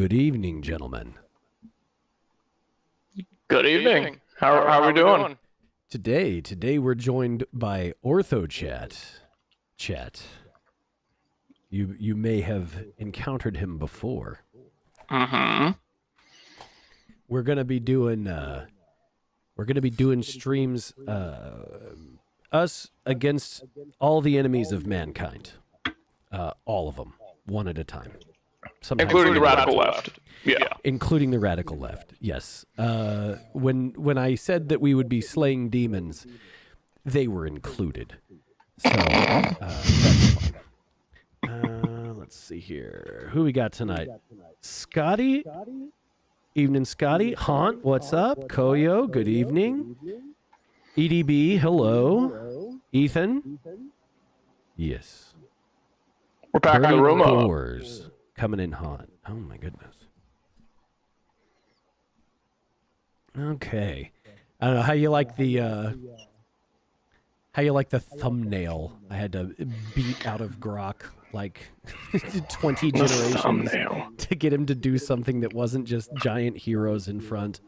good evening, gentlemen. Good evening. How are we doing? Today we're joined by OrthoChat. You may have encountered him before. Mm-hmm. We're gonna be doing streams us against all the enemies of mankind. All of them, one at a time. Sometimes Including the radical left. Yeah. Including the radical left, yes. When I said that we would be slaying demons, they were included. So that's fun. Let's see here. Who we got tonight? Scotty? Evening, Scotty. Haunt, what's up? Koyo, good evening. EDB, hello. Ethan? Yes. We're packing the room up. Doors coming in hot. Oh my goodness. Okay. I don't know how you like the thumbnail. I had to beat out of Grok like 20 generations to get him to do something that wasn't just giant heroes in front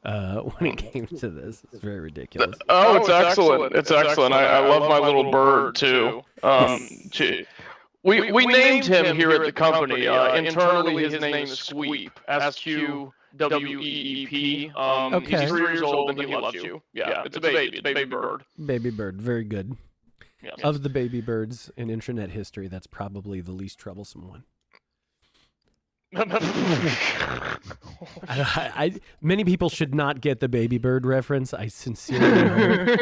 when it came to this. It's very ridiculous. Oh, it's excellent. It's excellent. I love my little bird too. We named him here at the company. Internally, his name is Squeep. SQWEEP. Okay. He's 3 years old and he loves you. Yeah, it's a baby. It's a baby bird. Baby bird, very good. Yes. Of the baby birds in internet history, that's probably the least troublesome one. Many people should not get the baby bird reference. I sincerely hope.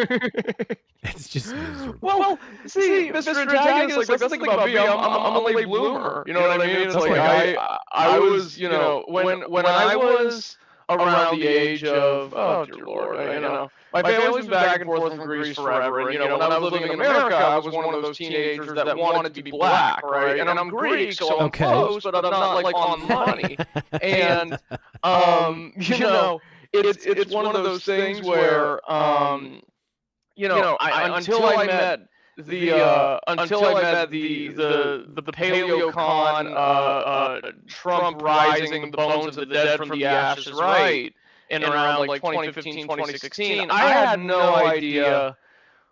It's just miserable. Well, see, Mr. Antagonist, like, that's the thing about me. I'm a late bloomer. You know what I mean? It's like I was, you know, when I was around the age of, oh dear Lord, you know, my family's been back and forth from Greece forever. And, you know, when I was living in America, I was one of those teenagers that wanted to be black, right? And I'm Greek, so I'm close, but I'm not like on money. And, you know, it's one of those things where, you know, until I met the PaleoCon, Trump rising the bones of the dead from the ashes, right? In around like 2015, 2016, I had no idea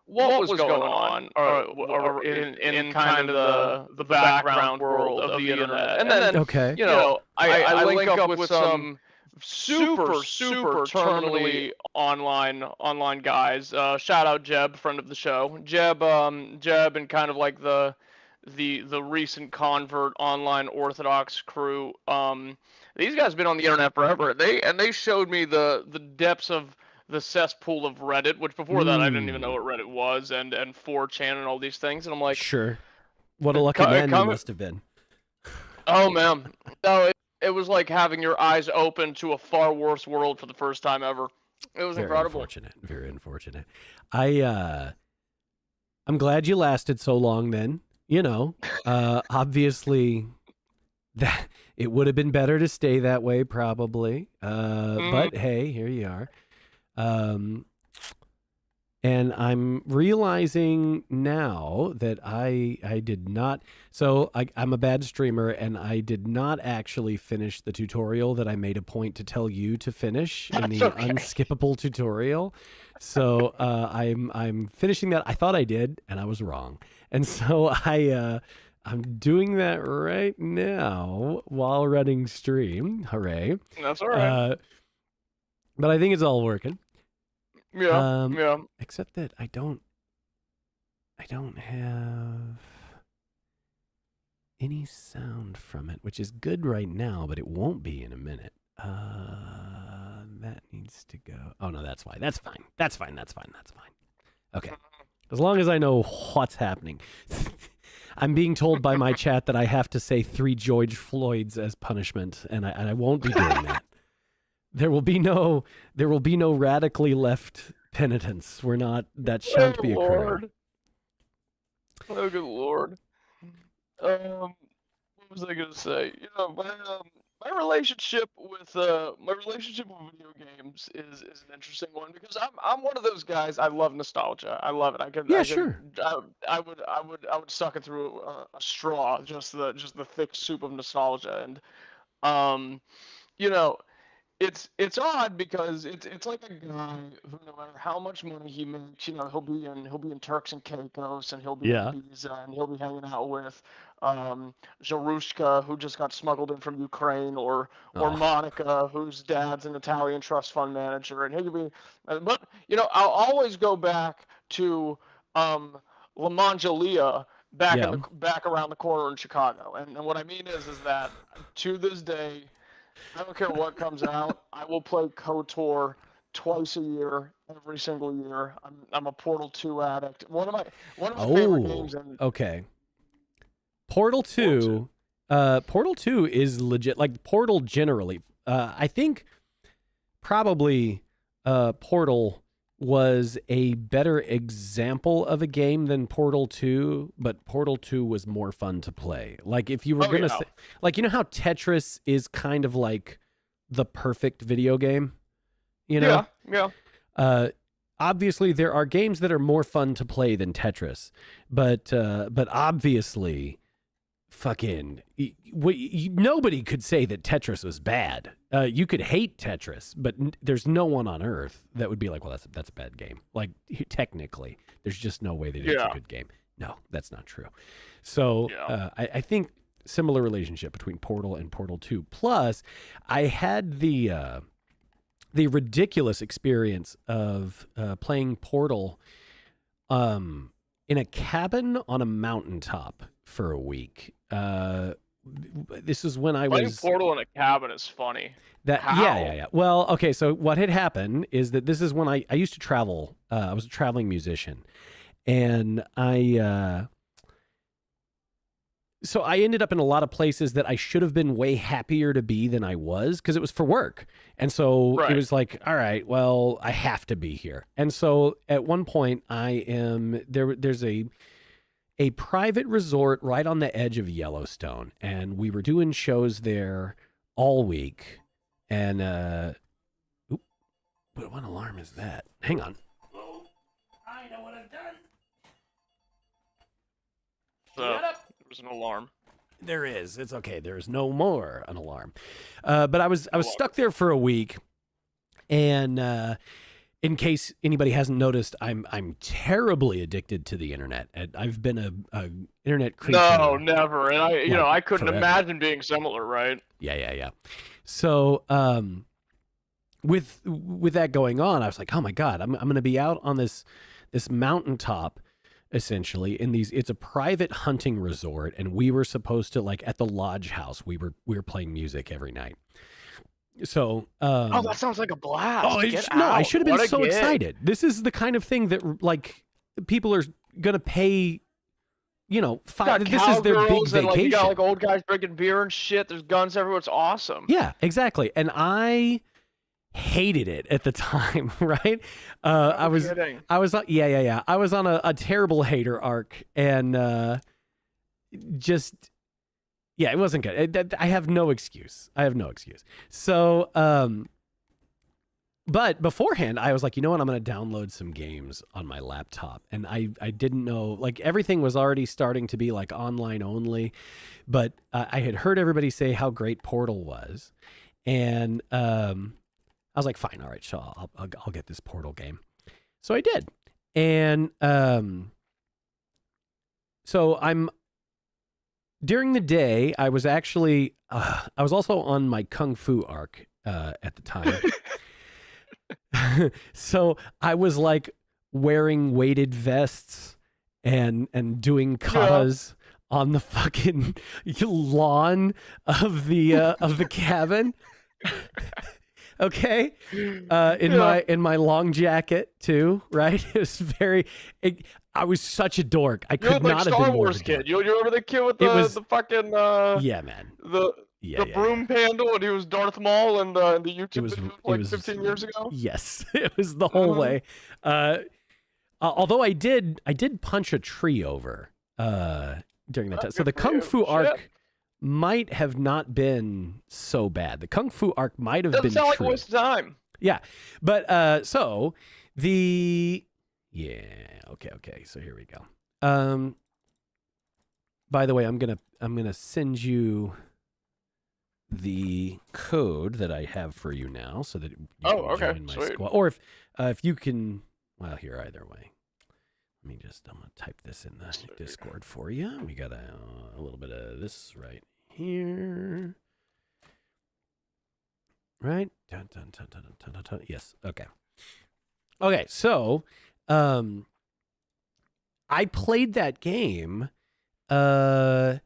what was going on or in kind of the background world of the internet. And then, you know, I link up with some super terminally online guys. Shout out Jeb, friend of the show. Jeb and kind of like the recent convert online Orthodox crew. These guys have been on the internet forever. They showed me the depths of the cesspool of Reddit, which before that I didn't even know what Reddit was, and 4chan and all these things. And I'm like, sure, what a lucky man you must have been. Oh man, no. It was like having your eyes open to a far worse world for the first time ever. It was incredible. Very unfortunate. I'm glad you lasted so long then. You know, obviously that it would have been better to stay that way probably. But hey, here you are. And I'm realizing now that I did not. So I'm a bad streamer, and I did not actually finish the tutorial that I made a point to tell you to finish in the unskippable tutorial. So I'm finishing that. I thought I did, and I was wrong. And so I'm doing that right now while running stream. Hooray! That's all right. But I think it's all working. Yeah. Except that I don't have any sound from it, which is good right now, but it won't be in a minute. That needs to go. Oh no, that's fine. That's fine. Okay. As long as I know what's happening. I'm being told by my chat that I have to say 3 George Floyds as punishment, and I won't be doing that. There will be no radically left penitence. That shan't be occurring. Oh, good Lord. What was I gonna say? You know, my relationship with video games is an interesting one, because I'm one of those guys. I love nostalgia. I love it. Sure. I would suck it through a straw, just the thick soup of nostalgia. And Um, you know, it's odd because it's like a guy who, no matter how much money he makes, he'll be in Turks and Caicos, and he'll be in Yeah. Ibiza, and he'll be hanging out with Zarushka, who just got smuggled in from Ukraine, or Oh, Monica, whose dad's an Italian trust fund manager, and he could be. But I'll always go back to um, La Mangalia yeah. back around the corner in Chicago, and what I mean is that to this day. I don't care what comes out. I will play KOTOR twice a year, every single year. I'm a Portal 2 addict. One of my favorite Oh, games in okay. Portal Portal 2. 2, Portal 2 is legit. Like Portal generally, I think probably Portal was a better example of a game than Portal 2, but Portal 2 was more fun to play. Like if you were Oh going to yeah. say, like, you know how Tetris is kind of like the perfect video game, you know? Yeah, yeah. Uh, obviously there are games that are more fun to play than Tetris, but obviously fucking nobody could say that Tetris was bad. You could hate Tetris, but there's no one on earth that would be like, well, that's a bad game. Like technically, there's just no way that it's a Yeah. good game. No, that's not true. So Yeah. I think similar relationship between Portal and Portal 2. Plus, I had the ridiculous experience of playing Portal in a cabin on a mountaintop for a week. This is when I Playing was Portal in a cabin is funny. that How? yeah. Well, okay, so what had happened is that this is when I used to travel. I was a traveling musician, and so I ended up in a lot of places that I should have been way happier to be than I was because it was for work. And so it Right. was like, all right, well, I have to be here. And so at one point there's a private resort right on the edge of Yellowstone, and we were doing shows there all week. And oop, what alarm is that? Hang on. Oh, I know what I've done. So Shut up. there was an alarm. There is. It's okay. There is no more an alarm. But I was stuck there for a week, and in case anybody hasn't noticed, I'm terribly addicted to the internet. I've been a internet creature. No, never. And I couldn't forever. imagine being similar, right? Yeah. So with that going on, I was like, oh my god, I'm going to be out on this mountaintop. Essentially, it's a private hunting resort, and we were supposed to, like, at the lodge house, we were playing music every night. So Oh, that sounds like a blast. I should have been so excited. This is the kind of thing that, like, people are gonna pay, this is their big vacation. And, you got like old guys drinking beer and shit. There's guns everywhere. It's awesome. Yeah, exactly. And I hated it at the time, right? I was yeah. I was on a terrible hater arc, and just yeah, it wasn't good. I have no excuse. So, but beforehand, I was like, you know what? I'm going to download some games on my laptop, and I didn't know, like, everything was already starting to be like online only, but I had heard everybody say how great Portal was, and I was like, fine, all right, so I'll get this Portal game. So I did. And so during the day, I was actually, I was also on my Kung Fu arc at the time. So I was like wearing weighted vests and doing katas on the fucking lawn of the cabin. Okay, in my long jacket too, right? It was I was such a dork. I could not have been more of a dork. You remember the kid with the fucking yeah, man, the broom handle, and he was Darth Maul and the YouTube video 15 years ago. Yes, it was the whole way. Although I did punch a tree over during that time. So the Kung Fu arc might have not been so bad. The Kung Fu arc might have been Doesn't sound like true. a waste of time. Yeah, but okay. So here we go. By the way, I'm gonna send you the code that I have for you now, so that you Oh, can okay, join my sweet. squad. Or if you can, well, here either way. Let me I'm gonna type this in the Discord for you. We got a little bit of this right here. Right? Dun, dun, dun, dun, dun, dun, dun. Yes. Okay. Okay. So, I played that game, every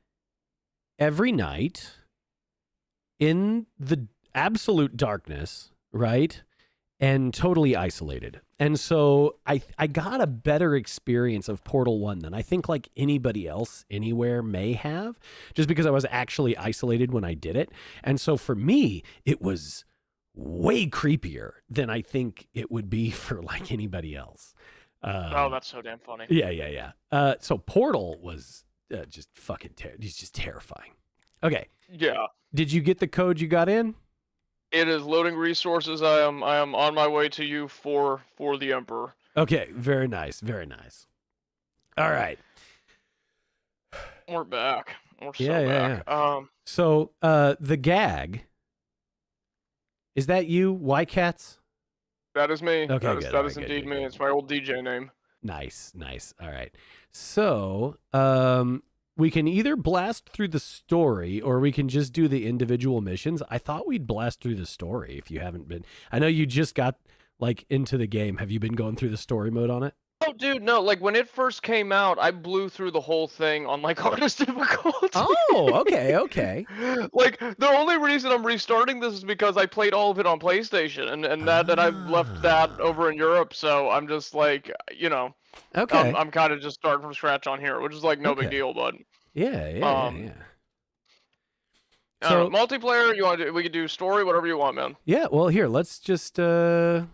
night in the absolute darkness, right? And totally isolated. And so I got a better experience of Portal 1 than I think like anybody else anywhere may have, just because I was actually isolated when I did it. And so for me, it was way creepier than I think it would be for like anybody else. Oh, that's so damn funny. Yeah. So Portal was just fucking it's just terrifying. Okay. Yeah. Did you get the code you got in? It is loading resources. I am on my way to you for the Emperor. Okay, very nice, very nice. All right. We're back. We're so Yeah. back. So the gag, is that you, Y-Cats? That is me. Okay, That is indeed me. It's my old DJ name. Nice. All right. So we can either blast through the story or we can just do the individual missions. I thought we'd blast through the story if you haven't been. I know you just got like into the game. Have you been going through the story mode on it? Oh, dude, no. Like when it first came out, I blew through the whole thing on like hardest difficulty. Oh, okay. Like the only reason I'm restarting this is because I played all of it on PlayStation, and that I left that over in Europe. So I'm just like, Okay. I'm kind of just starting from scratch on here, which is like no big deal, bud. Yeah. So multiplayer, you want to do? We could do story, whatever you want, man. Yeah. Well, here, let's just let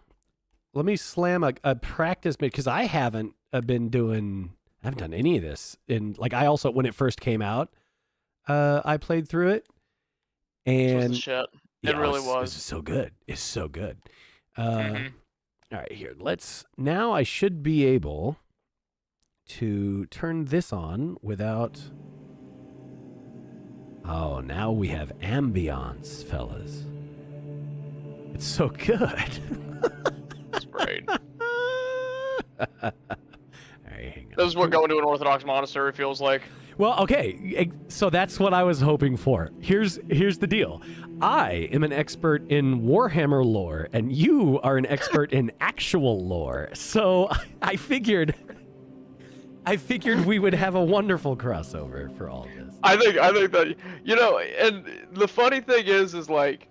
me slam a practice because I haven't been doing. I haven't done any of this. And like I also, when it first came out, I played through it, and shit. It really was. It's so good. It's so good. All right, here. Now I should be able to turn this on without. Oh, now we have ambiance, fellas. It's so good. That's great. All right, hang on. This is what going to an Orthodox monastery feels like. Well, okay, so that's what I was hoping for. Here's the deal. I am an expert in Warhammer lore, and you are an expert in actual lore. So I figured we would have a wonderful crossover for all this. I think that and the funny thing is like,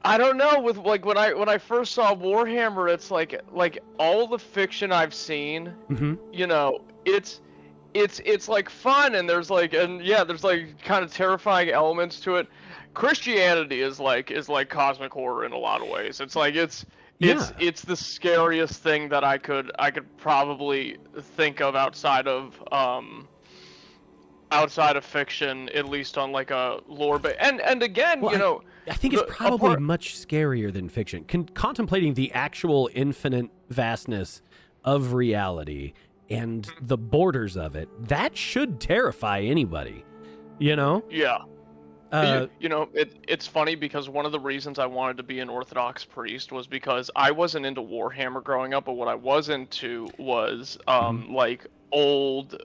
I don't know, with like when I first saw Warhammer, it's like all the fiction I've seen, it's like fun, and there's like kind of terrifying elements to it. Christianity is like cosmic horror in a lot of ways. It's like it's the scariest thing that I could probably think of outside of fiction, at least on like a lore and again, well, I think it's probably much scarier than fiction. Contemplating the actual infinite vastness of reality and the borders of it, that should terrify anybody, Yeah. It's funny because one of the reasons I wanted to be an Orthodox priest was because I wasn't into Warhammer growing up, but what I was into was like old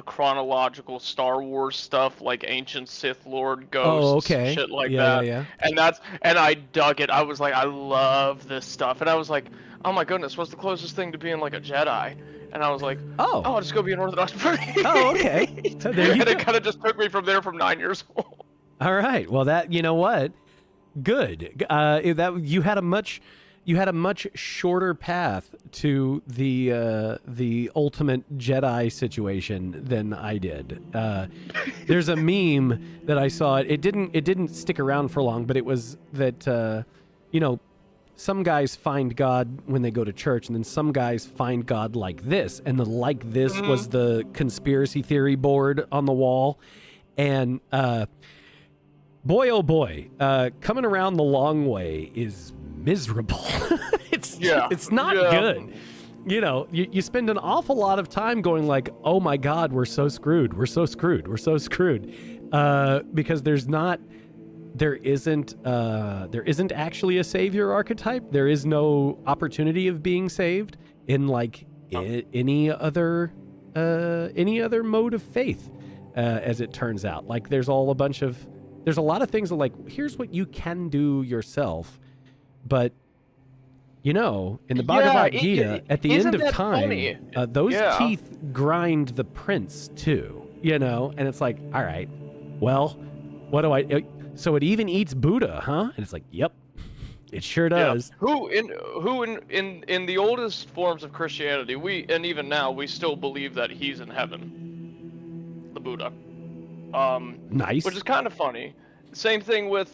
chronological Star Wars stuff, like ancient Sith Lord ghosts, shit like that. Yeah. And I dug it. I was like, I love this stuff, and I was like, oh my goodness, what's the closest thing to being like a Jedi? And I was like, I'll just go be an Orthodox priest. Oh, okay. And it kind of just took me from there from 9 years old. All right. Well, you know what? Good. That you had a much shorter path to the ultimate Jedi situation than I did. There's a meme that I saw. It didn't stick around for long, but it was that some guys find God when they go to church, and then some guys find God like this, and the like this was the conspiracy theory board on the wall, and boy, oh boy, coming around the long way is miserable. It's not good. You spend an awful lot of time going like, oh my God, we're so screwed. Because there's not there isn't actually a savior archetype. There is no opportunity of being saved in like any other mode of faith, as it turns out. Like there's a lot of things that like, here's what you can do yourself, but in the Bhagavad Gita, at the end of time, those teeth grind the prince too, and it's like, all right, well, what do I? So it even eats Buddha, huh? And it's like, yep, it sure does. Yeah. Who in the oldest forms of Christianity, and even now we still believe that he's in heaven, the Buddha. Nice. Which is kind of funny. Same thing with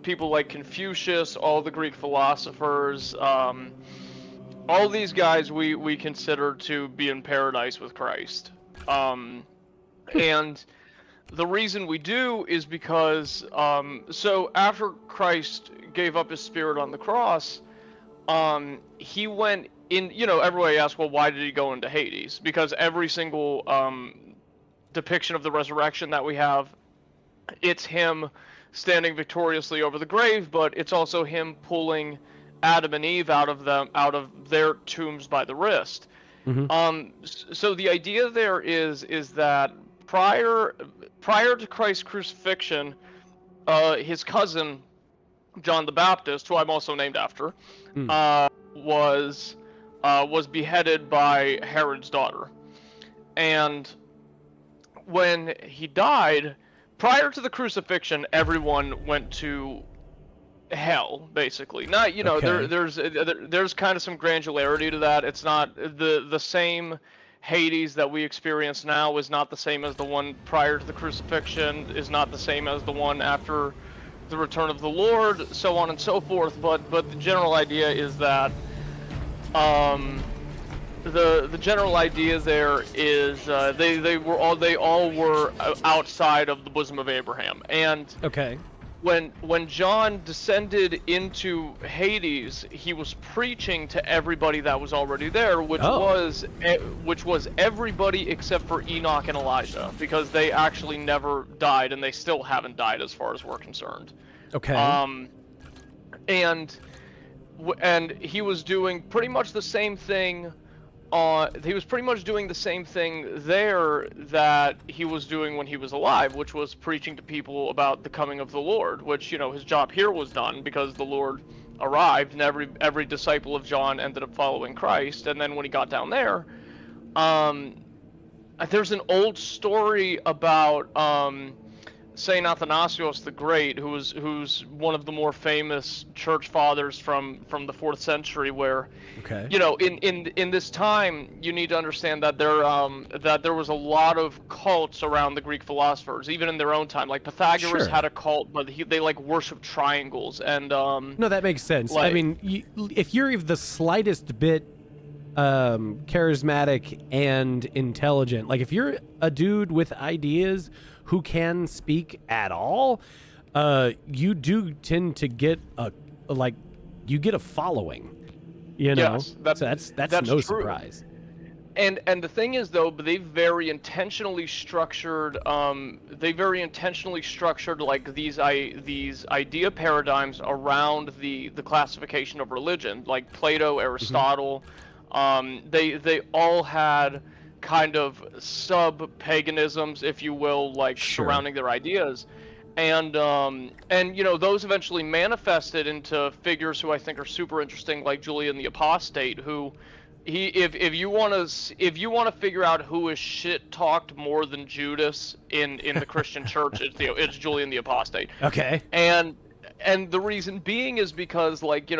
people like Confucius, all the Greek philosophers, all these guys we consider to be in paradise with Christ. And the reason we do is because so after Christ gave up his spirit on the cross, he went in. Everybody asks, well, why did he go into Hades? Because every single depiction of the resurrection that we have, it's him standing victoriously over the grave, but it's also him pulling Adam and Eve out of their tombs by the wrist. Mm-hmm. So the idea there is that prior to Christ's crucifixion, his cousin John the Baptist, who I'm also named after, was beheaded by Herod's daughter, and when he died, prior to the crucifixion, everyone went to hell, basically. Not, Okay. there's kind of some granularity to that. It's not the same. Hades that we experience now is not the same as the one prior to the crucifixion, is not the same as the one after the return of the Lord, so on and so forth. But the general idea is that the general idea there is they all were outside of the bosom of Abraham. And Okay. when John descended into Hades, he was preaching to everybody that was already there, which was everybody except for Enoch and Elijah, because they actually never died, and they still haven't died as far as we're concerned. Okay. And he was doing pretty much the same thing. He was pretty much doing the same thing there that he was doing when he was alive, which was preaching to people about the coming of the Lord, which, his job here was done because the Lord arrived, and every disciple of John ended up following Christ. And then when he got down there, there's an old story about Saint Athanasius the Great, who's one of the more famous church fathers from the 4th century, where in this time, you need to understand that there was a lot of cults around the Greek philosophers, even in their own time. Like Pythagoras had a cult, but they like worship triangles. And no, that makes sense. I mean, if you're the slightest bit charismatic and intelligent, like if you're a dude with ideas who can speak at all, you do tend to get a following. Yes, that's no true. surprise. And the thing is, though, they very intentionally structured like these idea paradigms around the classification of religion, like Plato, Aristotle. They all had kind of sub-paganisms, if you will, like surrounding their ideas. And those eventually manifested into figures who I think are super interesting, like Julian the Apostate, who if you want to figure out who is shit talked more than Judas in the Christian church, it's Julian the Apostate. Okay. And the reason being is because, like,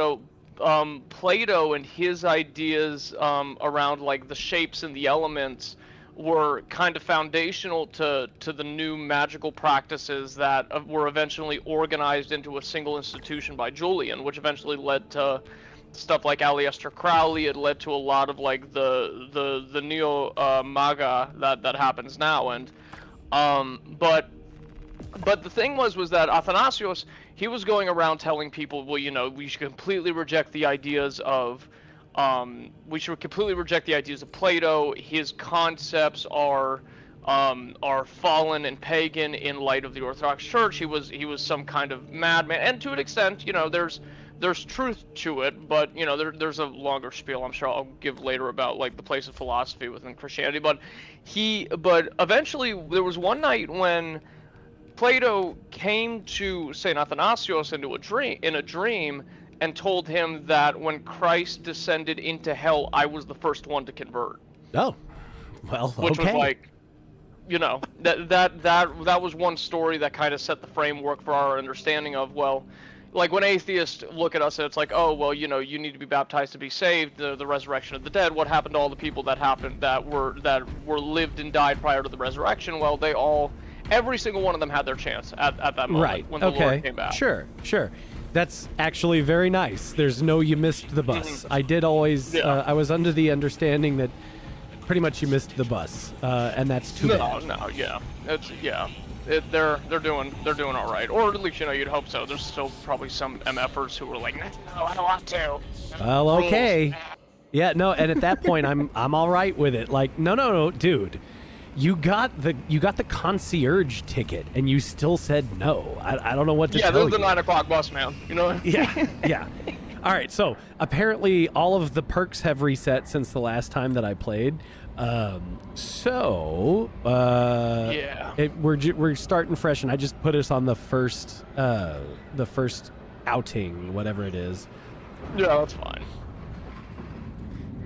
Plato and his ideas around like the shapes and the elements were kind of foundational to the new magical practices that were eventually organized into a single institution by Julian, which eventually led to stuff like Aleister Crowley. It led to a lot of like the neo maga that happens now. And but the thing was that Athanasius, he was going around telling people, well, we should completely reject the ideas of Plato. His concepts are are fallen and pagan in light of the Orthodox Church. He was some kind of madman, and to an extent, there's truth to it, but there's a longer spiel I'm sure I'll give later about like the place of philosophy within Christianity. But eventually there was one night when Plato came to Saint Athanasius in a dream, and told him that when Christ descended into hell, I was the first one to convert. Oh, well, which okay. was like, that was one story that kind of set the framework for our understanding of, well, like when atheists look at us and it's like, oh, well, you need to be baptized to be saved, the resurrection of the dead, what happened to all the people that were lived and died prior to the resurrection? Well, every single one of them had their chance at that moment, right. when the Lord came back. Sure. That's actually very nice. There's no you missed the bus. I did always, I was under the understanding that pretty much you missed the bus, and that's too bad. No, yeah. They're doing all right, or at least you'd hope so. There's still probably some MFers who are like, no, I don't want to. Well, okay. Yeah, no, and at that point, I'm all right with it. Like, no, dude, you got the concierge ticket, and you still said no. I don't know what to tell you. Yeah, there's the 9 o'clock bus, man. Yeah. All right, so apparently all of the perks have reset since the last time that I played. We're starting fresh, and I just put us on the first outing, whatever it is. Yeah, that's fine.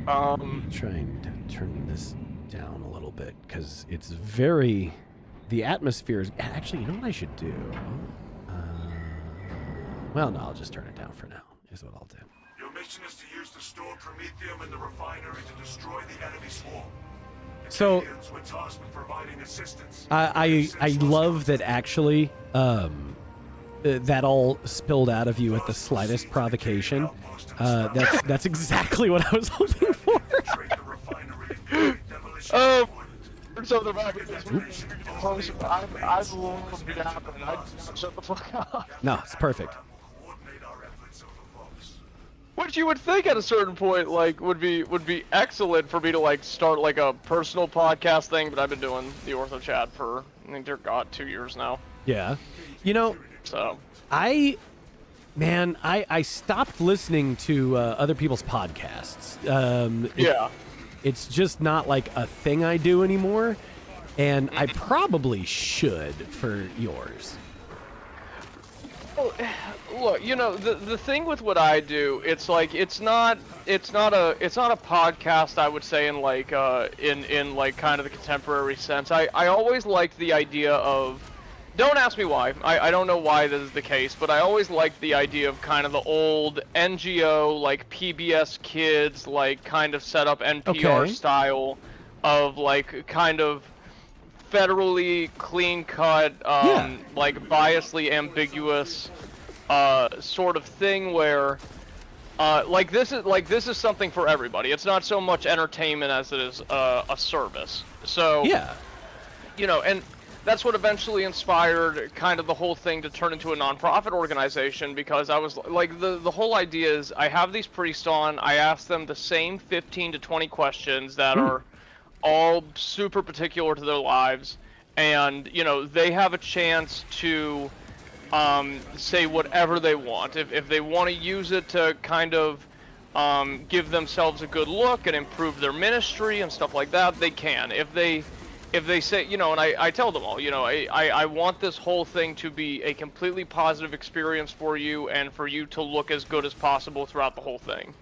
I'm trying to turn this down a little bit because it's the atmosphere is actually. You know what I should do? Well, no, I'll just turn it down for now. Is what I'll do. Your mission is to use the stored promethium in the refinery to destroy the enemy swarm. So, We're tasked with providing assistance. I love that actually that all spilled out of you at the slightest provocation. That's exactly what I was hoping for. Something about it. I love it happening. I shut the fuck up. No, it's perfect. Which you would think at a certain point, like, would be excellent for me to like start like a personal podcast thing, but I've been doing the Ortho Chat for, I think, dear God, 2 years now. Yeah, So I stopped listening to other people's podcasts. It's just not like a thing I do anymore, and I probably should for yours. Look, the thing with what I do, it's like it's not a podcast, I would say, in like in like kind of the contemporary sense. I always liked the idea of, don't ask me why. I don't know why this is the case, but I always liked the idea of kind of the old NGO, like PBS Kids, like kind of set up NPR style of like kind of federally clean-cut, like biasly ambiguous sort of thing where this is something for everybody. It's not so much entertainment as it is a service. So and that's what eventually inspired kind of the whole thing to turn into a nonprofit organization, because I was like, the whole idea is I have these priests on, I ask them the same 15 to 20 questions that are all super particular to their lives, and they have a chance to say whatever they want. If they want to use it to kind of give themselves a good look and improve their ministry and stuff like that, they can. If they say, and I tell them all, I want this whole thing to be a completely positive experience for you, and for you to look as good as possible throughout the whole thing.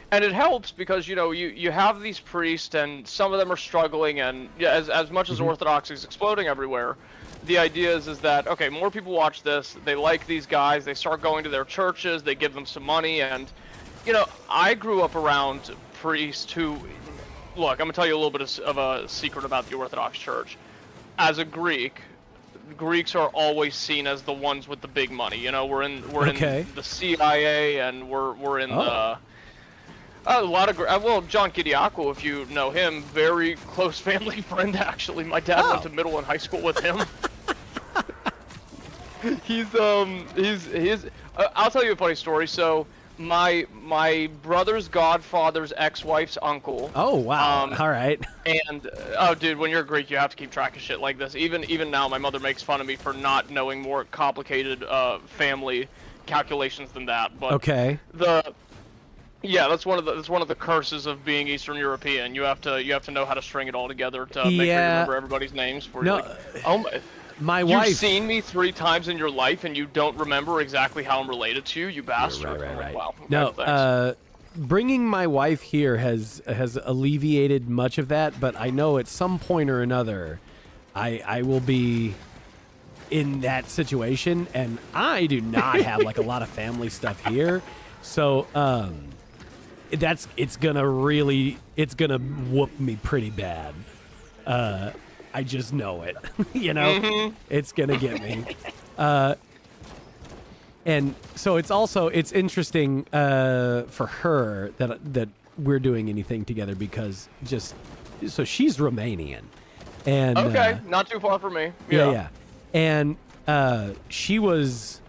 And it helps because, you have these priests, and some of them are struggling, and as much as Orthodoxy is exploding everywhere, the idea is that, okay, more people watch this, they like these guys, they start going to their churches, they give them some money, and, I grew up around priests who, look, I'm going to tell you a little bit of a secret about the Orthodox Church. As a Greek, Greeks are always seen as the ones with the big money. We're in the CIA, and we're in the... a lot of John Kiriakou, if you know him, very close family friend actually. My dad went to middle and high school with him. I'll tell you a funny story. So my brother's godfather's ex-wife's uncle. Oh wow! All right. And oh, dude, when you're Greek, you have to keep track of shit like this. Even now, my mother makes fun of me for not knowing more complicated family calculations than that. But Okay. Yeah, that's one of the curses of being Eastern European. You have to know how to string it all together to make sure you remember everybody's names. For No, like, oh my you've wife. seen me 3 times in your life and you don't remember exactly how I'm related to you, you bastard. Right. Wow. No, thanks. bringing my wife here has alleviated much of that, but I know at some point or another, I will be in that situation, and I do not have like a lot of family stuff here, so it's gonna whoop me pretty bad. I just know it. You know, It's gonna get me. And so it's interesting for her that we're doing anything together because so she's Romanian, and Okay, not too far from me. yeah, and she was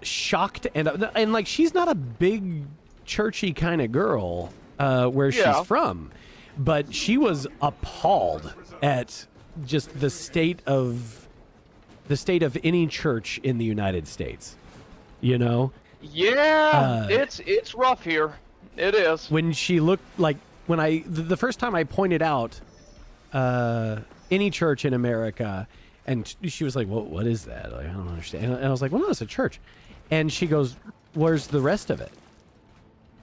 shocked and like she's not a big churchy kind of girl where she's from, but she was appalled at just the state of any church in the United States. You know? Yeah, it's rough here. It is. When she looked like the first time I pointed out any church in America, and she was like, "Well, what is that? Like, I don't understand." And I was like, "Well, no, it's a church." And she goes, "Where's the rest of it?"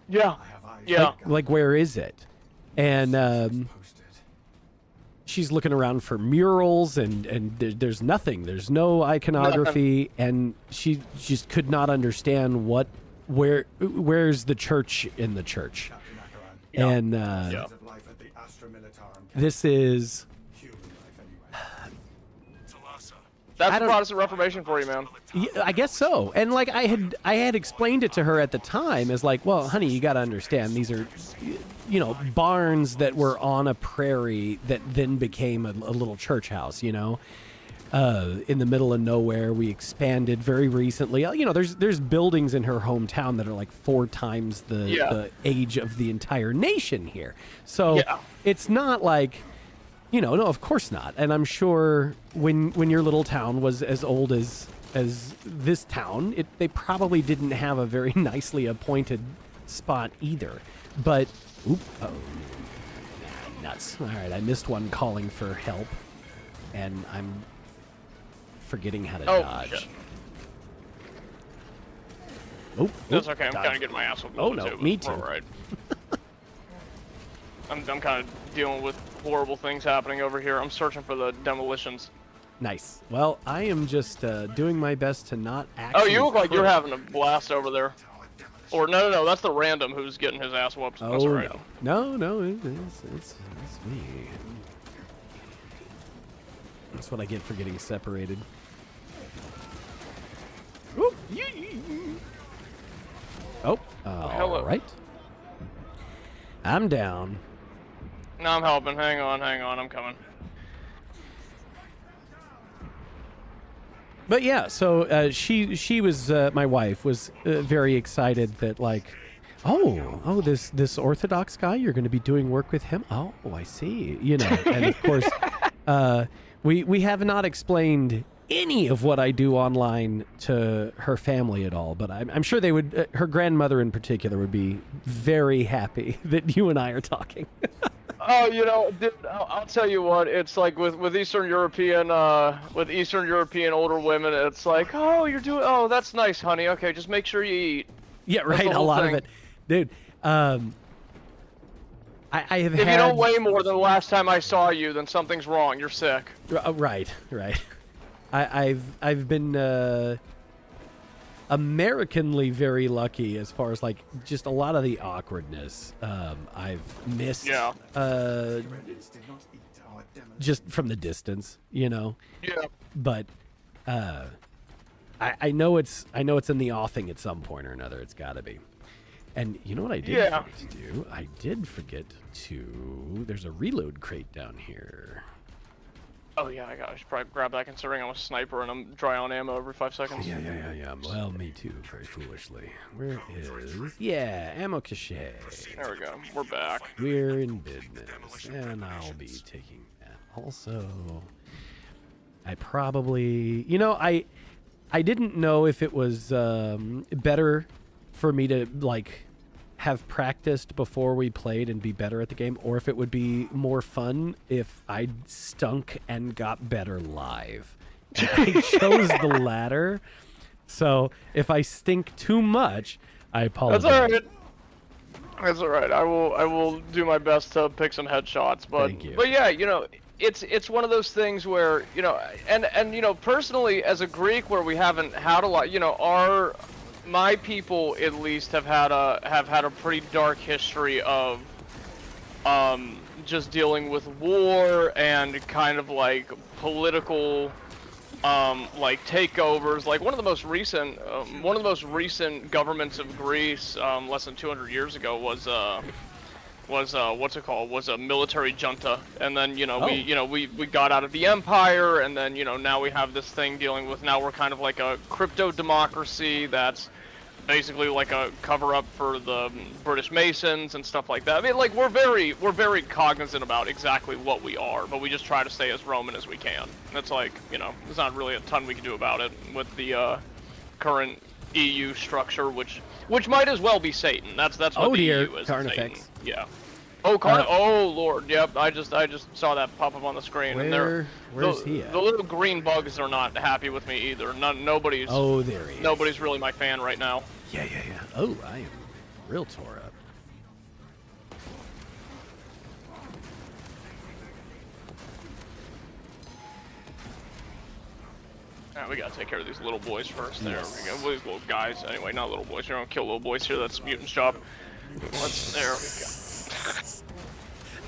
Yeah. Yeah. Like where is it? And she's looking around for murals, and there's nothing. There's no iconography, and she just could not understand where's the church in the church. And this is That's Protestant Reformation for you, man. Yeah, I guess so. And like I had explained it to her at the time as like, well, honey, you got to understand these are, barns that were on a prairie that then became a little church house, in the middle of nowhere. We expanded very recently. There's buildings in her hometown that are like 4 times the age of the entire nation here. So it's not like, no, of course not. And I'm sure when your little town was as old as this town, they probably didn't have a very nicely appointed spot either. But, nuts. All right, I missed one calling for help, and I'm forgetting how to dodge. Shit. That's okay. I'm kind of getting my ass whooped. Oh, no, me too. All right. I'm kind of dealing with horrible things happening over here. I'm searching for the demolitions. Nice. Well, I am just doing my best to not actually... Oh, you look like you're having a blast over there. Or no, that's the random who's getting his ass whooped. That's all right. No, it's me. That's what I get for getting separated. Oh, Hello. All right. I'm down. No, I'm helping. Hang on. I'm coming. But yeah, so she was my wife was very excited that like, this Orthodox guy, you're going to be doing work with him. Oh, I see. And of course, we have not explained any of what I do online to her family at all. But I'm sure they would. Her grandmother in particular would be very happy that you and I are talking. Oh, dude, I'll tell you what. It's like with Eastern European older women. It's like, oh, that's nice, honey. Okay, just make sure you eat. Yeah, right. A lot of it, dude. I have. If you don't weigh more than the last time I saw you, then something's wrong. You're sick. Right. I've been Americanly very lucky as far as like just a lot of the awkwardness I've missed. Yeah. Just from the distance, Yeah. But I know it's in the offing at some point or another. It's got to be. And you know what I did forget to do? I did forget to. There's a reload crate down here. Oh yeah, I should probably grab that considering I'm a sniper and I'm dry on ammo every 5 seconds. Yeah. Well, me too, very foolishly. Where is... Yeah, ammo cache. There we go. We're back. We're in business, and I'll be taking that. Also, I probably... You know, I didn't know if it was better for me to, like, have practiced before we played and be better at the game, or if it would be more fun if I stunk and got better live. And I chose the latter. So if I stink too much, I apologize. That's alright. That's alright. I will do my best to pick some headshots, but Thank you. but yeah, you know, it's one of those things where, you know, and you know, personally as a Greek where we haven't had a lot, you know, my people at least have had a pretty dark history of just dealing with war and kind of like political like takeovers. Like one of the most recent governments of Greece less than 200 years ago was what's it called, was a military junta, and then we got out of the empire, and then now we have this thing dealing with, now we're kind of like a crypto democracy that's basically like a cover-up for the British Masons and stuff like that. I mean, like, we're very cognizant about exactly what we are, but we just try to stay as Roman as we can. That's like, there's not really a ton we can do about it with the current EU structure, which might as well be Satan. That's what the EU is. Satan. Yeah. Oh, oh Lord, yep. I just saw that pop up on the screen. Where's he at? The little green bugs are not happy with me either. Nobody's. Oh, there he is. Nobody's really my fan right now. Yeah. Oh, I am real tore up. Alright, we gotta take care of these little boys first. There we go. These little guys. Anyway, not little boys. You don't kill little boys here. That's mutant's job. There we go.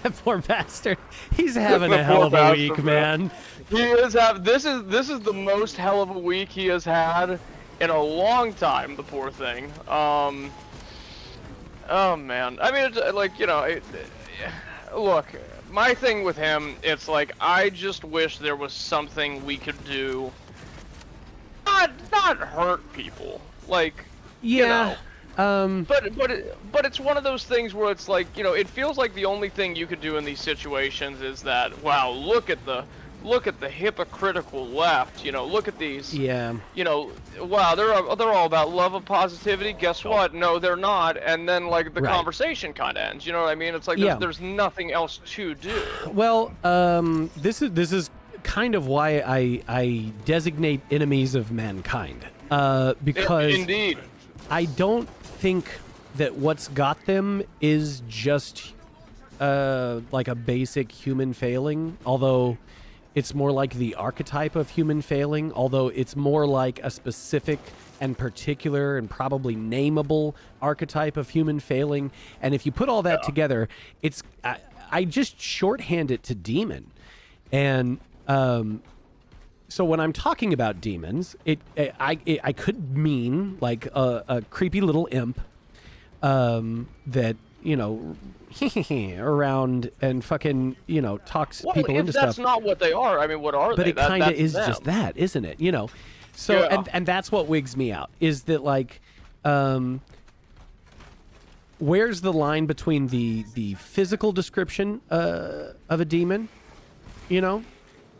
That poor bastard. He's having a hell of a week, man. He is this is the most hell of a week he has had in a long time, the poor thing. Oh man. I mean, it's like, look, my thing with him, it's like, I just wish there was something we could do, not hurt people, like, but it's one of those things where it's like, it feels like the only thing you could do in these situations is that, wow, look at the hypocritical left, look at these, wow, they're all about love and positivity. Guess what? No, they're not. And then like the conversation kind of ends. You know what I mean? It's like there's nothing else to do. Well, this is kind of why I designate enemies of mankind, because indeed, I don't think that what's got them is just like a basic human failing, although it's more like the archetype of human failing, although it's more like a specific and particular and probably nameable archetype of human failing. And if you put all that together, it's I just shorthand it to demon. And so when I'm talking about demons, I could mean like a creepy little imp that around and fucking talks people into stuff. That's not what they are. I mean, what are they? But it kind of is them. Just that, isn't it? So and that's what wigs me out, is that like where's the line between the physical description of a demon,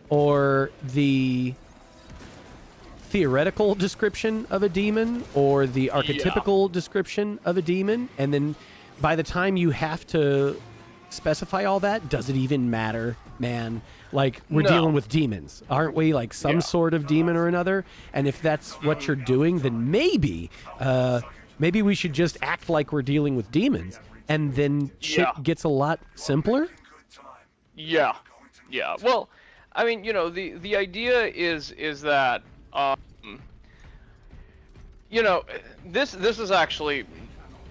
or the theoretical description of a demon, or the archetypical description of a demon, and then by the time you have to specify all that, does it even matter, man? Like, we're dealing with demons, aren't we? Like some sort of demon or another. And if that's what you're doing, then maybe we should just act like we're dealing with demons, and then shit gets a lot simpler. Yeah. Well, I mean, the idea is that this is actually,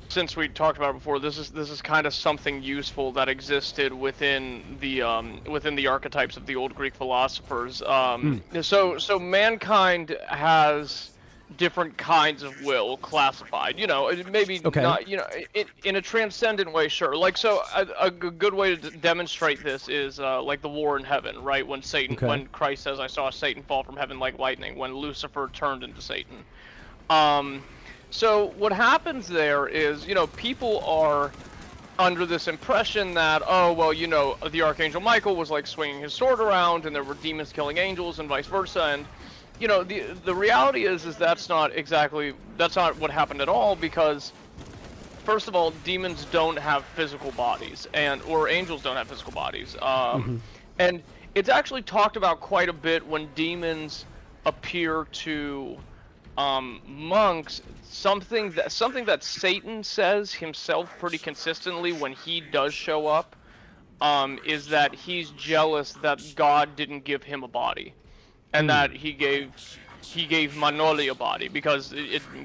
since we talked about it before, this is kind of something useful that existed within the archetypes of the old Greek philosophers. So mankind has different kinds of will classified. Maybe Okay. not. In a transcendent way, sure. Like so, a good way to demonstrate this is like the war in heaven, right? Okay. When Christ says, "I saw Satan fall from heaven like lightning," when Lucifer turned into Satan. So what happens there is, people are under this impression that, oh, well, the Archangel Michael was like swinging his sword around and there were demons killing angels and vice versa. And, the reality is that's not what happened at all, because first of all, demons don't have physical bodies, or angels don't have physical bodies. And it's actually talked about quite a bit when demons appear to monks. Something that Satan says himself pretty consistently when he does show up is that he's jealous that God didn't give him a body, and that he gave Manoli a body, because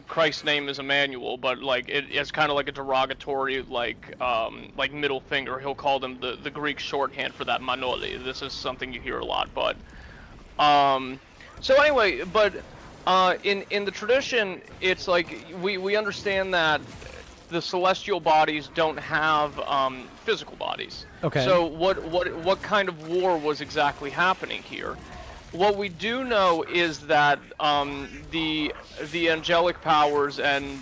Christ's name is Emmanuel, but like it's kind of like a derogatory like middle finger. He'll call them the Greek shorthand for that, Manoli. This is something you hear a lot, but so anyway, but in the tradition, it's like we understand that the celestial bodies don't have physical bodies. Okay. So what kind of war was exactly happening here? What we do know is that the angelic powers and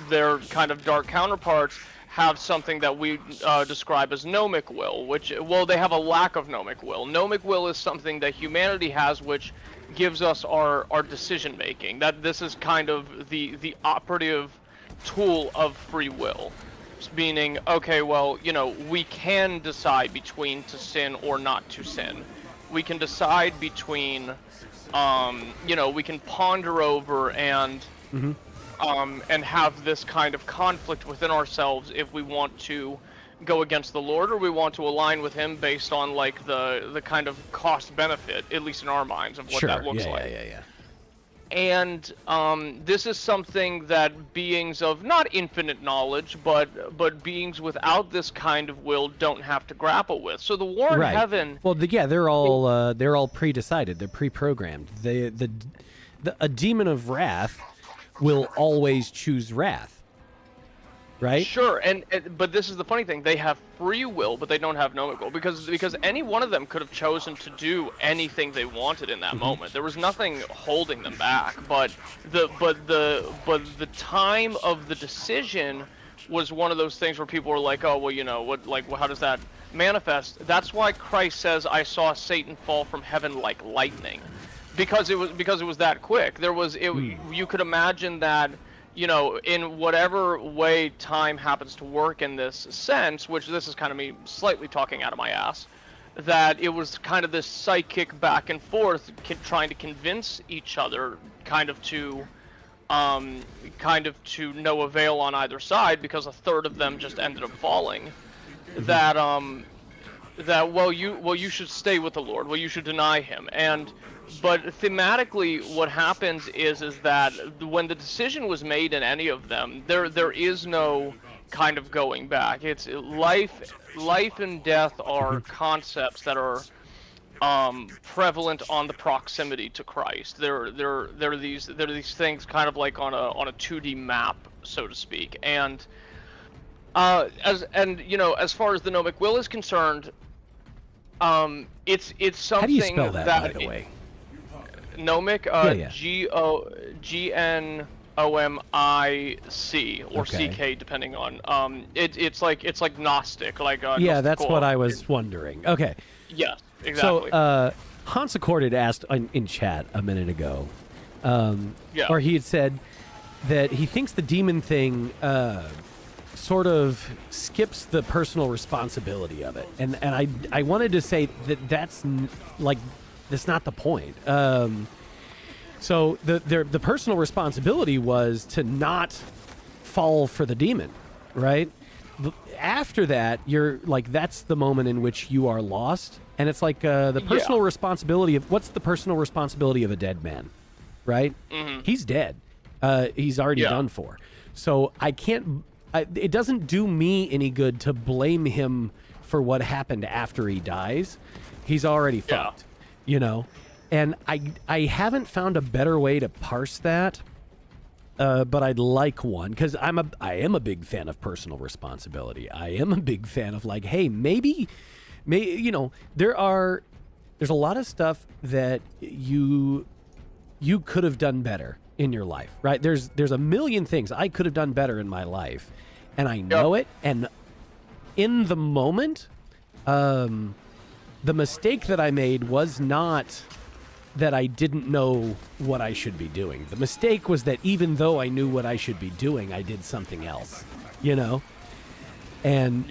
their kind of dark counterparts have something that we describe as gnomic will, they have a lack of gnomic will. Gnomic will is something that humanity has, which gives us our decision making. That this is kind of the operative tool of free will. Meaning, okay, well, we can decide between to sin or not to sin. We can decide between, we can ponder over and have this kind of conflict within ourselves if we want to go against the Lord or we want to align with Him based on like the kind of cost benefit, at least in our minds, of what that looks like. Yeah. And this is something that beings of not infinite knowledge, but beings without this kind of will don't have to grapple with. So the war in heaven. Well, they're all pre-decided. They're pre-programmed. A demon of wrath will always choose wrath. Right? Sure, but this is the funny thing. They have free will, but they don't have gnomic will, because any one of them could have chosen to do anything they wanted in that moment. There was nothing holding them back, but the time of the decision was one of those things where people were like, oh, well, how does that manifest? That's why Christ says, "I saw Satan fall from heaven like lightning," because it was that quick. You could imagine that. In whatever way time happens to work in this sense, which this is kind of me slightly talking out of my ass, that it was kind of this psychic back and forth, trying to convince each other, kind of to no avail on either side, because a third of them just ended up falling. That you should stay with the Lord. Well, you should deny Him. But thematically, what happens is that when the decision was made in any of them, there is no kind of going back. It's life and death are concepts that are prevalent on the proximity to Christ. There are these things kind of like on a 2D map, so to speak. And as far as the gnomic will is concerned, it's something. How do you spell that, by the way? Gnomic, Gnommic, or CK, depending on it's like Gnostic, like that's what I was wondering. Okay. Yes, exactly. So Hansacord had asked in chat a minute ago, or he had said that he thinks the demon thing sort of skips the personal responsibility of it, and I wanted to say that's not the point. So the personal responsibility was to not fall for the demon, right? After that, you're like, that's the moment in which you are lost, and it's like the personal responsibility of what's the personal responsibility of a dead man, right? Mm-hmm. He's dead. He's already done for. So I can't. It doesn't do me any good to blame him for what happened after he dies. He's already fucked, And I haven't found a better way to parse that but I'd like one because I am a big fan of personal responsibility. I am a big fan of like, hey, maybe there's a lot of stuff that you could have done better in your life, right? There's a million things I could have done better in my life, and I know it. And in the moment, the mistake that I made was not that I didn't know what I should be doing. The mistake was that even though I knew what I should be doing, I did something else, And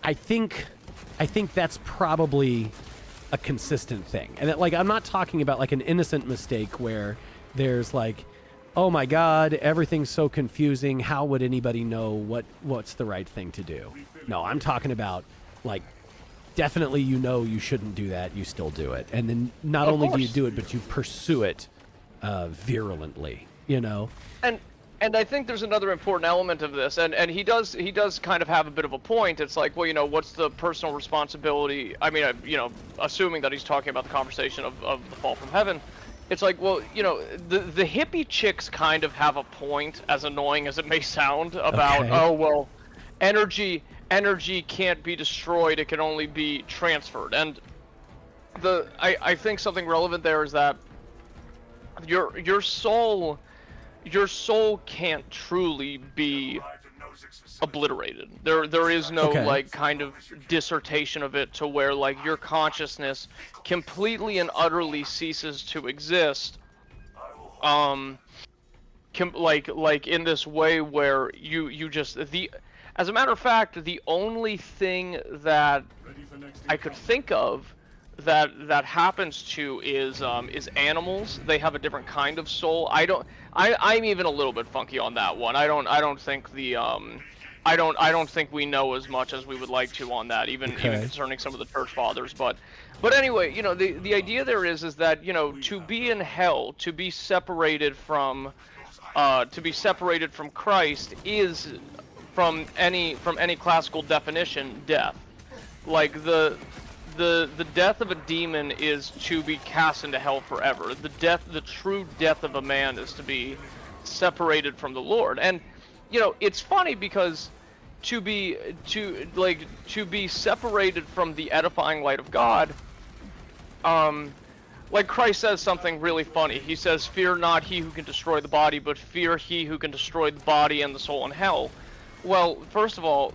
I think that's probably a consistent thing. And that, like, I'm not talking about like an innocent mistake where there's like, oh my God, everything's so confusing. How would anybody know what's the right thing to do? No, I'm talking about like, definitely you shouldn't do that, you still do it. And then not only do you do it, but you pursue it virulently, And I think there's another important element of this, and he does kind of have a bit of a point. It's like, well, what's the personal responsibility? I mean, assuming that he's talking about the conversation of the fall from heaven, it's like, well, the hippie chicks kind of have a point, as annoying as it may sound, about oh well, energy can't be destroyed; it can only be transferred. And I think something relevant there is that your soul can't truly be obliterated. There is no like kind of dissertation of it to where like your consciousness completely and utterly ceases to exist. Like in this way where you just as a matter of fact, the only thing that I could think of that happens to is animals. They have a different kind of soul. I'm even a little bit funky on that one. I don't think we know as much as we would like to on that, even concerning some of the church fathers. But anyway, the idea there is that to be in hell, to be separated from Christ is from any classical definition death. Like the death of a demon is to be cast into hell forever. The true death of a man is to be separated from the Lord. And it's funny because to be separated from the edifying light of God, like Christ says something really funny. He says, "Fear not he who can destroy the body, but fear he who can destroy the body and the soul in hell." Well, first of all,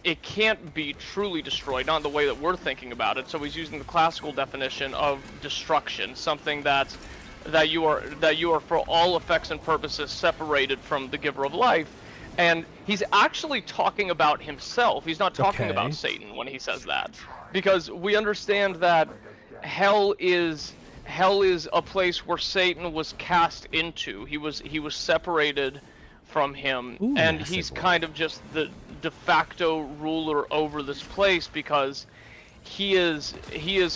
it can't be truly destroyed, not in the way that we're thinking about it. So he's using the classical definition of destruction, something that you are for all effects and purposes separated from the giver of life. And he's actually talking about himself. He's not talking about Satan when he says that, because we understand that hell is a place where Satan was cast into. He was separated from him. Ooh, and he's kind of just the de facto ruler over this place, because he is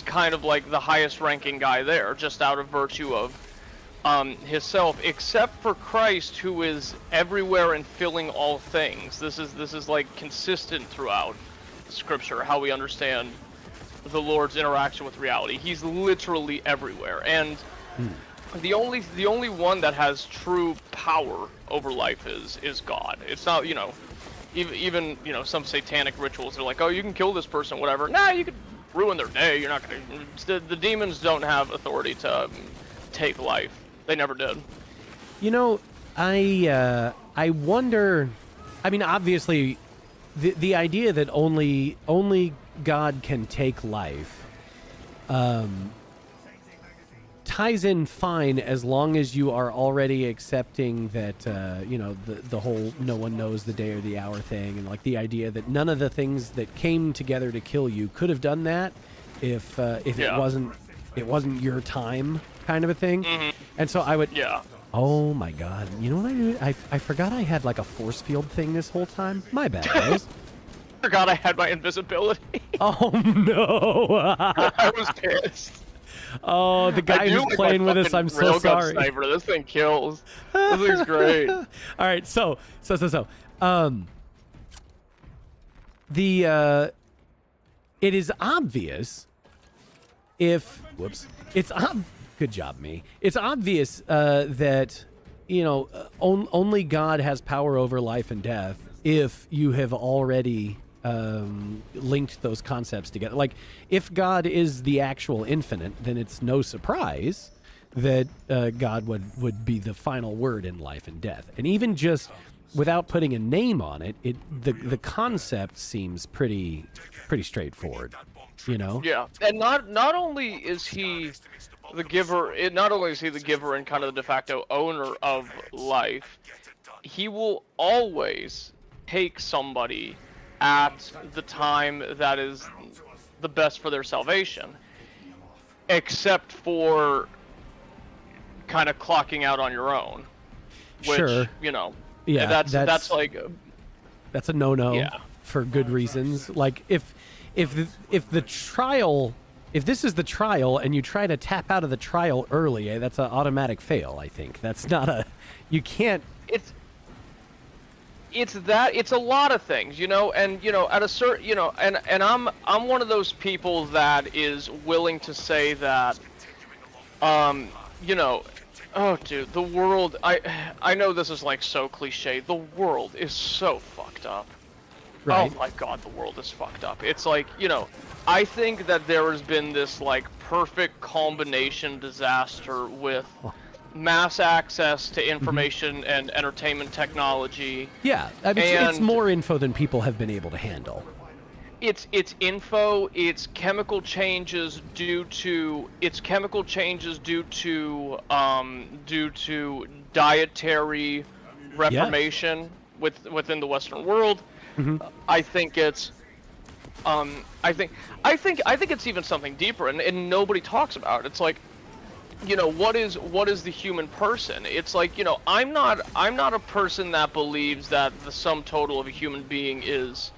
kind of like the highest ranking guy there, just out of virtue of himself, except for Christ, who is everywhere and filling all things. This is like consistent throughout Scripture, how we understand the Lord's interaction with reality. He's literally everywhere, and the only one that has true power over life is God. It's not, even some satanic rituals are like, oh, you can kill this person, whatever. Nah, you could ruin their day. You're not gonna. The demons don't have authority to take life. They never did. I wonder. I mean, obviously, the idea that only God can take life ties in fine as long as you are already accepting that the whole no one knows the day or the hour thing, and like the idea that none of the things that came together to kill you could have done that if it wasn't your time, kind of a thing. And so I would oh my God, you know what I did? I forgot I had like a force field thing this whole time. My bad, guys. Forgot I had my invisibility. Oh no. I was pissed. Oh, the guy who's playing with us, I'm so sorry. Sniper. This thing kills. This thing's great. All right, so. It is obvious good job, me. It's obvious that only God has power over life and death if you have already linked those concepts together. Like, if God is the actual infinite, then it's no surprise that God would be the final word in life and death. And even just without putting a name on it, the concept seems pretty straightforward, Yeah, and not only is he the giver, not only is he the giver and kind of the de facto owner of life, he will always take somebody at the time that is the best for their salvation, except for kind of clocking out on your own, which, Sure. Yeah, that's like, that's a no-no Yeah. for good reasons. Like, if the trial, if this is the trial and you try to tap out of the trial early, that's an automatic fail. I think that's not you can't. It's a lot of things, and at a certain, and I'm one of those people that is willing to say that, oh dude, the world, I know this is like so cliche, the world is so fucked up. Right. Oh my god, the world is fucked up. It's like, I think that there has been this like perfect combination disaster with mass access to information and entertainment technology. Yeah, I mean, it's more info than people have been able to handle. It's info. It's chemical changes due to dietary reformation within the Western world. Mm-hmm. I think it's I think it's even something deeper, and nobody talks about it. It's like, what is the human person? It's like, I'm not a person that believes that the sum total of a human being is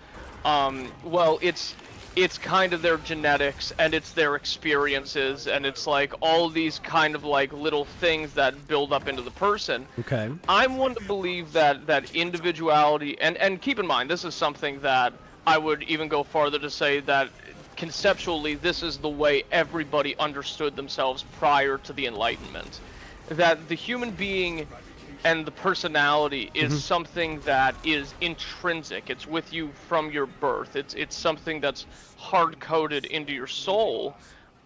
it's kind of their genetics and it's their experiences, and it's like all these kind of like little things that build up into the person. Okay. I'm one to believe that individuality, and keep in mind, this is something that I would even go farther to say that conceptually this is the way everybody understood themselves prior to the Enlightenment. That the human being and the personality is something that is intrinsic. It's with you from your birth. It's something that's hard-coded into your soul.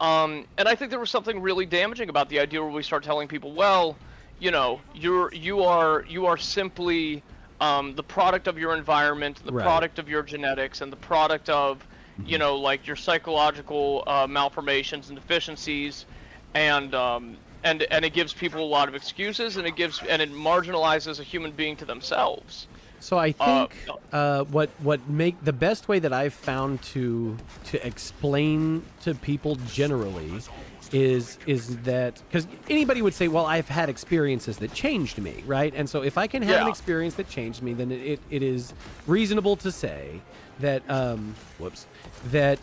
And I think there was something really damaging about the idea where we start telling people, well, you are simply the product of your environment, the product of your genetics, and the product of like your psychological malformations and deficiencies, and it gives people a lot of excuses, and it marginalizes a human being to themselves. So I think the best way that I've found to explain to people generally is that, because anybody would say, well, I've had experiences that changed me, right? And so if I can have an experience that changed me, then it is reasonable to say that that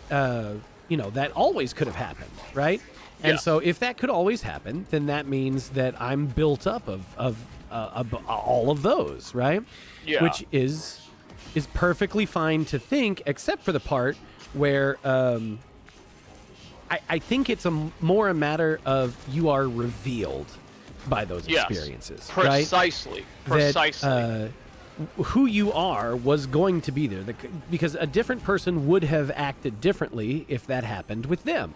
always could have happened, right? And so if that could always happen, then that means that I'm built up of all of those, right? Yeah. Which is perfectly fine to think, except for the part where I think it's more a matter of you are revealed by those experiences, Precisely. right? Precisely. Who you are was going to be there, because a different person would have acted differently if that happened with them.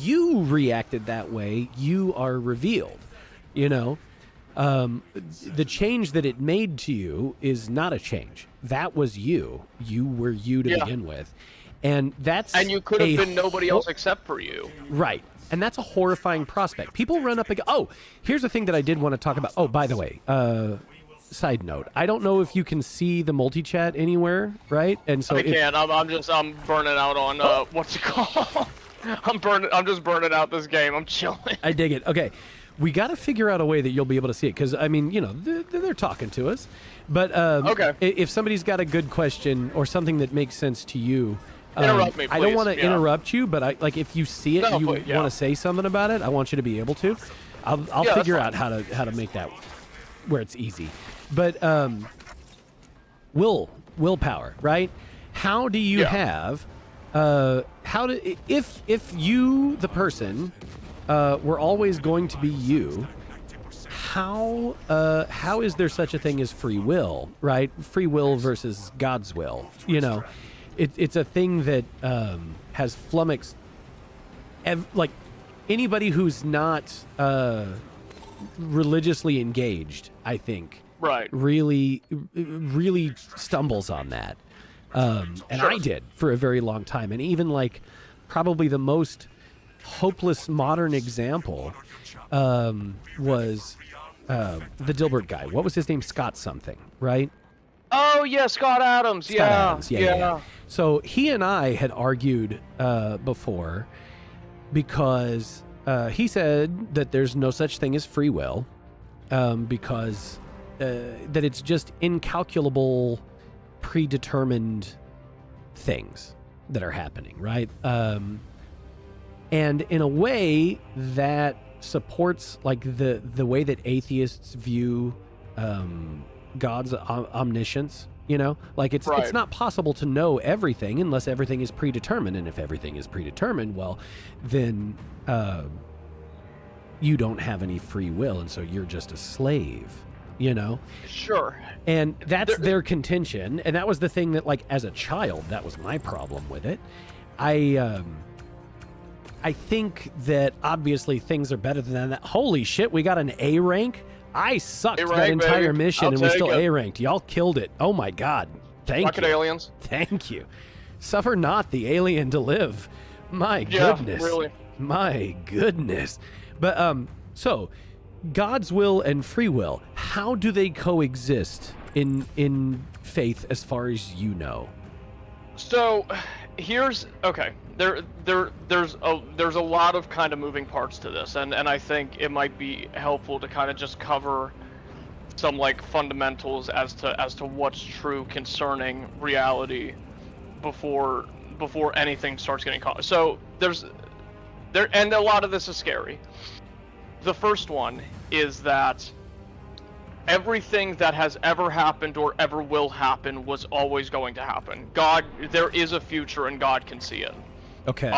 You reacted that way. You are revealed. The change that it made to you is not a change. That was you. You were you to begin with. And you could have been nobody else except for you. Right. And that's a horrifying prospect. People run up and go, oh, here's the thing that I did want to talk about. Oh, by the way, side note, I don't know if you can see the multi-chat anywhere, right? And so I can't. I'm burning out on what's it called? I'm just burning out this game. I'm chilling. I dig it. Okay. We got to figure out a way that you'll be able to see it, because, I mean, they're talking to us. But if somebody's got a good question or something that makes sense to you, interrupt me, please. I don't want to interrupt you, but if you see it and you want to say something about it, I want you to be able to. I'll figure out how to make that where it's easy. But willpower, right? How do you have if you, the person, were always going to be you, how is there such a thing as free will, right? Free will versus God's will. It's a thing that has flummoxed like anybody who's not religiously engaged, I think, Right. really stumbles on that. And Sure. I did for a very long time. And even like probably the most hopeless modern example was the Dilbert guy. What was his name? Scott something, right? Oh yeah, Scott Adams. Scott Yeah. Adams. Yeah. So he and I had argued before because he said that there's no such thing as free will because that it's just incalculable, predetermined things that are happening, right? And in a way that supports like the way that atheists view God's omniscience. Like it's Right. not possible to know everything unless everything is predetermined, and if everything is predetermined, well, then you don't have any free will, and so you're just a slave. Sure. And that's their contention, and that was the thing that, like, as a child, that was my problem with it. I think that obviously things are better than that. Holy shit, we got an A rank. I sucked A-rank, that entire baby. mission, I'll and we take still it. A ranked. Y'all killed it. Oh my god, thank Rocket you. aliens. Thank you. Suffer not the alien to live. My Yeah, goodness. really. My goodness. But so God's will and free will, how do they coexist in faith as far as you know? So, here's okay. There's a lot of kind of moving parts to this, and I think it might be helpful to kind of just cover some like fundamentals as to what's true concerning reality before anything starts getting caught. So and a lot of this is scary. The first one is that everything that has ever happened or ever will happen was always going to happen. There is a future and God can see it. Okay.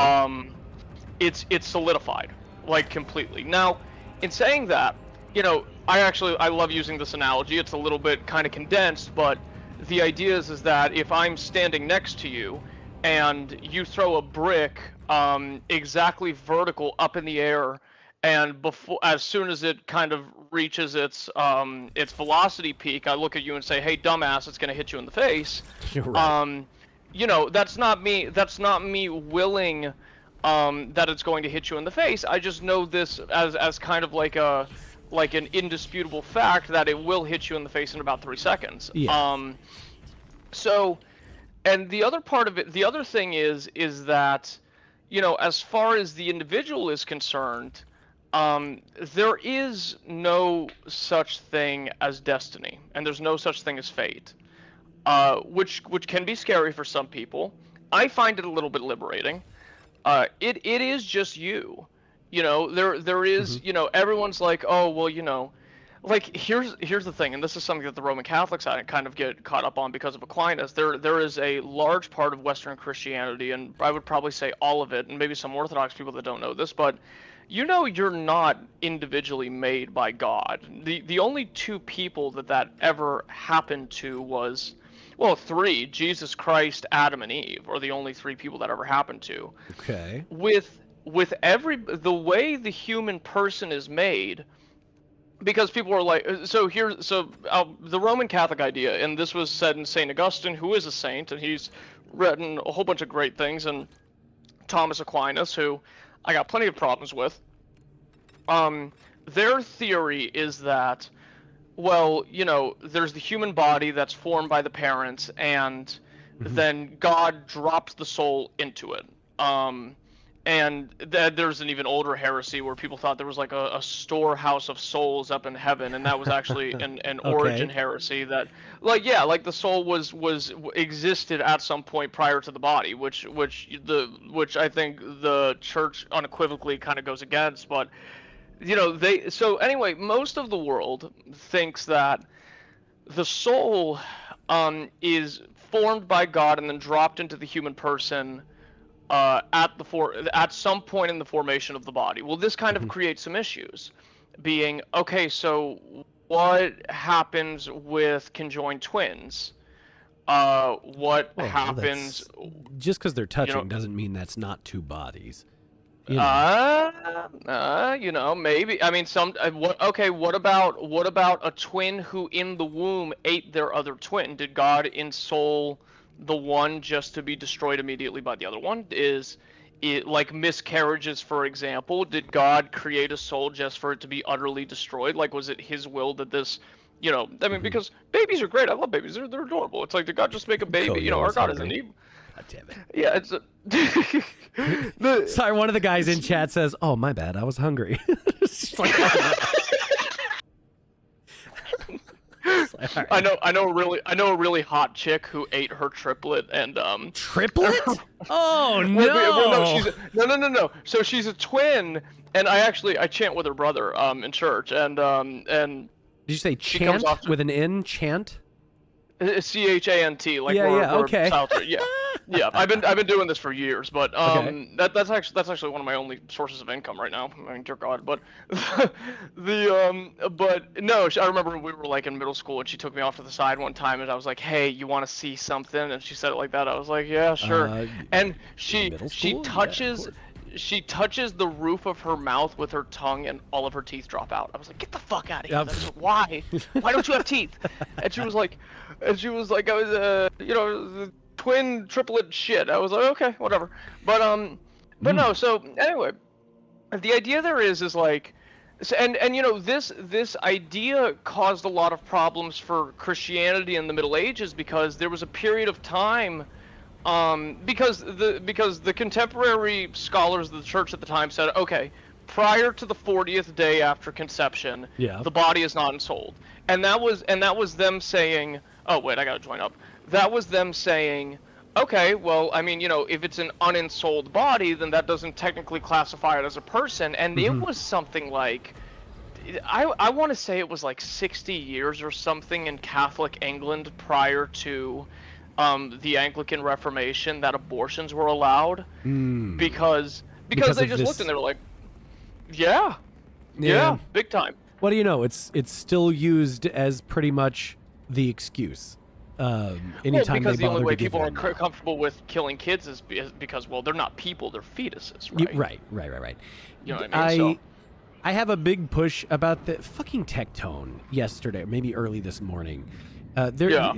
It's solidified, like, completely. Now, in saying that, I love using this analogy. It's a little bit kind of condensed, but the idea is that if I'm standing next to you and you throw a brick exactly vertical up in the air, and as soon as it kind of reaches its velocity peak, I look at you and say, "Hey, dumbass, it's going to hit you in the face." You're right. That's not me. That's not me willing that it's going to hit you in the face. I just know this as kind of like an indisputable fact that it will hit you in the face in about 3 seconds. Yeah. So, and the other part of it, the other thing is that, as far as the individual is concerned, there is no such thing as destiny, and there's no such thing as fate, which can be scary for some people. I find it a little bit liberating. It is just you. There is, everyone's like, oh, well, like here's the thing, and this is something that the Roman Catholics kind of get caught up on because of Aquinas. There is a large part of Western Christianity, and I would probably say all of it, and maybe some Orthodox people that don't know this, but you're not individually made by God. The only two people that ever happened to was, well, three: Jesus Christ, Adam, and Eve are the only three people that ever happened to. Okay. With the way the human person is made, because people are like, the Roman Catholic idea, and this was said in St. Augustine, who is a saint, and he's written a whole bunch of great things, and Thomas Aquinas, who I got plenty of problems with. Their theory is that, well, there's the human body that's formed by the parents, and then God drops the soul into it. And there's an even older heresy where people thought there was like a storehouse of souls up in heaven, and that was actually an origin heresy that, like the soul was existed at some point prior to the body, which I think the church unequivocally kind of goes against. But so anyway, most of the world thinks that the soul is formed by God and then dropped into the human person at some point in the formation of the body. Well, this kind of creates some issues. being, okay, so what happens with conjoined twins? What Well, happens, that's just because they're you know, touching doesn't mean that's not two bodies. You know. maybe. I mean, what about a twin who in the womb ate their other twin? Did God ensoul the one just to be destroyed immediately by the other one? Is it like miscarriages, for example? Did God create a soul just for it to be utterly destroyed? Like, was it His will that this, I mean, Mhm. because babies are great. I love babies. They're adorable. It's like, did God just make a baby? Cody Our was God isn't hungry. evil. God damn it. Yeah, it's Sorry, one of the guys in chat says, "Oh, my bad, I was hungry." It's just like, oh, no. It's like, all right. I know a really hot chick who ate her triplet and Triplet? Oh well, no, no! no. So she's a twin, and I chant with her brother in church, and Did you say she comes chant off to- with an N? Chant? CHANT, like Yeah, we're, yeah, we're okay. South, yeah. I've been doing this for years, but Okay. that's actually one of my only sources of income right now. I mean, dear God, but but no, I remember we were like in middle school, and she took me off to the side one time, and I was like, "Hey, you want to see something?" And she said it like that. I was like, "Yeah, sure." And middle school? Yeah, of course. she touches the roof of her mouth with her tongue, and all of her teeth drop out. I was like, "Get the fuck out of here!" Yep. That's why? Why don't you have teeth? And she was like, I was twin, triplet shit. I was like, okay, whatever. But no. So anyway, the idea there is like, and this idea caused a lot of problems for Christianity in the Middle Ages, because there was a period of time. Because the contemporary scholars of the church at the time said, okay, prior to the 40th day after conception, Yeah. the body is not ensouled, and that was them saying, oh wait, I gotta join up. That was them saying, okay, well, I mean, if it's an unensouled body, then that doesn't technically classify it as a person, and it was something like, I want to say it was like 60 years or something in Catholic England prior to the Anglican Reformation that abortions were allowed, because Because they of just this- looked and they were like, yeah, big time. What do you know? It's still used as pretty much the excuse. Anytime because they the only bother way to give people are one now. comfortable with killing kids is because, well, they're not people, they're fetuses, Right. right? Right. You know what I mean? I have a big push about the fucking Tectone yesterday, or maybe early this morning.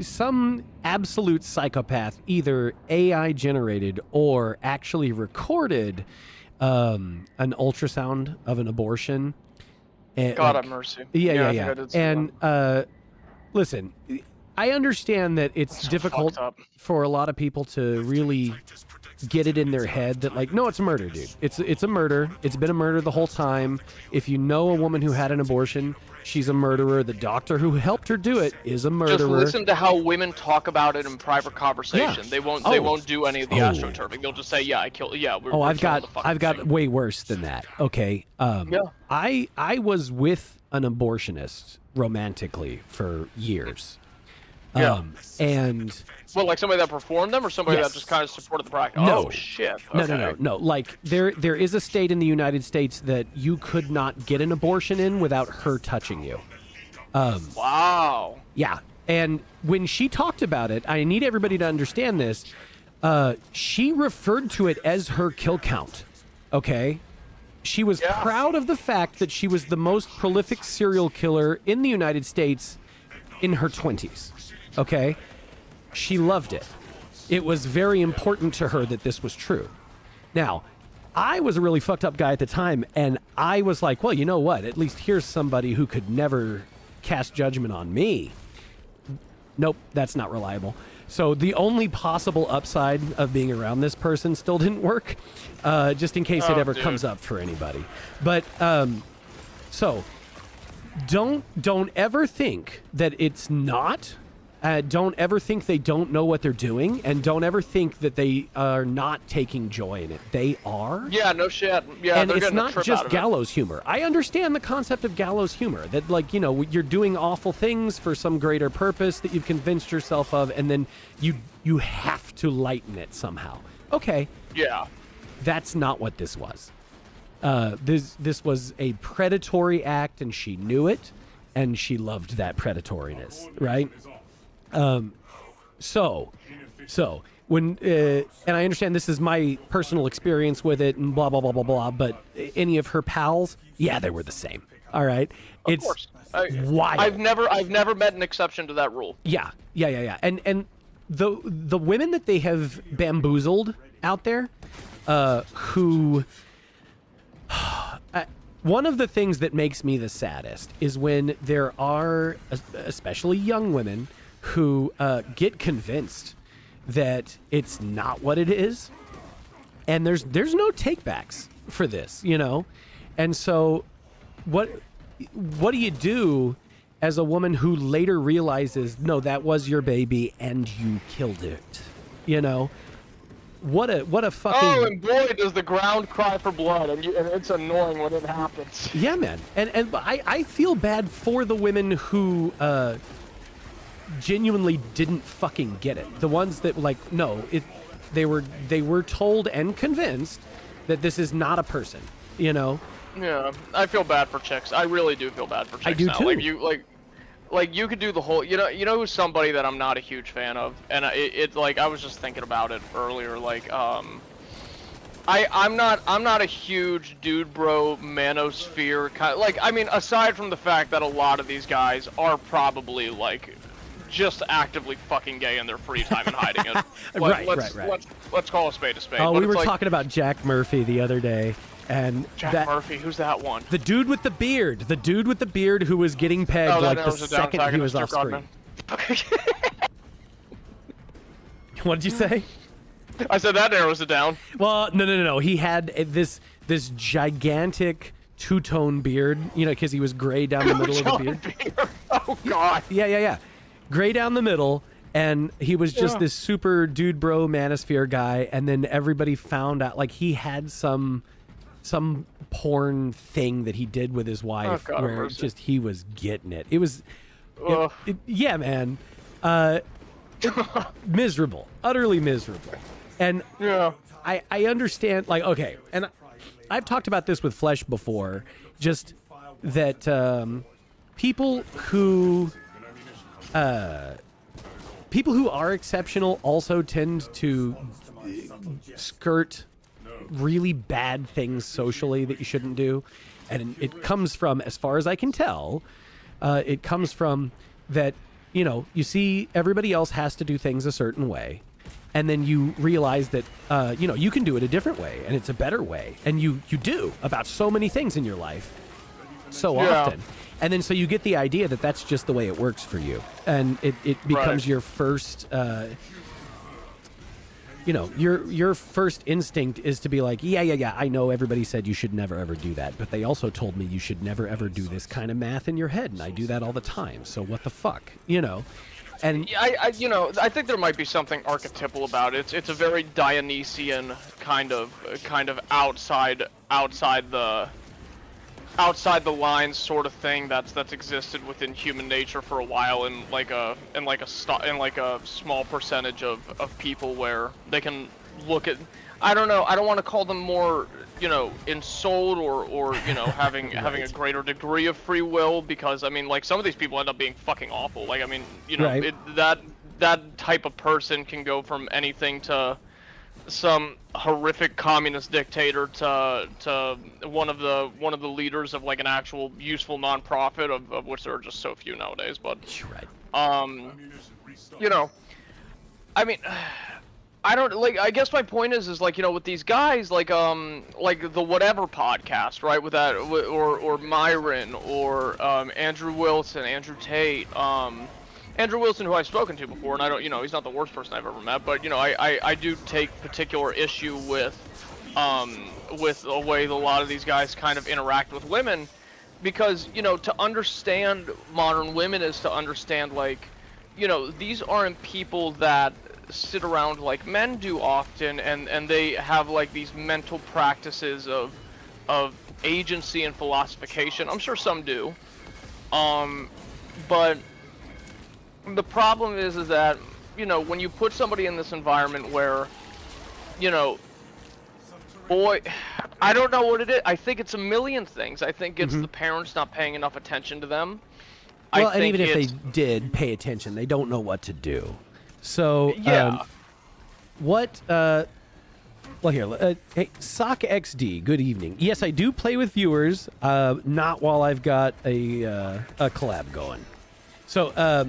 Some absolute psychopath, either AI generated or actually recorded an ultrasound of an abortion. And, God have mercy. Yeah. I think I did see And listen, I understand that it's So difficult fucked up. for a lot of people to really get it in their head that, like, no, it's a murder, dude. It's a murder. It's been a murder the whole time. If you know a woman who had an abortion, she's a murderer. The doctor who helped her do it is a murderer. Just listen to how women talk about it in private conversation. Yeah. They won't do any of the Oh. astroturfing. They'll just say, yeah, I killed. Yeah, we're Oh, we're I've killing got the fucking I've got thing. way worse than that. Okay. Yeah. I was with an abortionist romantically for years. Yeah. And Well, like somebody that performed them, or somebody Yes. that just kind of supported the practice. No. Oh shit. No, Okay. no. Like there is a state in the United States that you could not get an abortion in without her touching you. Wow. Yeah. And when she talked about it, I need everybody to understand this. She referred to it as her kill count. Okay? She was Yeah. proud of the fact that she was the most prolific serial killer in the United States in her 20s. Okay? She loved it. It was very important to her that this was true. Now, I was a really fucked up guy at the time, and I was like, well, you know what? At least here's somebody who could never cast judgment on me. Nope, that's not reliable. So the only possible upside of being around this person still didn't work, just in case it Oh, ever dude. comes up for anybody. But so don't ever think that it's not. Don't ever think they don't know what they're doing, and don't ever think that they are not taking joy in it. They are. Yeah, no shit. Yeah, And they're it's getting a not trip out just of it. gallows humor. I understand the concept of gallows humor, that, like, you know, you're doing awful things for some greater purpose that you've convinced yourself of, and then you have to lighten it somehow. Okay, Yeah. that's not what this was. This was a predatory act, and she knew it, and she loved that predatoriness, right? So when and I understand this is my personal experience with it, and blah blah blah blah blah. But any of her pals, yeah, they were the same. All right, Of course. wild. I've never met an exception to that rule. Yeah. And the women that they have bamboozled out there, who one of the things that makes me the saddest is when there are, especially young women, who get convinced that it's not what it is, and there's no takebacks for this, you know, and so what do you do as a woman who later realizes, no, that was your baby and you killed it, you know? What a fucking... Oh, and boy, does the ground cry for blood, and it's annoying when it happens. Yeah, man. And I feel bad for the women who genuinely didn't fucking get it. The ones that, like, no, they were told and convinced that this is not a person, you know? Yeah, I feel bad for chicks. I really do feel bad for chicks. I do now. too. Like you could do the whole. You know who's somebody that I'm not a huge fan of, and it's like I was just thinking about it earlier. Like I'm not a huge dude bro manosphere kind. Like I mean, aside from the fact that a lot of these guys are probably like just actively fucking gay in their free time and hiding it. Right. Let's call a spade a spade. Oh, but we were like, talking about Jack Murphy the other day. And Jack Murphy, who's that one? The dude with the beard who was getting pegged like the second he was off screen. What did you say? I said that narrows it down. Well, no. He had this gigantic two-tone beard, you know, because he was gray down the middle of the beard. Oh God. Yeah. Gray down the middle, and he was just this super dude bro manosphere guy, and then everybody found out like he had some porn thing that he did with his wife where just he was getting it. It was, yeah, man, miserable, utterly miserable. And yeah, I understand, like, okay, and I've talked about this with Flesh before, just that people who are exceptional also tend to skirt really bad things socially that you shouldn't do. And it comes from, as far as I can tell, it comes from that, you know, you see everybody else has to do things a certain way. And then you realize that, you know, you can do it a different way and it's a better way. And you do about so many things in your life so often. And then so you get the idea that that's just the way it works for you. And it becomes your first... you know, your first instinct is to be like, yeah, I know everybody said you should never ever do that, but they also told me you should never ever do this kind of math in your head, and I do that all the time, so what the fuck, you know? And I think there might be something archetypal about it. It's a very Dionysian kind of outside the lines sort of thing that's existed within human nature for a while, in a small percentage of people where they can look at, I don't know, I don't want to call them more, you know, ensouled or you know, having having a greater degree of free will, because I mean, like, some of these people end up being fucking awful. Like, I mean, you know, that type of person can go from anything to some horrific communist dictator to one of the leaders of like an actual useful nonprofit, of which there are just so few nowadays. But you know, I mean, I don't, like, I guess my point is like, you know, with these guys, like the Whatever podcast, right, with that, or Myron, or Andrew Wilson, Andrew Tate, Andrew Wilson, who I've spoken to before, and I don't, you know, he's not the worst person I've ever met, but, you know, I do take particular issue with the way a lot of these guys kind of interact with women, because, you know, to understand modern women is to understand, like, you know, these aren't people that sit around like men do often, and they have, like, these mental practices of agency and philosophization. I'm sure some do, but the problem is that, you know, when you put somebody in this environment where, you know, Boy, I don't know what it is. I think it's a million things. I think it's Mm-hmm. the parents not paying enough attention to them. Well, I and think even if they it's, did pay attention, they don't know what to do. So, yeah. what? Well, here, hey, Sock XD. Good evening. Yes, I do play with viewers. Not while I've got a collab going. So,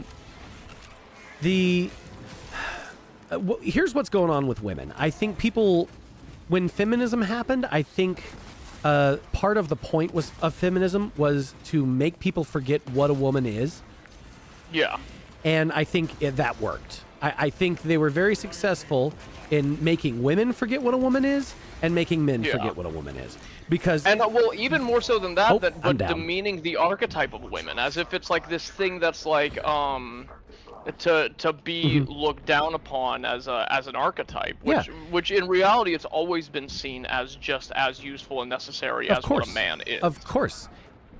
here's what's going on with women. I think people, when feminism happened, I think part of the point of feminism was to make people forget what a woman is. Yeah. And I think that worked. I think they were very successful in making women forget what a woman is and making men forget what a woman is. Because And well, even more so than that, I'm but down. demeaning the archetype of women, as if it's like this thing that's like to be looked down upon as an archetype, which in reality it's always been seen as just as useful and necessary as what a man is. Of course.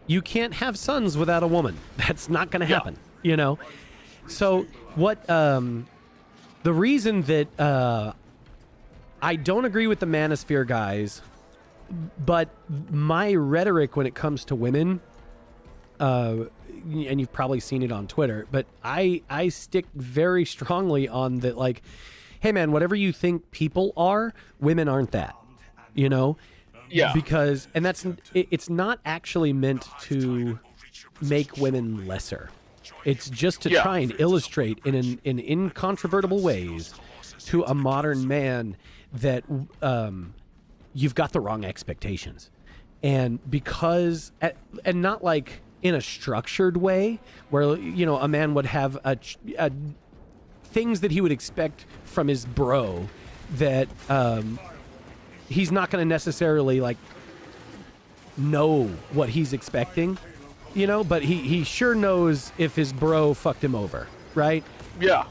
You can't have sons without a woman. That's not going to happen, you know? So what the reason that I don't agree with the manosphere guys, but my rhetoric when it comes to women, and you've probably seen it on Twitter, but I stick very strongly on that, like, hey man, whatever you think people are, women aren't that, you know? Yeah. Because, and it's not actually meant to make women lesser. It's just to try and illustrate in incontrovertible ways to a modern man that you've got the wrong expectations. And because, and not like in a structured way where, you know, a man would have things that he would expect from his bro that he's not going to necessarily like know what he's expecting, you know, but he sure knows if his bro fucked him over, right? Yeah.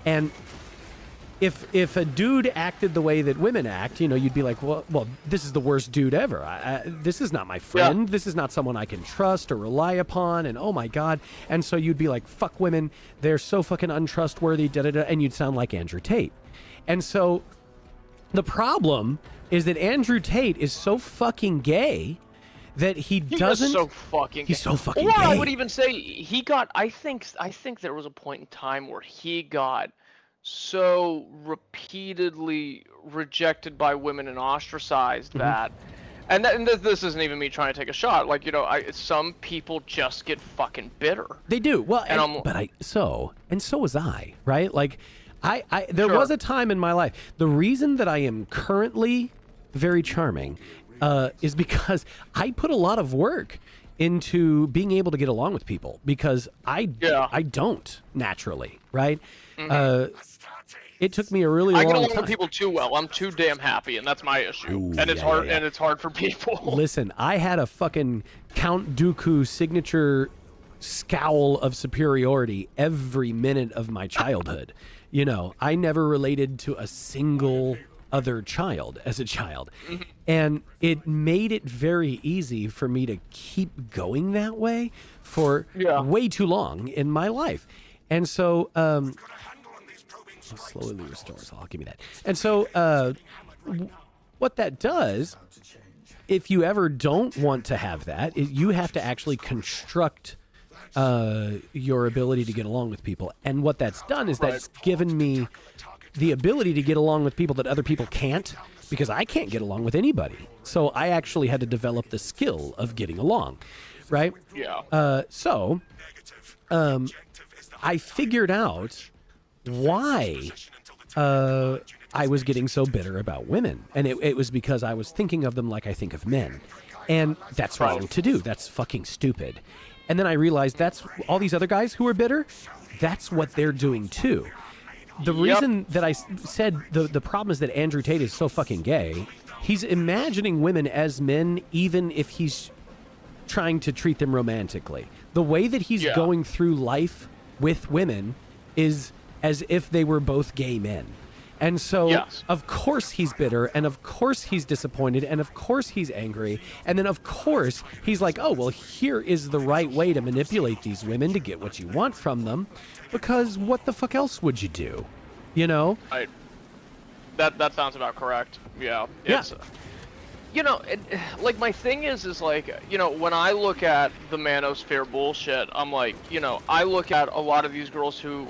And if a dude acted the way that women act, you know, you'd be like, well, this is the worst dude ever. This is not my friend. Yeah. This is not someone I can trust or rely upon. And oh my God. And so you'd be like, fuck women. They're so fucking untrustworthy. Da da da. And you'd sound like Andrew Tate. And so the problem is that Andrew Tate is so fucking gay that he doesn't. He's so fucking. He's so fucking Or gay. I would even say he got. I think there was a point in time where he got so repeatedly rejected by women and ostracized that, and this isn't even me trying to take a shot. Like, you know, some people just get fucking bitter. They do. Well, so was I, right? Like, there was a time in my life. The reason that I am currently very charming is because I put a lot of work into being able to get along with people, because I don't naturally, right? It took me a really long time. I get along with people too well. I'm too damn happy, and that's my issue. Ooh, and it's hard. And it's hard for people. Listen, I had a fucking Count Dooku signature scowl of superiority every minute of my childhood. You know, I never related to a single other child as a child. And it made it very easy for me to keep going that way for way too long in my life. And so, slowly restores. I'll give me that. And so, what that does, if you ever don't want to have that, you have to actually construct your ability to get along with people. And what that's done is that's given me the ability to get along with people that other people can't, because I can't get along with anybody. So I actually had to develop the skill of getting along, right? Yeah. So I figured out why I was getting so bitter about women. And it was because I was thinking of them like I think of men. And that's wrong to do. That's fucking stupid. And then I realized that's all these other guys who are bitter, that's what they're doing too. The reason that I said the problem is that Andrew Tate is so fucking gay, he's imagining women as men even if he's trying to treat them romantically. The way that he's going through life with women is as if they were both gay men. And so, of course he's bitter, and of course he's disappointed, and of course he's angry, and then of course he's like, oh, well, here is the right way to manipulate these women to get what you want from them, because what the fuck else would you do? You know? That sounds about correct. Yeah. you know, like my thing is like, you know, when I look at the manosphere bullshit, I'm like, you know, I look at a lot of these girls who,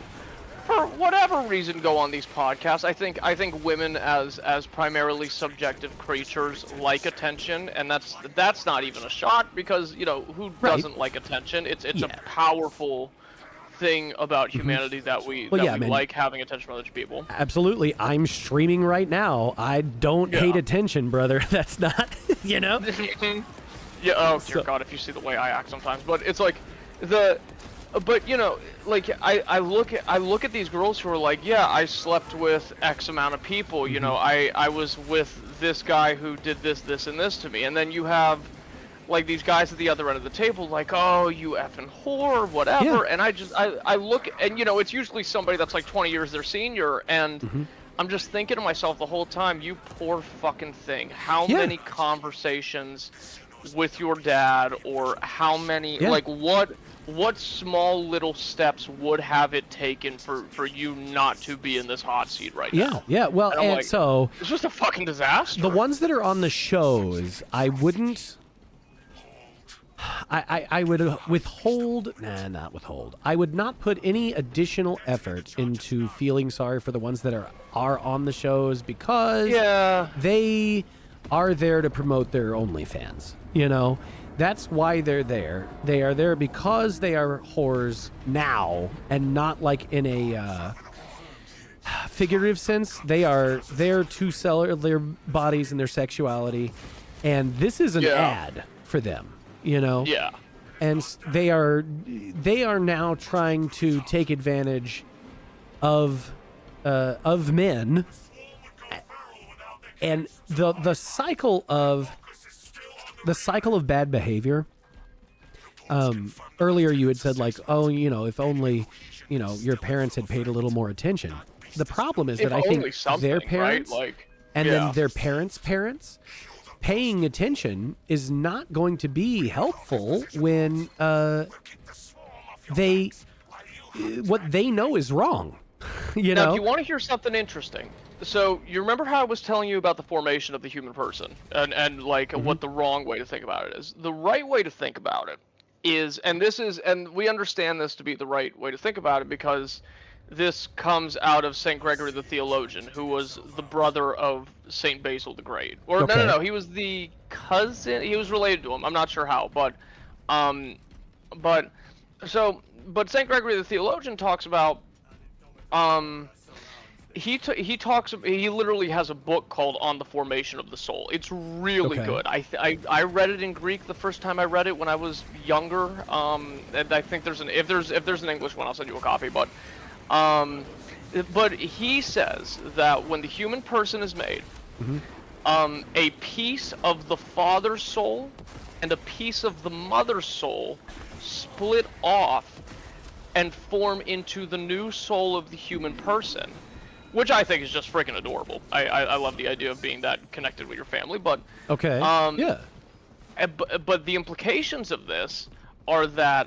for whatever reason, go on these podcasts. I think women as primarily subjective creatures like attention, and that's not even a shot, because, you know, who doesn't like attention? It's a powerful thing about humanity that we like having attention from other people. Absolutely. I'm streaming right now. I don't hate attention, brother. That's not, you know? Yeah, oh dear God, if you see the way I act sometimes. But it's like but you know, like I look at these girls who are like, yeah, I slept with X amount of people, you know, I was with this guy who did this and this to me, and then you have like these guys at the other end of the table like, oh, you effing whore, whatever, and I look, and you know, it's usually somebody that's like 20 years their senior, and I'm just thinking to myself the whole time, you poor fucking thing, how many conversations with your dad, or how many like what small little steps would have it taken for you not to be in this hot seat right now? Yeah, well, and like, so it's just a fucking disaster. The ones that are on the shows, I wouldn't. I would withhold. Nah, not withhold. I would not put any additional effort into feeling sorry for the ones that are on the shows, because they are there to promote their OnlyFans. You know, that's why they're there. They are there because they are whores now, and not like in a figurative sense. They are there to sell their bodies and their sexuality, and this is an ad for them. You know, and they are now trying to take advantage of men, and the cycle of bad behavior. Earlier you had said like, oh, you know, if only, you know, your parents had paid a little more attention. The problem is that I think their parents, right? Like, and then their parents' paying attention is not going to be helpful when what they know is wrong. You know? Now, if you want to hear something interesting, so you remember how I was telling you about the formation of the human person, and like what the wrong way to think about it is? The right way to think about it is, and we understand this to be the right way to think about it because this comes out of St. Gregory the Theologian, who was the brother of St. Basil the Great. Or no, he was the cousin. He was related to him. I'm not sure how, but St. Gregory the Theologian talks about he literally has a book called On the Formation of the Soul. It's really good. I read it in Greek the first time I read it when I was younger. And I think if there's an English one, I'll send you a copy, but he says that when the human person is made, a piece of the father's soul and a piece of the mother's soul split off and form into the new soul of the human person, which I think is just freaking adorable. I love the idea of being that connected with your family, but but the implications of this are that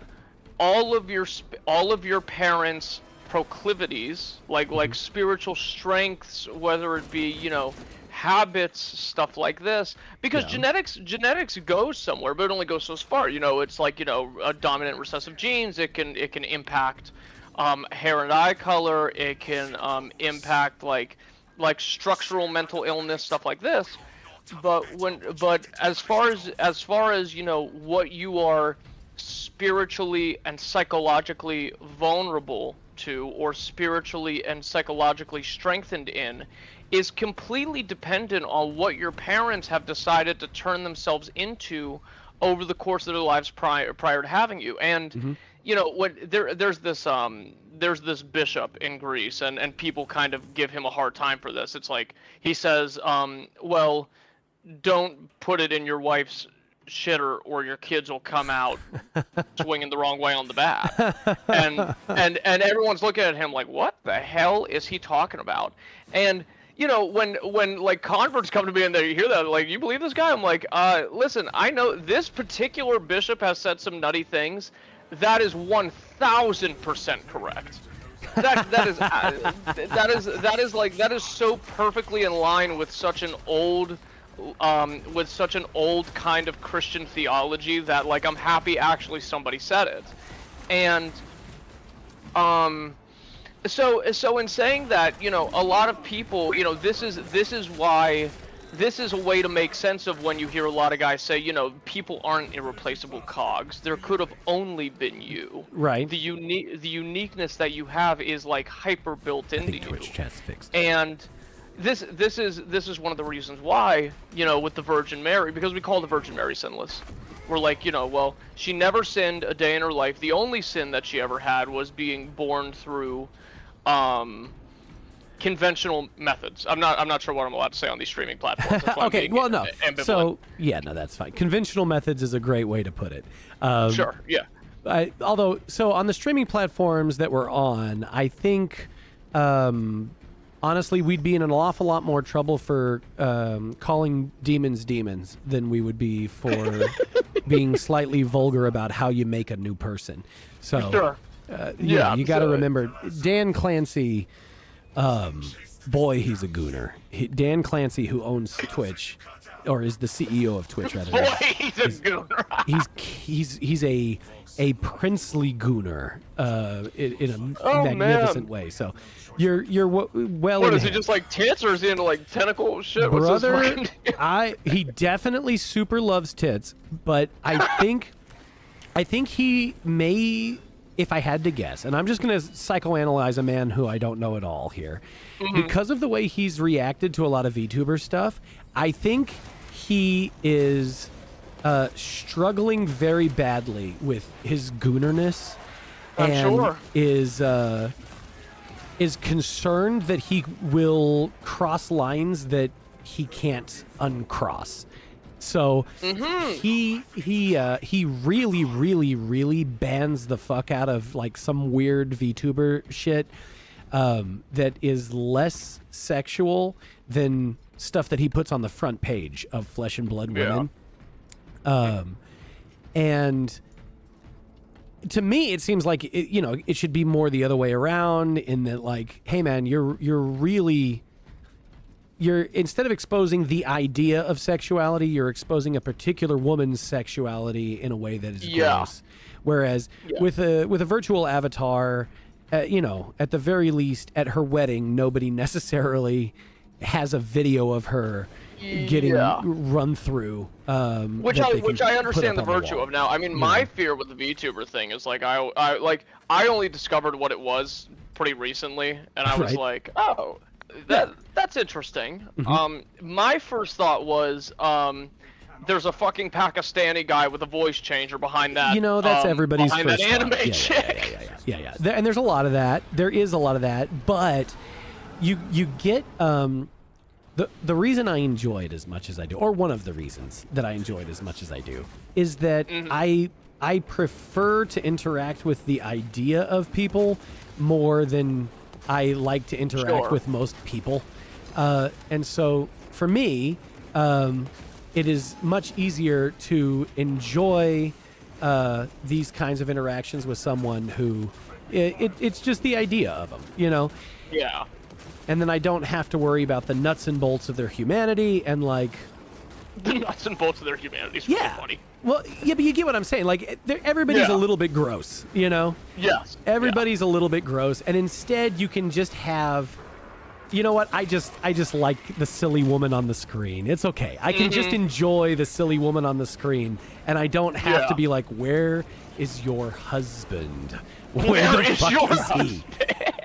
all of your parents' proclivities, like spiritual strengths, whether it be, you know, habits, stuff like this, because genetics goes somewhere, but it only goes so far. You know, it's like, you know, a dominant recessive genes. It can impact hair and eye color. It can impact like structural mental illness, stuff like this. But as far as you know, what you are spiritually and psychologically vulnerable to, or spiritually and psychologically strengthened in, is completely dependent on what your parents have decided to turn themselves into over the course of their lives prior to having you. And you know, when there's this bishop in Greece, and people kind of give him a hard time for this. It's like he says, well, don't put it in your wife's shitter or your kids will come out swinging the wrong way on the bat. And everyone's looking at him like, what the hell is he talking about? And you know, when like converts come to me and they hear that, like, you believe this guy? I'm like, listen, I know this particular bishop has said some nutty things. That is 1,000% correct. That is so perfectly in line with such an old with such an old kind of Christian theology that like I'm happy actually somebody said it. And so in saying that, you know, a lot of people, you know, this is why this is a way to make sense of when you hear a lot of guys say, you know, people aren't irreplaceable cogs. There could have only been you. Right. The uniqueness that you have is like hyper built into you. Twitch chat's fixed. And this is one of the reasons why, you know, with the Virgin Mary, because we call the Virgin Mary sinless. We're like, you know, well, she never sinned a day in her life. The only sin that she ever had was being born through conventional methods. I'm not sure what I'm allowed to say on these streaming platforms. That's why Okay, I'm well, no. ambivalent. So, yeah, no, that's fine. Conventional methods is a great way to put it. Sure, yeah. Although, so on the streaming platforms that we're on, I think, honestly, we'd be in an awful lot more trouble for calling demons demons than we would be for being slightly vulgar about how you make a new person. So, Sure. yeah, you got to remember, Dan Clancy, boy, he's a gooner. Dan Clancy, who owns Twitch, or is the CEO of Twitch, rather. Boy, he's a gooner. He's a princely gooner in a Oh, magnificent man. way. So you're well. What in is he, hand. just like tits, or is he into like tentacle shit? What's his Brother? fucking- He definitely super loves tits, but I think he may, if I had to guess, and I'm just going to psychoanalyze a man who I don't know at all here, because of the way he's reacted to a lot of VTuber stuff, I think he is struggling very badly with his goonerness, I'm and sure. is concerned that he will cross lines that he can't uncross. So he really, really, really bans the fuck out of like some weird VTuber shit that is less sexual than stuff that he puts on the front page of Flesh and Blood Women. And to me, it seems like it should be more the other way around. In that, like, hey man, you're instead of exposing the idea of sexuality, you're exposing a particular woman's sexuality in a way that is gross. Whereas with a virtual avatar, at the very least, at her wedding, nobody necessarily has a video of her getting run through. Which I understand the virtue of now. I mean, my fear with the VTuber thing is like I only discovered what it was pretty recently, and I was like, oh, that's interesting. My first thought was there's a fucking Pakistani guy with a voice changer behind that. That's everybody's behind first that anime thought. chick. Yeah. And there's a lot of that. There is a lot of that, but you get the reason I enjoy it as much as I do, or one of the reasons that I enjoy it as much as I do, is that I prefer to interact with the idea of people more than I like to interact with most people. And so for me, it is much easier to enjoy these kinds of interactions with someone who it's just the idea of them, Yeah. And then I don't have to worry about the nuts and bolts of their humanity and like the nuts and bolts of their humanity is really funny. Well, yeah, but you get what I'm saying. Like, everybody's a little bit gross, Yes. Everybody's a little bit gross, and instead you can just have, you know what? I just like the silly woman on the screen. It's okay. I can just enjoy the silly woman on the screen, and I don't have to be like, where is your husband? Where the fuck is he?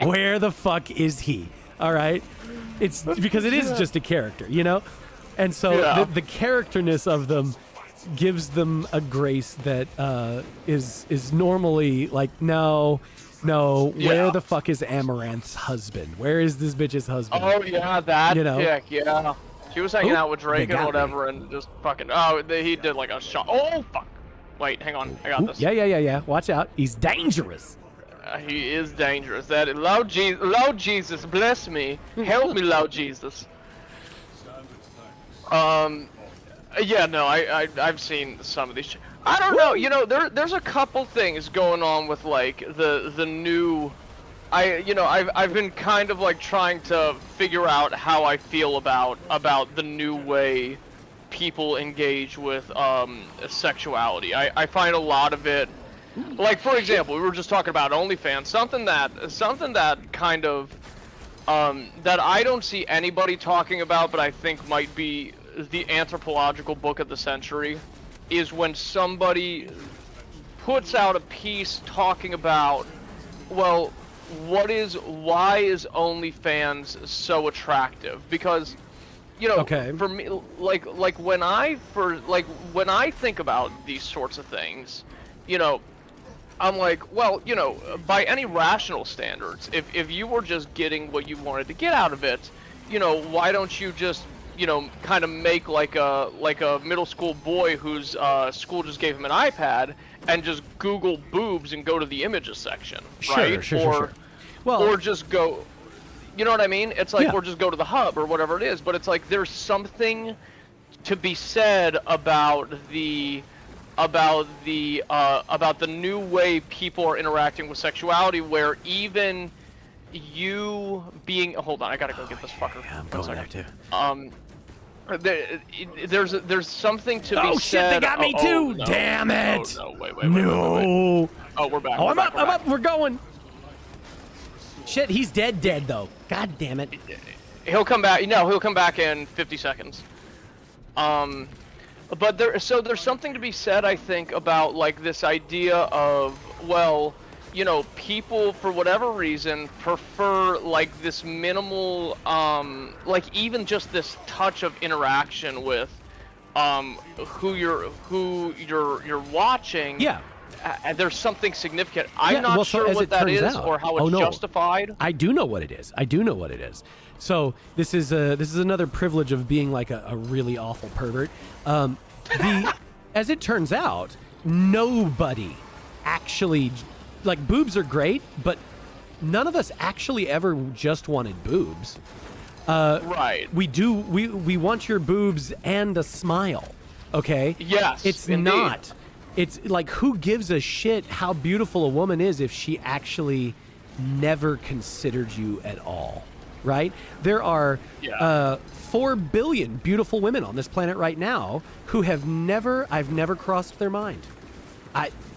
Where the fuck is he? All right, it's because it is just a character, and so the characterness of them gives them a grace that is normally like, no, where the fuck is Amaranth's husband? Where is this bitch's husband? Oh yeah, that chick, yeah. She was hanging out with Drake and whatever, and just fucking. Oh, he did like a shot. Oh fuck! Wait, hang on, I got this. Yeah. Watch out, he's dangerous. He is dangerous. That Lord Jesus, bless me, help me, Lord Jesus. Yeah, no, I've seen some of these. I don't know. There's a couple things going on with like the new. I've been kind of like trying to figure out how I feel about the new way people engage with sexuality. I find a lot of it, like for example, we were just talking about OnlyFans, something that kind of that I don't see anybody talking about, but I think might be the anthropological book of the century, is when somebody puts out a piece talking about, well, why is OnlyFans so attractive? Because, you know, for me, like when I think about these sorts of things, you know, I'm like, well, you know, by any rational standards, if you were just getting what you wanted to get out of it, you know, why don't you just, you know, kind of make like a middle school boy whose school just gave him an iPad and just Google boobs and go to the images section, right? Sure. Well, or just go, you know what I mean? It's like, or just go to the hub or whatever it is. But it's like there's something to be said about the new way people are interacting with sexuality, where even you being, hold on, I gotta go get this fucker. Yeah, I'm going there too. There's something to be said. Oh shit, they got me too! No. Damn it! Oh, no, wait. No! Oh, we're back. Oh, I'm up, we're going! Shit, he's dead though. God damn it. He'll come back, no, he'll come back in 50 seconds. But there's something to be said, I think, about like this idea of, well, you know, people for whatever reason prefer like this minimal, like even just this touch of interaction with, who you're watching. Yeah. There's something significant. I'm not sure what that is or how it's justified. I do know what it is. So this is another privilege of being like a really awful pervert. As it turns out, nobody actually, like, boobs are great, but none of us actually ever just wanted boobs. Right. We want your boobs and a smile. Okay. Yes. It's indeed. not. It's like, who gives a shit how beautiful a woman is if she actually never considered you at all, right? There are 4 billion beautiful women on this planet right now who I've never crossed their mind.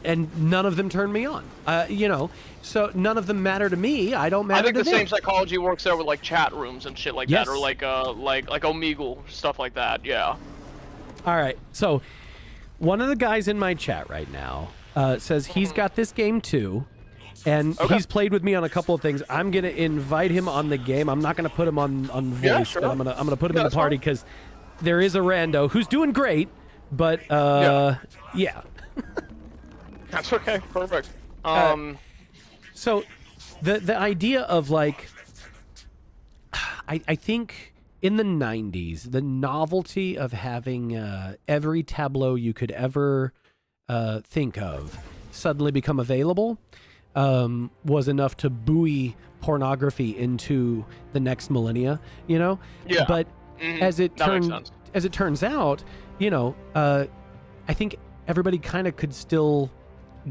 And none of them turn me on. You know, so none of them matter to me. I don't matter to them. I think the same psychology works there with like chat rooms and shit like that, or like Omegle, stuff like that. Yeah. All right. So one of the guys in my chat right now says he's got this game too, and he's played with me on a couple of things. I'm gonna invite him on the game. I'm not gonna put him on voice, but I'm gonna put him in the party because there is a rando who's doing great. But yeah. That's okay. Perfect. So the idea of like, I think in the 90s, the novelty of having every tableau you could ever think of suddenly become available was enough to buoy pornography into the next millennia, you know? Yeah. But as it turns out, you know, I think everybody kind of could still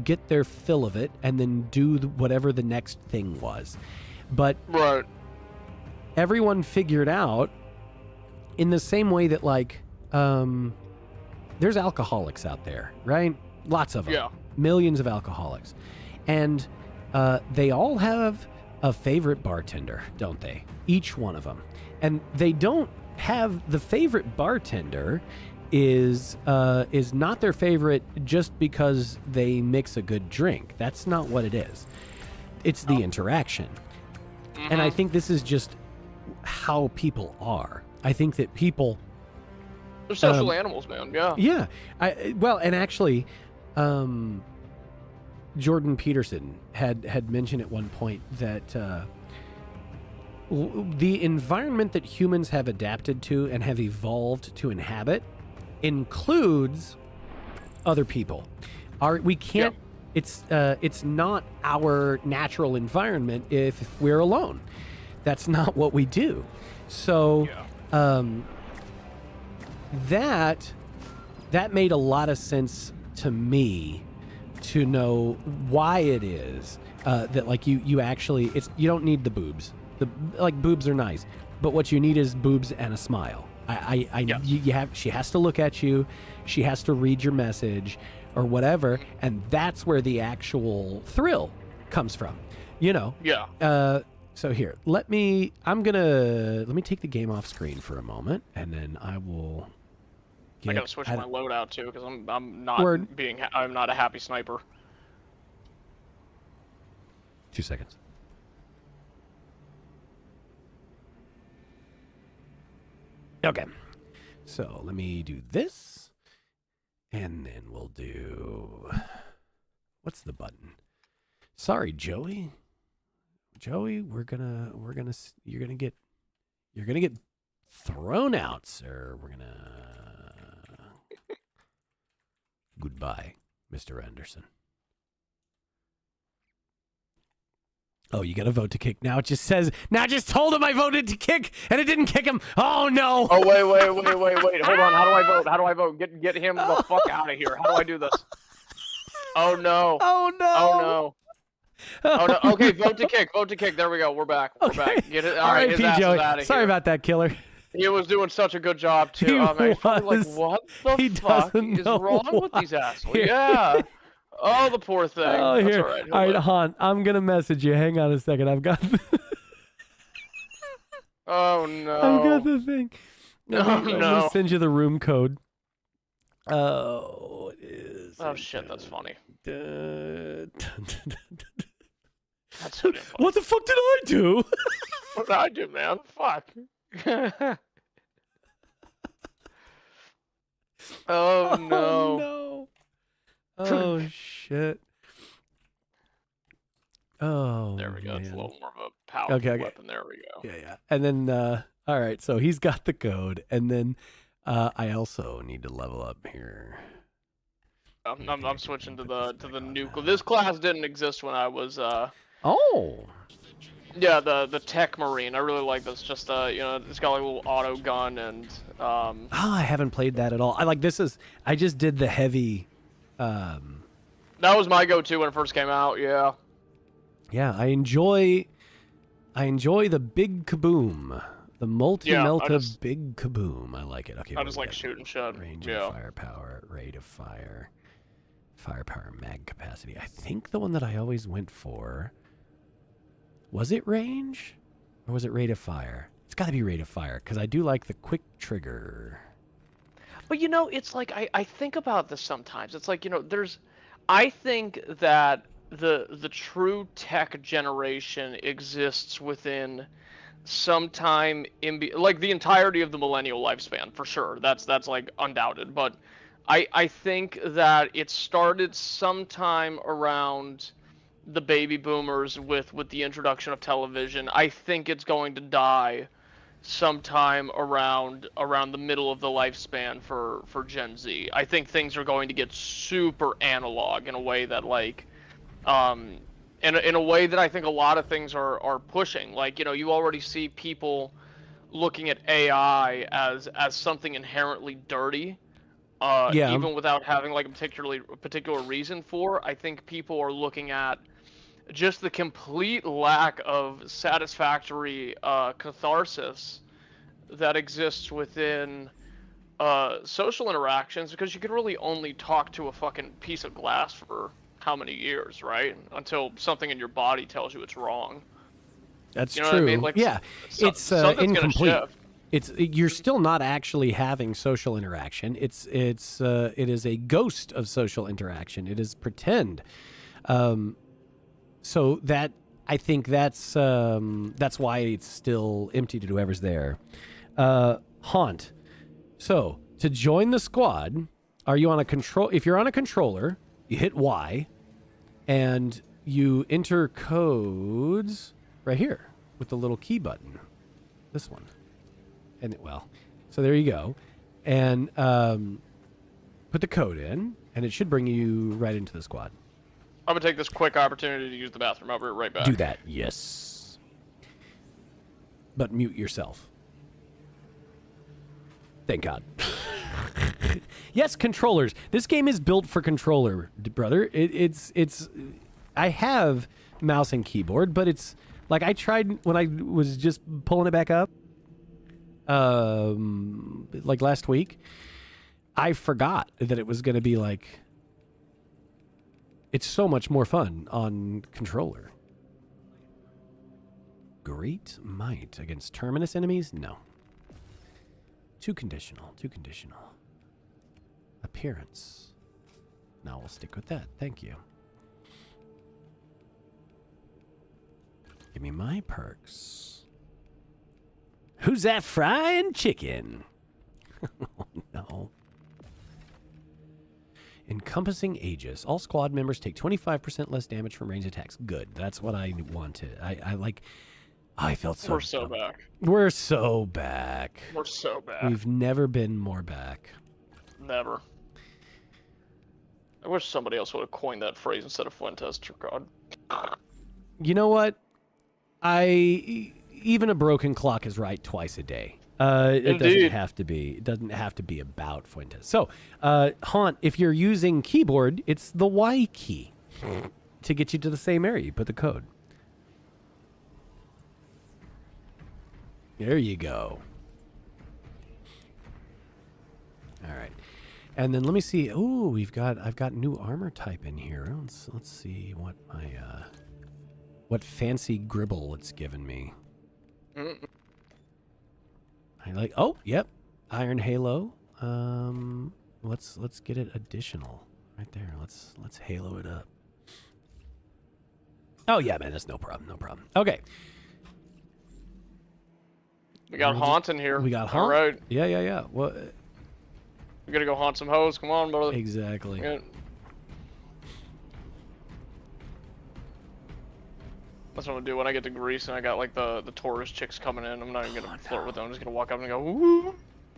get their fill of it and then do whatever the next thing was. But everyone figured out, in the same way that, like, there's alcoholics out there, right? Lots of them. Yeah. Millions of alcoholics. And they all have a favorite bartender, don't they? Each one of them. And they don't have, the favorite bartender is not their favorite just because they mix a good drink. That's not what it is. It's the interaction. And I think this is just how people are. I think that people... They're social animals, man. Yeah. Yeah. And actually, Jordan Peterson had mentioned at one point that the environment that humans have adapted to and have evolved to inhabit includes other people. We can't. It's not our natural environment if we're alone. That's not what we do. So that made a lot of sense to me, to know why it is that, like, you actually, you don't need the boobs. Like, boobs are nice, but what you need is boobs and a smile. Yes. you have. She has to look at you. She has to read your message, or whatever, and that's where the actual thrill comes from. You know. Yeah. So here, let me take the game off screen for a moment, and then I will. I gotta switch my loadout too because I'm not Word. I'm not a happy sniper. 2 seconds. Okay. So let me do this. And then we'll do. What's the button? Sorry, Joey. Joey, you're gonna get thrown out, sir. We're gonna. Goodbye, Mr. Anderson. Oh, you got to vote to kick. Now it just says, now I just told him I voted to kick, and it didn't kick him. Oh, no. Oh, wait. Hold on. How do I vote? Get him the fuck out of here. How do I do this? Oh, no. Oh, no. Oh, no. Oh, no. Okay, vote to kick. There we go. We're back. Get it. All right, his ass is Joey. out of Sorry here. about that, killer. He was doing such a good job, too. He I'm actually was. like, what the He fuck doesn't is know wrong with why. these assholes? Here. Yeah. Oh, the poor thing. Oh, That's here. all right. All right, Han, I'm going to message you. Hang on a second. I've got Oh, no. I've got the thing. Oh, I'm going no. to send you the room code. Oh, it is. Oh, shit, that's funny. Dun, dun, dun, dun. That's so damn funny. What the fuck did I do? What did I do, man? Fuck. Oh, no. No. Oh, shit. Oh, There we go. man. It's a little more of a powerful Okay. weapon. There we go. Yeah. And then, all right, so he's got the code. And then I also need to level up here. I'm switching to the new. This class didn't exist when I was. Oh. Yeah, the Tech Marine. I really like this. Just it's got like a little auto gun and. Oh, I haven't played that at all. I just did the heavy. That was my go-to when it first came out. Yeah. Yeah, I enjoy the big kaboom. The multi-melta big kaboom. I like it. Okay. I just like shooting shit. Range Yeah. and firepower, rate of fire, firepower, mag capacity. I think the one that I always went for, was it range? Or was it rate of fire? It's got to be rate of fire, because I do like the quick trigger. But it's like I think about this sometimes. It's like I think that the true tech generation exists within some time like the entirety of the millennial lifespan for sure. That's like undoubted. But I think that it started sometime around the baby boomers with the introduction of television. I think it's going to die sometime around the middle of the lifespan for Gen Z. I think things are going to get super analog in a way that in a way that I think a lot of things are pushing. Like, you already see people looking at AI as something inherently dirty. Even without having like a particular reason for. I think people are looking at just the complete lack of satisfactory catharsis that exists within social interactions, because you can really only talk to a fucking piece of glass for how many years, right? Until something in your body tells you it's wrong. That's You true. know what I mean? Like, yeah, it's something's gonna incomplete. shift. You're still not actually having social interaction. It is a ghost of social interaction. It is pretend. So that I think that's why it's still empty to whoever's there. Haunt. So to join the squad, are you on a control? If you're on a controller, you hit Y, and you enter codes right here with the little key button. This one. And so there you go. And put the code in, and it should bring you right into the squad. I'm gonna take this quick opportunity to use the bathroom. I'll be right back. Do that, yes. But mute yourself. Thank God. Yes, controllers. This game is built for controller, brother. It's. I have mouse and keyboard, but it's like I tried when I was just pulling it back up. like last week, I forgot that it was going to be like, it's so much more fun on controller. Great might against terminus enemies? No. Too conditional. Appearance. No, we'll stick with that. Thank you. Give me my perks. Who's that frying chicken? Oh, no. Encompassing Aegis. All squad members take 25% less damage from ranged attacks. Good. That's what I wanted. I like... I felt so... We're so back. We're so back. We're so back. We've never been more back. Never. I wish somebody else would have coined that phrase instead of Fuentes. God. You know what? Even a broken clock is right twice a day. It doesn't have to be. It doesn't have to be about Fuentes. So, Haunt, if you're using keyboard, it's the Y key to get you to the same area. You put the code. There you go. All right. And then let me see. Oh, I've got new armor type in here. Let's see what my what fancy gribble it's given me. I like. Oh, yep. Iron Halo. Let's get it additional right there. Let's halo it up. Oh yeah, man, that's no problem. Okay. We got Haunt in here. We got Haunt. All right. Yeah. Well, We gotta go haunt some hoes. Come on, brother. exactly. Yeah. That's what I'm gonna do when I get to Greece and I got like the tourist chicks coming in. I'm not even gonna flirt with them. I'm just gonna walk up and go, ooh.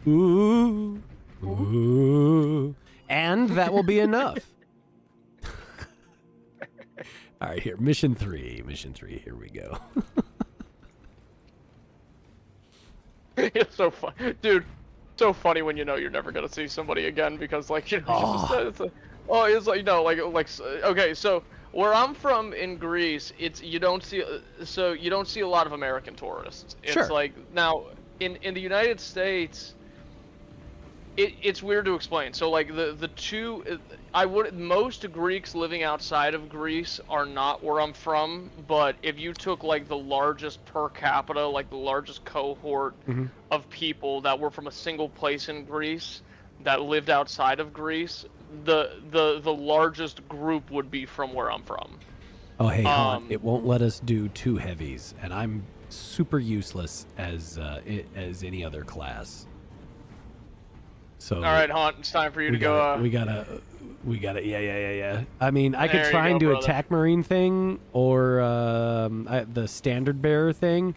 Ooh. Ooh. And that will be enough. All right, here. Mission 3. Here we go. It's so fun, dude. So funny when you know you're never gonna see somebody again because like you know it's like okay, so where I'm from in Greece, you don't see a lot of American tourists. It's Sure. like now in the United States, it's weird to explain. So like most Greeks living outside of Greece are not where I'm from, but if you took like the largest per capita, like the largest cohort of people that were from a single place in Greece that lived outside of Greece, the largest group would be from where I'm from. Oh, hey, Haunt, it won't let us do 2 heavies, and I'm super useless as any other class. So all right, Haunt, it's time for you to go. We gotta. Yeah. I mean, I could There try you and go, do brother. attack marine thing or the standard bearer thing,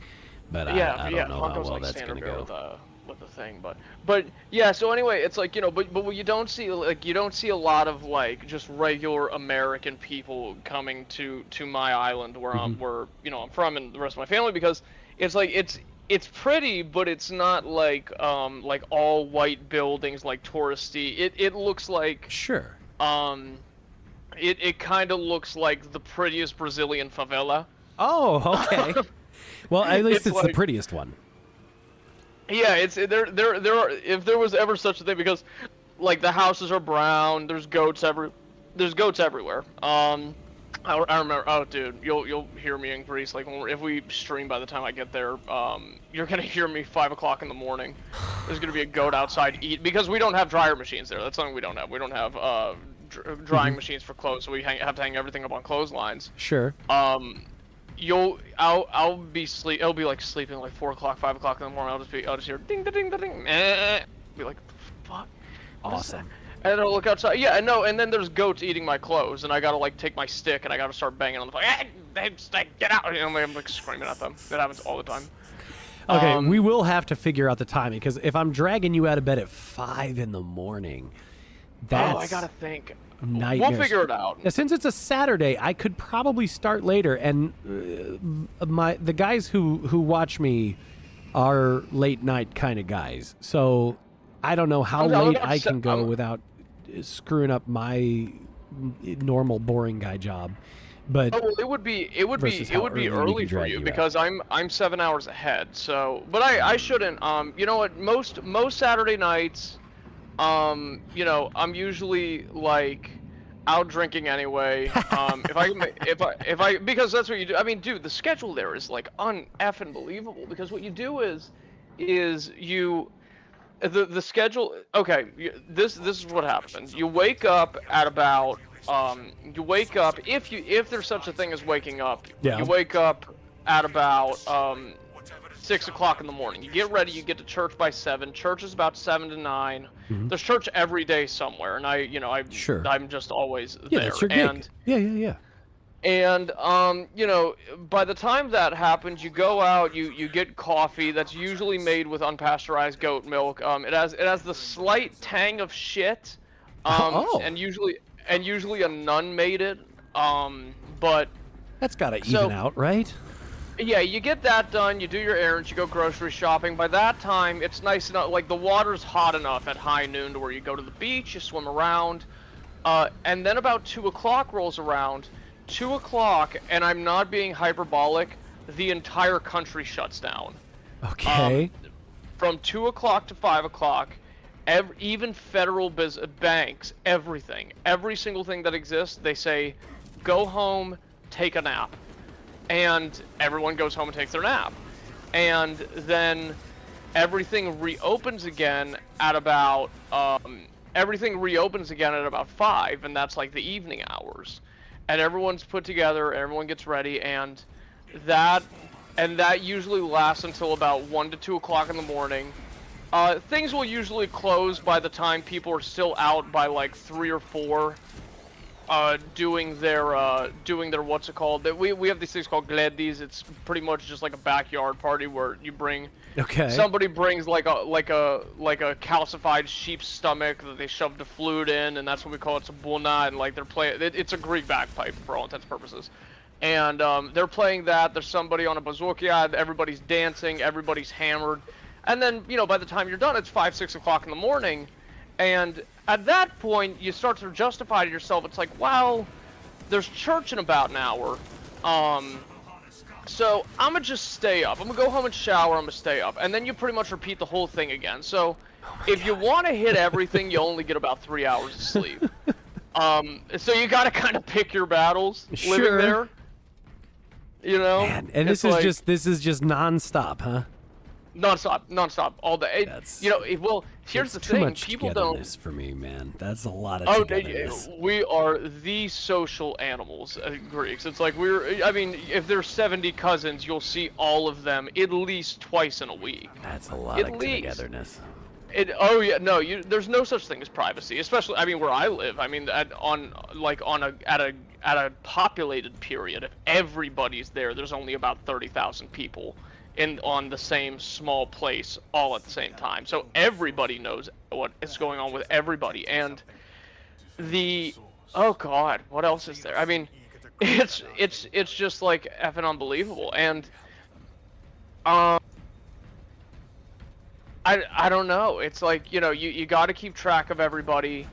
but I don't know Haunt how goes well like that's standard gonna bear go. with the thing, but yeah. So anyway, it's like but what you don't see a lot of like just regular American people coming to my island where I'm from and the rest of my family because it's like it's pretty, but it's not like all white buildings like touristy. It looks like Sure. it kind of looks like the prettiest Brazilian favela. Oh, okay. Well, at least it's the like- prettiest one. Yeah, there are, if there was ever such a thing, because like the houses are brown, there's goats everywhere. I remember. Oh, dude, you'll hear me in Greece. Like if we stream by the time I get there, you're gonna hear me 5 o'clock in the morning. There's gonna be a goat outside because we don't have dryer machines there. That's something we don't have. We don't have drying machines for clothes, so we have to hang everything up on clotheslines. Sure. I'll be I'll be like sleeping like 4 o'clock, 5 o'clock in the morning. I'll just hear ding da ding da ding. Be like, fuck. Awesome. And I'll look outside. Yeah, no, and then there's goats eating my clothes, and I gotta like take my stick and I gotta start banging on the phone. Hey, get out! And I'm like screaming at them. That happens all the time. Okay, we will have to figure out the timing because if I'm dragging you out of bed at 5 in the morning, that's I gotta think. nightmares. We'll figure it out. Now, since it's a Saturday, I could probably start later, and the guys who watch me are late night kind of guys. So I don't know how late I can go without screwing up my normal boring guy job. But Oh, well, versus how early we early can for drag you you out. because I'm 7 hours ahead. So, but I shouldn't. You know what? Most Saturday nights, I'm usually like out drinking anyway. If I because that's what you do. I mean, dude, the schedule there is like effing believable because what you do is you the schedule. Okay, this is what happens. You wake up at about you wake up if there's such a thing as waking up. Yeah. You wake up at about 6 o'clock in the morning. You get ready. You get to church by 7. Church is about 7 to 9. Mhm. There's church every day somewhere, and Sure. I'm just always Yeah, there. that's your gig. And Yeah. by the time that happens, you go out, you get coffee that's usually made with unpasteurized goat milk. It has the slight tang of shit. Oh. And usually a nun made it. But That's got to So- even out, right? yeah, you get that done, you do your errands, you go grocery shopping. By that time, it's nice enough, like the water's hot enough at high noon to where you go to the beach, you swim around, and then about 2 o'clock rolls around. 2 o'clock, and I'm not being hyperbolic, the entire country shuts down. Okay. From 2 o'clock to 5 o'clock, even federal banks, every single thing that exists, they say, go home, take a nap. And everyone goes home and takes their nap. And then everything reopens again at about 5, and that's like the evening hours. And everyone's put together, everyone gets ready, and that usually lasts until about 1 to 2 o'clock in the morning. Things will usually close by the time people are still out by like 3 or 4. Doing their what's it called? We have these things called gleddies. It's pretty much just like a backyard party where you bring Okay. somebody brings like a calcified sheep's stomach that they shoved a flute in, and that's what we call it, sabuna, and like they're playing. It's a Greek bagpipe for all intents and purposes, and they're playing that. There's somebody on a bazooka. Everybody's dancing. Everybody's hammered, and then by the time you're done, it's 5, 6 o'clock in the morning. And at that point, you start to justify to yourself. It's like, well, there's church in about an hour. So I'm going to just stay up. I'm going to go home and shower. I'm going to stay up. And then you pretty much repeat the whole thing again. So if you want to hit everything, you only get about 3 hours of sleep. So you got to kind of pick your battles living Sure. there. Man, and this It's is just nonstop, huh? nonstop, all day. Here's It's the too thing. much People don't. togetherness for me, man. That's a lot of Oh, togetherness. we are the social animals, Greeks. It's like if there's 70 cousins, you'll see all of them at least twice in a week. That's a lot At of least. togetherness. There's no such thing as privacy, especially where I live. At a populated period, if everybody's there, there's only about 30,000 people on the same small place all at the same time. So everybody knows what is going on with everybody. And oh god, what else is there? It's just like effing unbelievable. And I don't know. It's like, you got to keep track of everybody.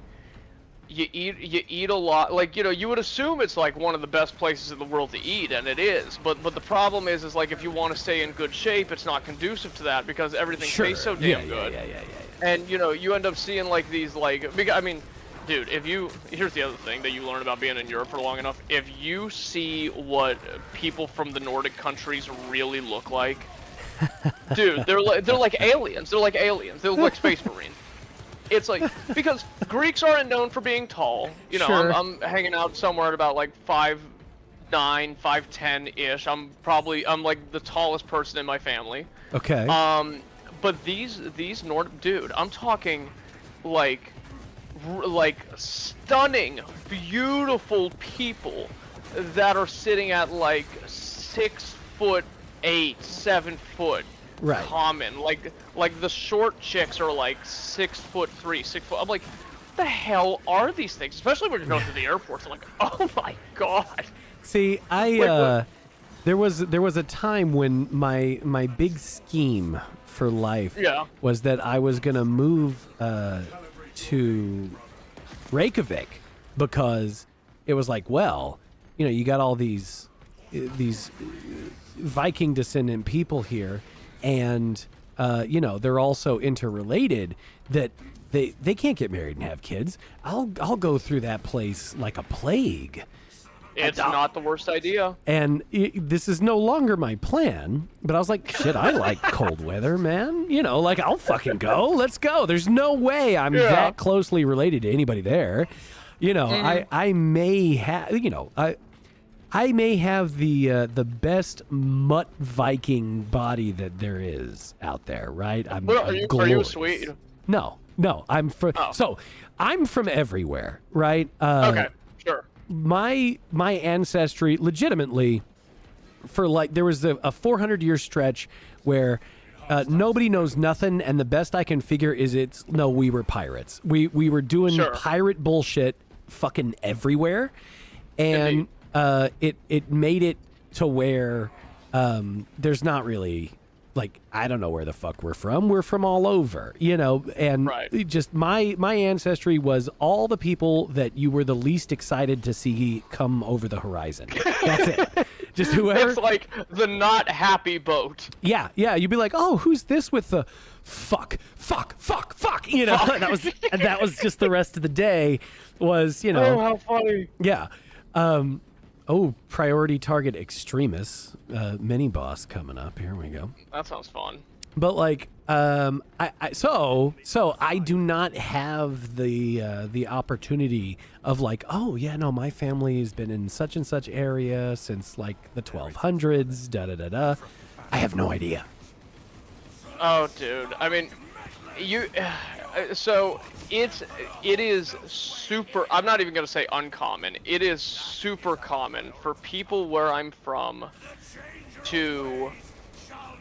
You eat a lot. Like, you would assume it's like one of the best places in the world to eat, and it is. But the problem is like if you want to stay in good shape, it's not conducive to that because everything tastes so damn good. Yeah. And you end up seeing like these like dude, here's the other thing that you learn about being in Europe for long enough. If you see what people from the Nordic countries really look like, dude, they're like aliens. They're like aliens. They look like space marines. It's like, because Greeks aren't known for being tall. Sure. I'm hanging out somewhere at about like 5'9", 5'10" ish. I'm like the tallest person in my family. Okay. But these dude, I'm talking like stunning, beautiful people that are sitting at like 6'8", 7 foot. Right. Common, like the short chicks are like 6'3", 6 foot. I'm like, what the hell are these things? Especially when you're going to the airports. I'm like, oh my god. See, there was a time when my big scheme for life was that I was gonna move to Reykjavik because it was like, well, you got all these Viking descendant people here, and they're also interrelated. That they can't get married and have kids. I'll go through that place like a plague. It's not the worst idea. And this is no longer my plan, but I was like, shit, I like cold weather, man. I'll fucking go. Let's go. There's no way I'm that closely related to anybody there. I may have, I may have the best mutt Viking body that there is out there, right? I'm are you Swede? No, I'm from. Oh. So I'm from everywhere, right? Okay, sure. My ancestry, legitimately, for there was a 400-year stretch where nobody knows nothing, and the best I can figure is we were pirates. We were doing pirate bullshit, fucking everywhere, and it made it to where there's not really. I don't know where the fuck we're from. We're from all over, and just my ancestry was all the people that you were the least excited to see come over the horizon. That's it. Just whoever. It's like the not happy boat. Yeah. You'd be like, oh, who's this with the fuck. That was just the rest of the day was, Oh, how funny. Yeah. Priority target extremists, mini boss coming up. Here we go. That sounds fun. But I do not have the opportunity of my family has been in such and such area since the 1200s. Da da da da. I have no idea. Oh, dude. I mean, so it is super. I'm not even gonna say uncommon. It is super common for people where I'm from to.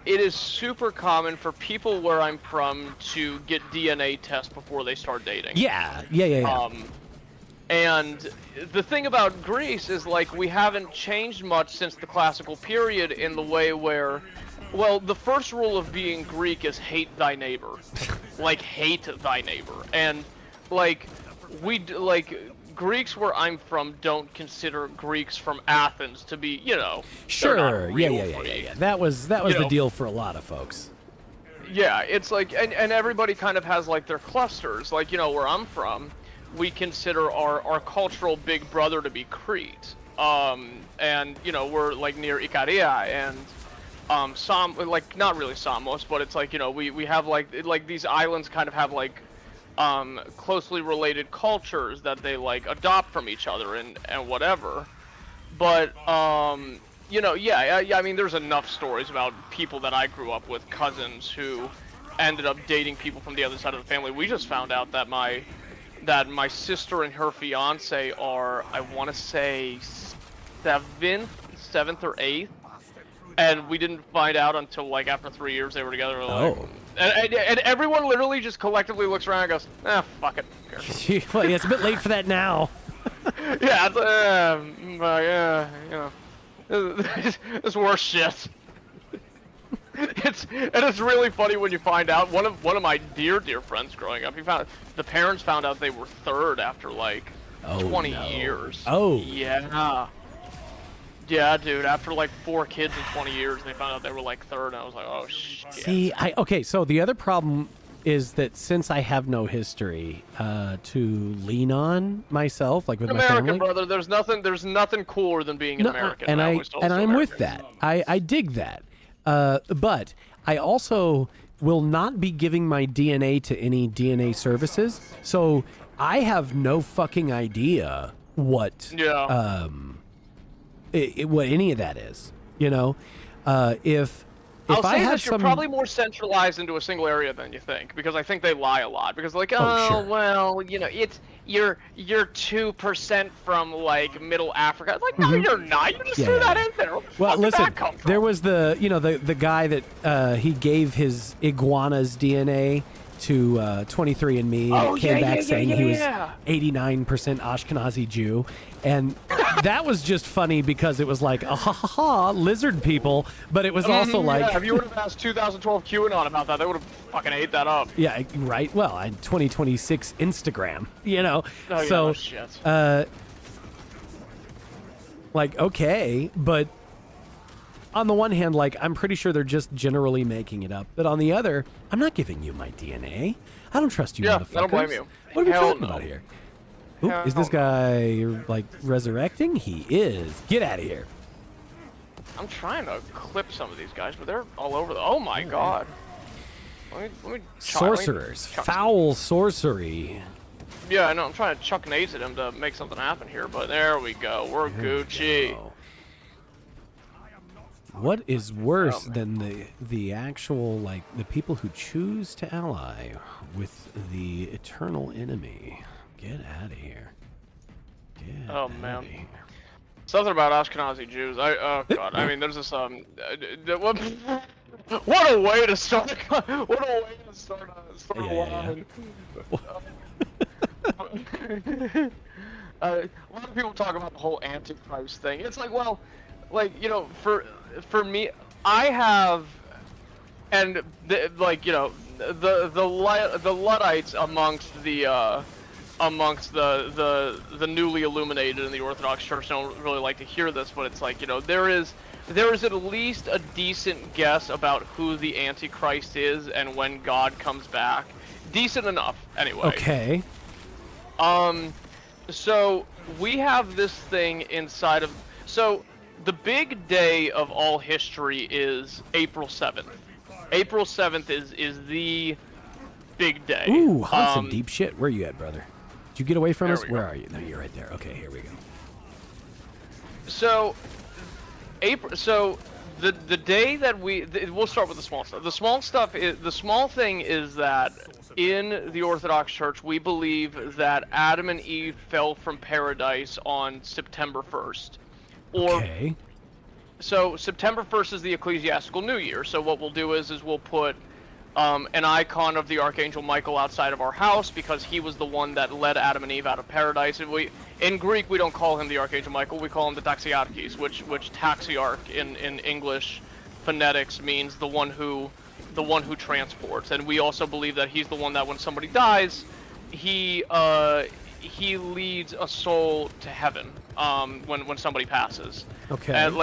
It is super common for people where I'm from to get DNA tests before they start dating. Yeah. And the thing about Greece is we haven't changed much since the classical period in the way where. Well, the first rule of being Greek is hate thy neighbor. Hate thy neighbor. And, Greeks where I'm from don't consider Greeks from Athens to be, Sure. Yeah. That was the deal for a lot of folks. Yeah, it's and everybody kind of has, their clusters. Where I'm from, we consider our cultural big brother to be Crete. And, we're, near Ikaria and... not really Samos, but it's we have these islands kind of have closely related cultures that they adopt from each other and whatever. But I mean there's enough stories about people that I grew up with, cousins who ended up dating people from the other side of the family. We just found out that my sister and her fiance are, I want to say, seventh or eighth. And we didn't find out until after 3 years they were together. And everyone literally just collectively looks around and goes, fuck it. It's a bit late for that now. Yeah, it's worse shit. It's really funny when you find out. One of my dear friends growing up, the parents found out they were third after 20 years. Oh. Yeah. Yeah, dude, after 4 kids in 20 years, they found out they were third, and I was like, oh, shit. See, so the other problem is that since I have no history to lean on myself, with American, my family. American, brother, there's nothing cooler than being an American. And I'm with that. I dig that. But I also will not be giving my DNA to any DNA services, so I have no fucking idea what... Yeah. What any of that is, if I'll I say have that you're probably more centralized into a single area than you think, because I think they lie a lot. Because sure. Well, it's you're 2% from Middle Africa. It's no, you're not. You just threw that in there. Well, listen, that come from? There was the guy that he gave his iguana's DNA to 23andMe, and it came back saying he was 89% Ashkenazi Jew, and that was just funny because it was lizard people, but it was also if you would have asked 2012 QAnon about that, they would have fucking ate that up. Yeah, right. Well, and 2026 Instagram, Oh, yeah, so shit. Like, okay, but on the one hand, like, I'm pretty sure they're just generally making it up. But on the other, I'm not giving you my DNA. I don't trust you, Yeah, motherfuckers. I don't blame you. What are we Hell talking no. about here? Ooh, Hell is this no. guy, like, resurrecting? He is. Get out of here. I'm trying to clip some of these guys, but they're all over the. Oh my god. Let me Sorcerers. Foul sorcery. Yeah, I know. I'm trying to chuck nades at him to make something happen here, but there we go. We're There we Gucci. go. What is worse than the actual, like, the people who choose to ally with the eternal enemy? Get out of here. Get Oh, out man. of here. Something about Ashkenazi Jews. Oh god. I mean, there's this what a way to start. What a way to start a line. A lot of people talk about the whole Antichrist thing. It's like, well, like, you know, for me, I have, and the Luddites amongst the newly illuminated in the Orthodox Church don't really like to hear this, but it's like, you know, there is at least a decent guess about who the Antichrist is and when God comes back. Decent enough, anyway. Okay. So we have this thing inside of. So the big day of all history is April 7th. April 7th is the big day. Ooh, on some deep shit. Where are you at, brother? Did you get away from us? we go. Where are you? No, you're right there. Okay, here we go. So April. So the day that we'll start with the small stuff. The small thing is that in the Orthodox Church we believe that Adam and Eve fell from paradise on September 1st. Okay. So September 1st is the ecclesiastical New Year. So what we'll do is we'll put an icon of the Archangel Michael outside of our house because he was the one that led Adam and Eve out of paradise. And in Greek, we don't call him the Archangel Michael. We call him the Taxiarchis, which taxiarch in English phonetics means the one who transports. And we also believe that he's the one that when somebody dies, he leads a soul to heaven when somebody passes. Okay. And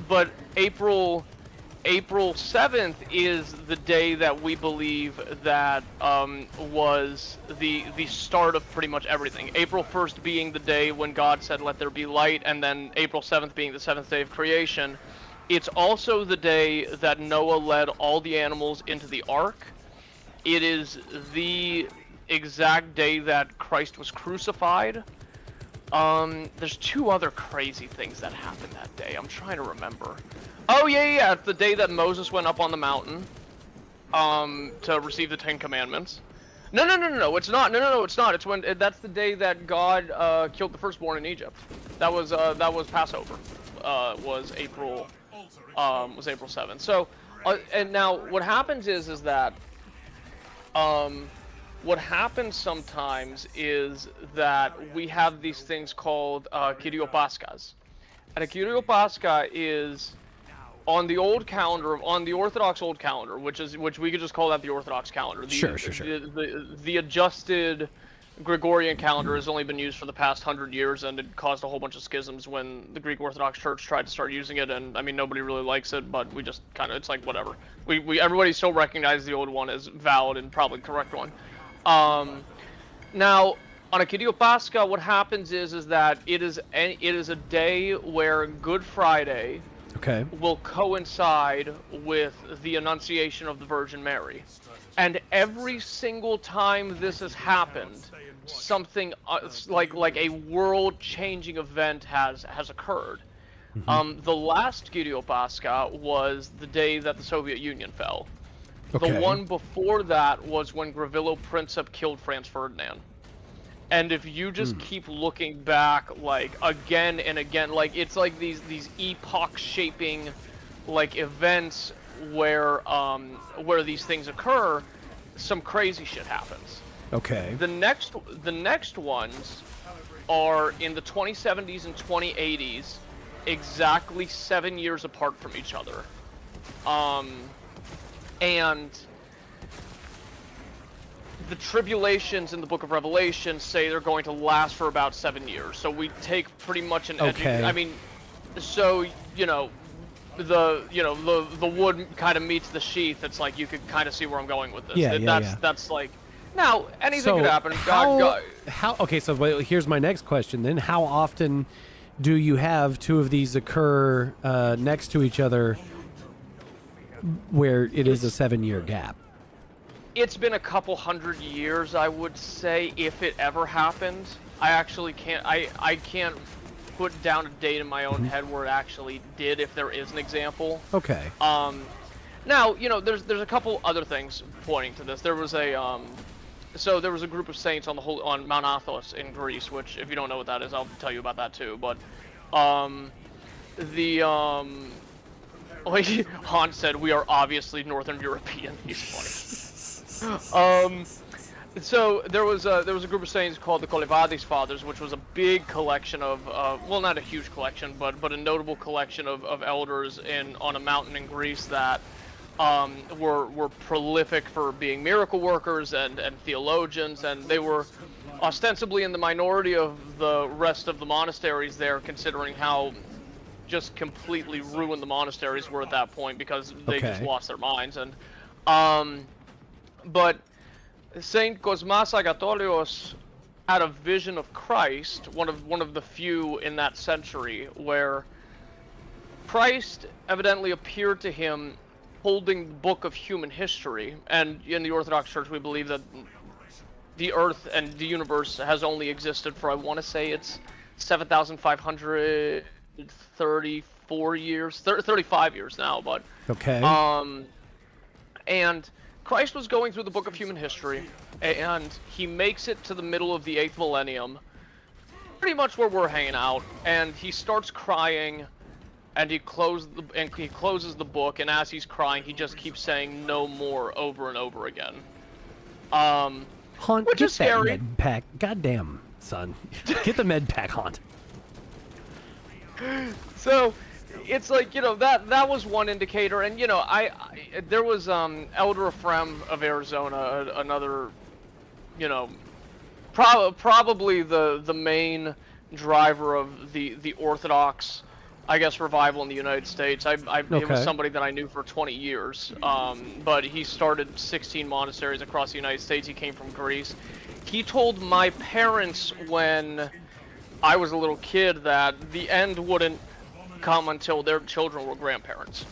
but April 7th is the day that we believe that was the start of pretty much everything. April 1st being the day when God said, "Let there be light," and then April 7th being the 7th day of creation. It's also the day that Noah led all the animals into the ark. It is the exact day that Christ was crucified. There's two other crazy things that happened that day. I'm trying to remember. Oh yeah, it's the day that Moses went up on the mountain, to receive the 10 Commandments. No, it's not. No, it's not. It's when that's the day that God killed the firstborn in Egypt. That was Passover. Was April 7th. So, and now what happens is that what happens sometimes is that we have these things called Kyriopaskas. And a Kyriopascha is on the old calendar, on the Orthodox old calendar, which we could just call that the Orthodox calendar. Sure. The adjusted Gregorian calendar has only been used for the past 100 years, and it caused a whole bunch of schisms when the Greek Orthodox Church tried to start using it. And I mean, nobody really likes it, but we just kind of, it's like whatever. Everybody still recognizes the old one as valid and probably correct one. Now, on a Kyriopascha, what happens is that it is a day where Good Friday will coincide with the Annunciation of the Virgin Mary. And every single time this has happened, something like a world-changing event has occurred. Mm-hmm. The last Kyriopascha was the day that the Soviet Union fell. Okay. The one before that was when Gavrilo Princip killed Franz Ferdinand. And if you just keep looking back, like, again and again, like, it's like these epoch-shaping, like, events where these things occur, some crazy shit happens. Okay. The next ones are in the 2070s and 2080s, exactly 7 years apart from each other. And the tribulations in the Book of Revelation say they're going to last for about 7 years. So we take pretty much an Okay. I mean, so the wood kind of meets the sheath. It's like you could kind of see where I'm going with this. That's like, now anything could happen. How? Okay, so here's my next question. Then, how often do you have two of these occur next to each other, where it is a 7-year gap? It's been a couple hundred years, I would say, if it ever happened. I actually can't. I can't put down a date in my own head where it actually did, if there is an example. Okay. Now, there's a couple other things pointing to this. There was a there was a group of saints on Mount Athos in Greece, which, if you don't know what that is, I'll tell you about that too. But like Han said, we are obviously Northern European. He's funny. So there was a group of saints called the Kolevadis Fathers, which was a big collection of well, not a huge collection, but a notable collection of elders on a mountain in Greece that were prolific for being miracle workers and theologians, and they were ostensibly in the minority of the rest of the monasteries there, considering how just completely ruined the monasteries were at that point, because they just lost their minds. And but Saint Cosmas Agatholios had a vision of Christ, one of the few in that century, where Christ evidently appeared to him holding the book of human history. And in the Orthodox Church, we believe that the Earth and the universe has only existed for, I want to say it's 7,534 years, 35 years now, but okay. And Christ was going through the book of human history, and he makes it to the middle of the 8th millennium, pretty much where we're hanging out, and he starts crying, and he closes the book, and as he's crying, he just keeps saying "no more" over and over again. Haunt, which get is scary. that med pack. Goddamn, son, get the med pack, Haunt. So it's like, that was one indicator. And there was Elder Ephraim of Arizona, another, probably the main driver of the Orthodox, I guess, revival in the United States. It was somebody that I knew for 20 years, but he started 16 monasteries across the United States. He came from Greece. He told my parents when I was a little kid that the end wouldn't come until their children were grandparents,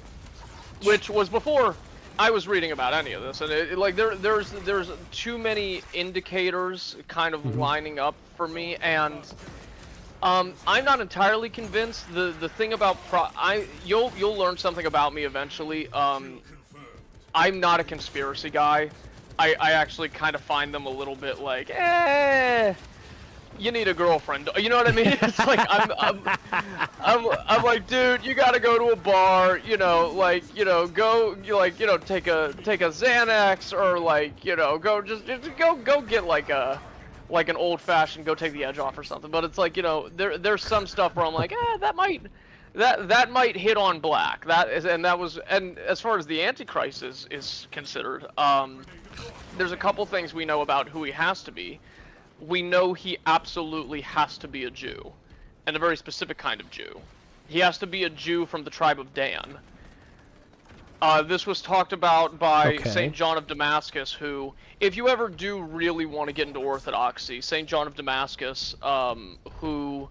which was before I was reading about any of this. And there's too many indicators kind of lining up for me, and I'm not entirely convinced. The thing about you'll learn something about me eventually. I'm not a conspiracy guy. I actually kind of find them a little bit like, you need a girlfriend. You know what I mean? It's like I'm like, dude, you gotta go to a bar, go, take a Xanax, or go go get like an old fashioned, go take the edge off or something. But it's like, there's some stuff where I'm like, that might hit on black. And as far as the Antichrist is considered, there's a couple things we know about who he has to be. We know he absolutely has to be a Jew, and a very specific kind of Jew. He has to be a Jew from the tribe of Dan. This was talked about by St. John of Damascus, who, if you ever do really want to get into Orthodoxy, St. John of Damascus, who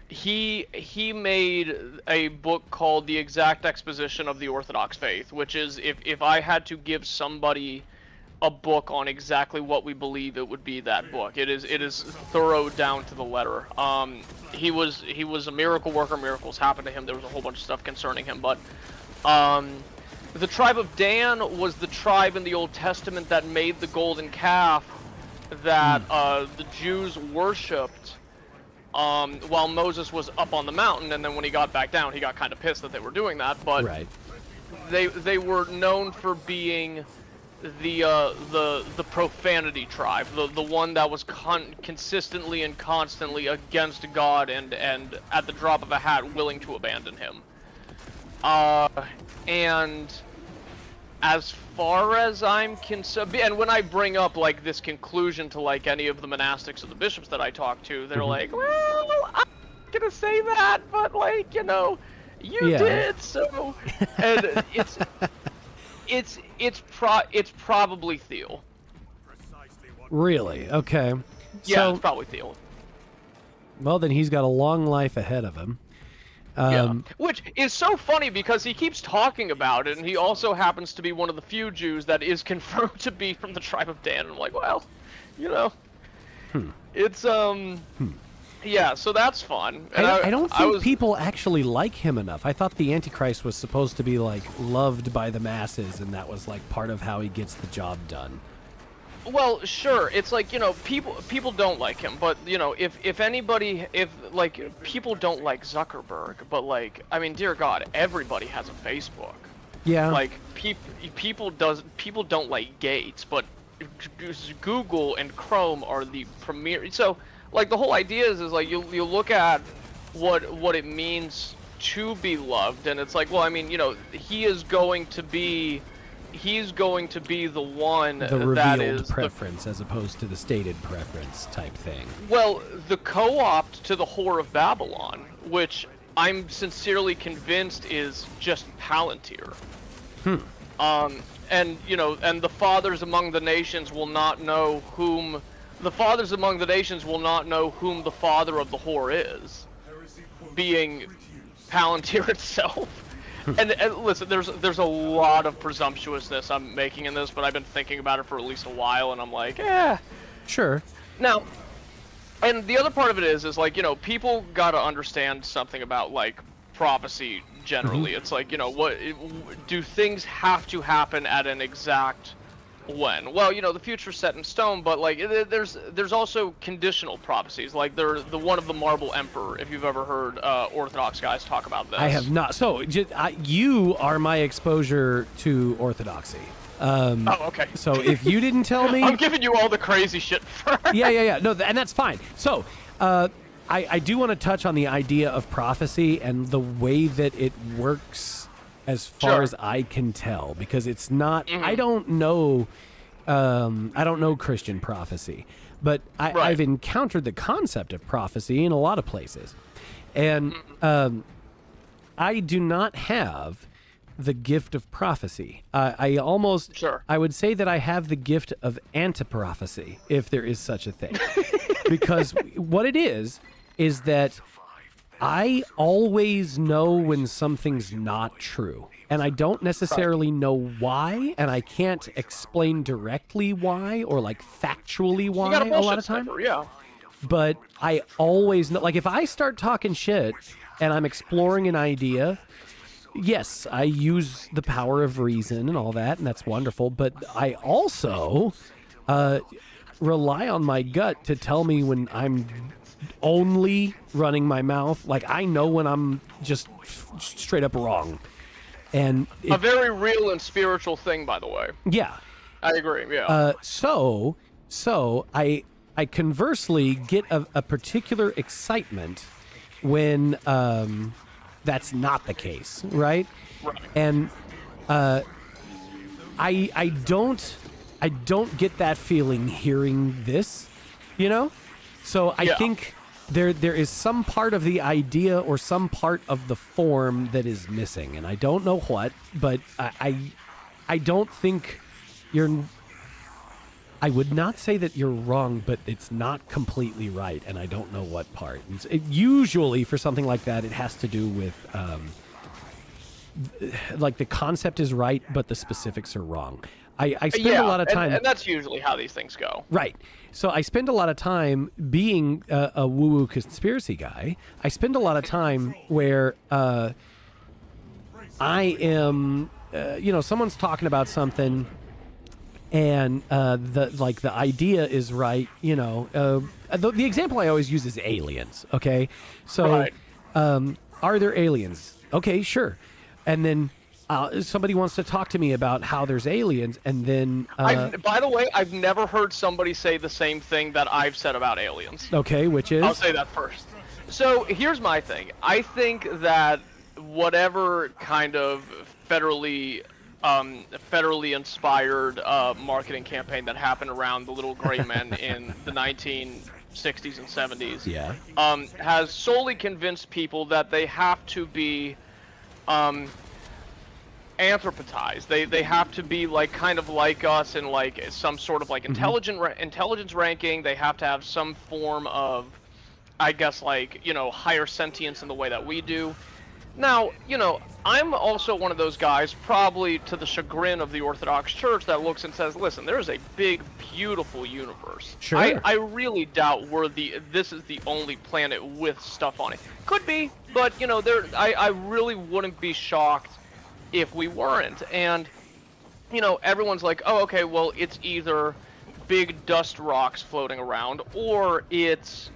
he made a book called The Exact Exposition of the Orthodox Faith, which is, if I had to give somebody a book on exactly what we believe, it would be that book. It is thorough down to the letter. He was a miracle worker. Miracles happened to him. There was a whole bunch of stuff concerning him. But the tribe of Dan was the tribe in the Old Testament that made the golden calf that the Jews worshipped while Moses was up on the mountain. And then when he got back down, he got kind of pissed that they were doing that. But they were known for being the profanity tribe, the one that was consistently and constantly against God, and at the drop of a hat willing to abandon him. And as far as I'm concerned, and when I bring up like this conclusion to like any of the monastics or the bishops that I talk to, they're like, well, I'm not gonna say that, but like, you know, you did, so, and it's probably Thiel. Really? Okay. Yeah, So, it's probably Thiel. well, then he's got a long life ahead of him. Yeah. Which is so funny because he keeps talking about it, and he also happens to be one of the few Jews that is confirmed to be from the tribe of Dan. And I'm like, well, you know, it's yeah. So that's fun. And I don't think people actually like him enough. I thought the Antichrist was supposed to be like loved by the masses, and that was like part of how he gets the job done. Well, sure. It's like, you know, people don't like him, but you know, if anybody, if like people don't like Zuckerberg, but like, I mean, dear God, everybody has a Facebook. Yeah. Like people don't like Gates, but Google and Chrome are the premier. So like the whole idea is like you look at what it means to be loved, and it's like, well, I mean, you know, he's going to be the one the revealed that is preference as opposed to the stated preference type thing. Well, the co-opt to the Whore of Babylon, which I'm sincerely convinced is just Palantir. And you know, and the fathers among the nations will not know whom the father of the whore is, being Palantir itself. And listen, there's a lot of presumptuousness I'm making in this, but I've been thinking about it for at least a while, and I'm like, eh. Sure. Now, and the other part of it is like, you know, people got to understand something about like prophecy generally. It's like, you know, what do things have to happen at an exact when? Well, you know, the future's set in stone, but like there's also conditional prophecies, like the one of the Marble Emperor, if you've ever heard Orthodox guys talk about this. I have not. So you are my exposure to Orthodoxy. Oh, okay. So if you didn't tell me, I'm giving you all the crazy shit first. yeah. No, and that's fine. So I do want to touch on the idea of prophecy and the way that it works. As far as I can tell, because it's not, I don't know Christian prophecy, but I've encountered the concept of prophecy in a lot of places. And I do not have the gift of prophecy. I would say that I have the gift of antiprophecy, if there is such a thing. Because what it is that I always know when something's not true, and I don't necessarily know why, and I can't explain directly why or like factually why a lot of time. Yeah. But I always know, like if I start talking shit and I'm exploring an idea, yes, I use the power of reason and all that, and that's wonderful, but I also rely on my gut to tell me when I'm only running my mouth. Like I know when I'm just straight up wrong, and a very real and spiritual thing, by the way. Yeah, I agree. Yeah. So I conversely get a particular excitement when that's not the case, right? Right. And I don't get that feeling hearing this, you know. So I think there is some part of the idea or some part of the form that is missing, and I don't know what, but I don't think I would not say that you're wrong, but it's not completely right, and I don't know what part. Usually for something like that, it has to do with like the concept is right, but the specifics are wrong. I spend a lot of time... And that's usually how these things go. Right. So I spend a lot of time being a woo-woo conspiracy guy. I spend a lot of time where I am, someone's talking about something and the idea is right, the example I always use is aliens, okay? So are there aliens? Okay, sure. And then somebody wants to talk to me about how there's aliens, and then... by the way, I've never heard somebody say the same thing that I've said about aliens. Okay, which is? I'll say that first. So here's my thing. I think that whatever kind of federally federally inspired marketing campaign that happened around the little gray men in the 1960s and 70s. Yeah. Has solely convinced people that they have to be anthropized. They have to be like kind of like us in like some sort of like intelligence ranking. They have to have some form of, I guess, like, you know, higher sentience in the way that we do. Now, you know, I'm also one of those guys, probably to the chagrin of the Orthodox Church, that looks and says, listen, there's a big, beautiful universe. Sure. I really doubt this is the only planet with stuff on it. Could be, but, you know, I really wouldn't be shocked if we weren't. And, you know, everyone's like, oh, okay, well, it's either big dust rocks floating around, or it's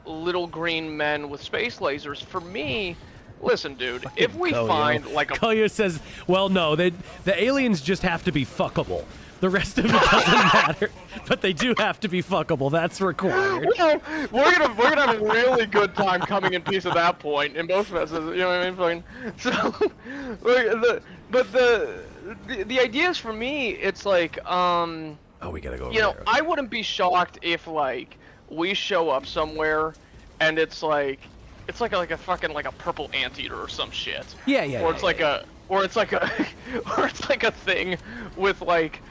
little green men with space lasers. For me, listen, dude, if we find like a... Collier says, well, no, the aliens just have to be fuckable. The rest of it doesn't matter, but they do have to be fuckable. That's required. Well, we're gonna have a really good time coming in peace at that point in both of us. You know what I mean? So, the idea is, for me, it's like, oh, we gotta go over you know, there. I wouldn't be shocked if like we show up somewhere and it's like a fucking like a purple anteater or some shit. Yeah. Or it's like a thing with like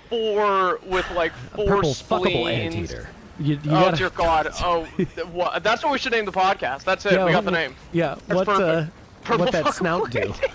four Purple fuckable spleens. anteater. You Oh gotta... dear God! Oh, that's what we should name the podcast. That's it. Yeah, We got the name. Yeah. That's perfect. Purple What that fuckable snout do? anteater.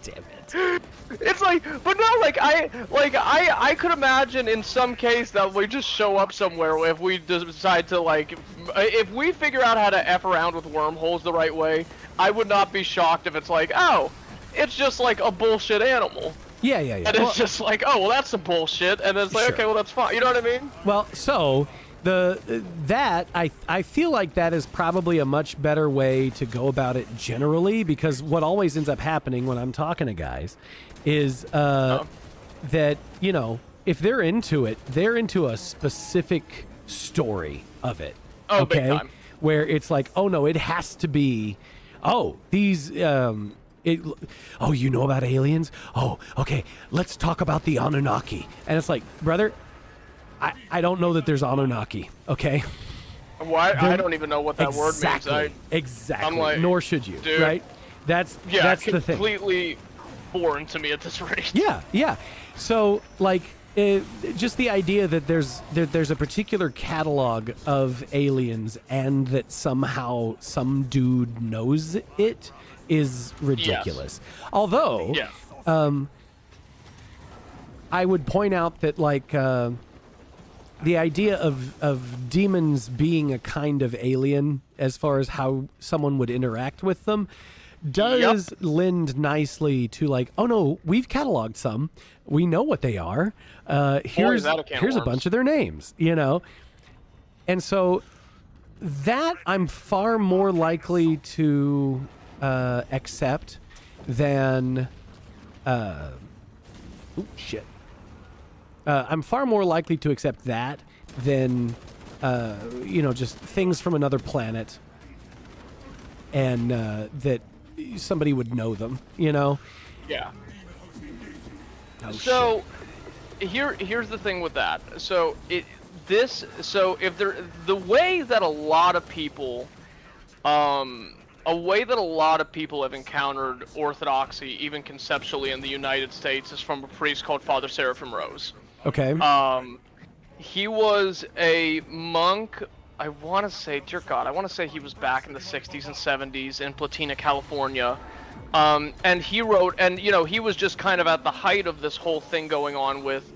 Damn it. It's like, but no, I could imagine in some case that we just show up somewhere if we decide to like, if we figure out how to F around with wormholes the right way, I would not be shocked if it's like, oh, it's just like a bullshit animal. Yeah. And it's just like, oh, well, that's some bullshit, and it's like, Sure. okay, well, that's fine. You know what I mean? Well, so I feel like that is probably a much better way to go about it generally, because what always ends up happening when I'm talking to guys is that, you know, if they're into it, they're into a specific story of it. Oh, okay? big time. Where it's like, oh no, it has to be, these you know about aliens? Oh, okay, let's talk about the Anunnaki. And it's like, brother, I don't know that there's Anunnaki, okay? Why? I don't even know what that word means. Exactly. I'm like, nor should you, dude, right? That's the thing. Completely foreign to me at this rate. Yeah. So, like, just the idea that there's a particular catalog of aliens and that somehow some dude knows it is ridiculous. Yes. Although, I would point out that, like, the idea of demons being a kind of alien, as far as how someone would interact with them, does lend nicely to, like, oh no, we've cataloged some, we know what they are. Here's a bunch of their names, you know. And so that I'm far more likely to accept than I'm far more likely to accept that than just things from another planet, and that somebody would know them, you know. Yeah. Oh, so here's the thing with that. So if the way that a lot of people have encountered orthodoxy, even conceptually, in the United States, is from a priest called Father Seraphim Rose. Okay. He was a monk. I want to say he was back in the 60s and 70s in Platina, California. And he wrote, and he was just kind of at the height of this whole thing going on with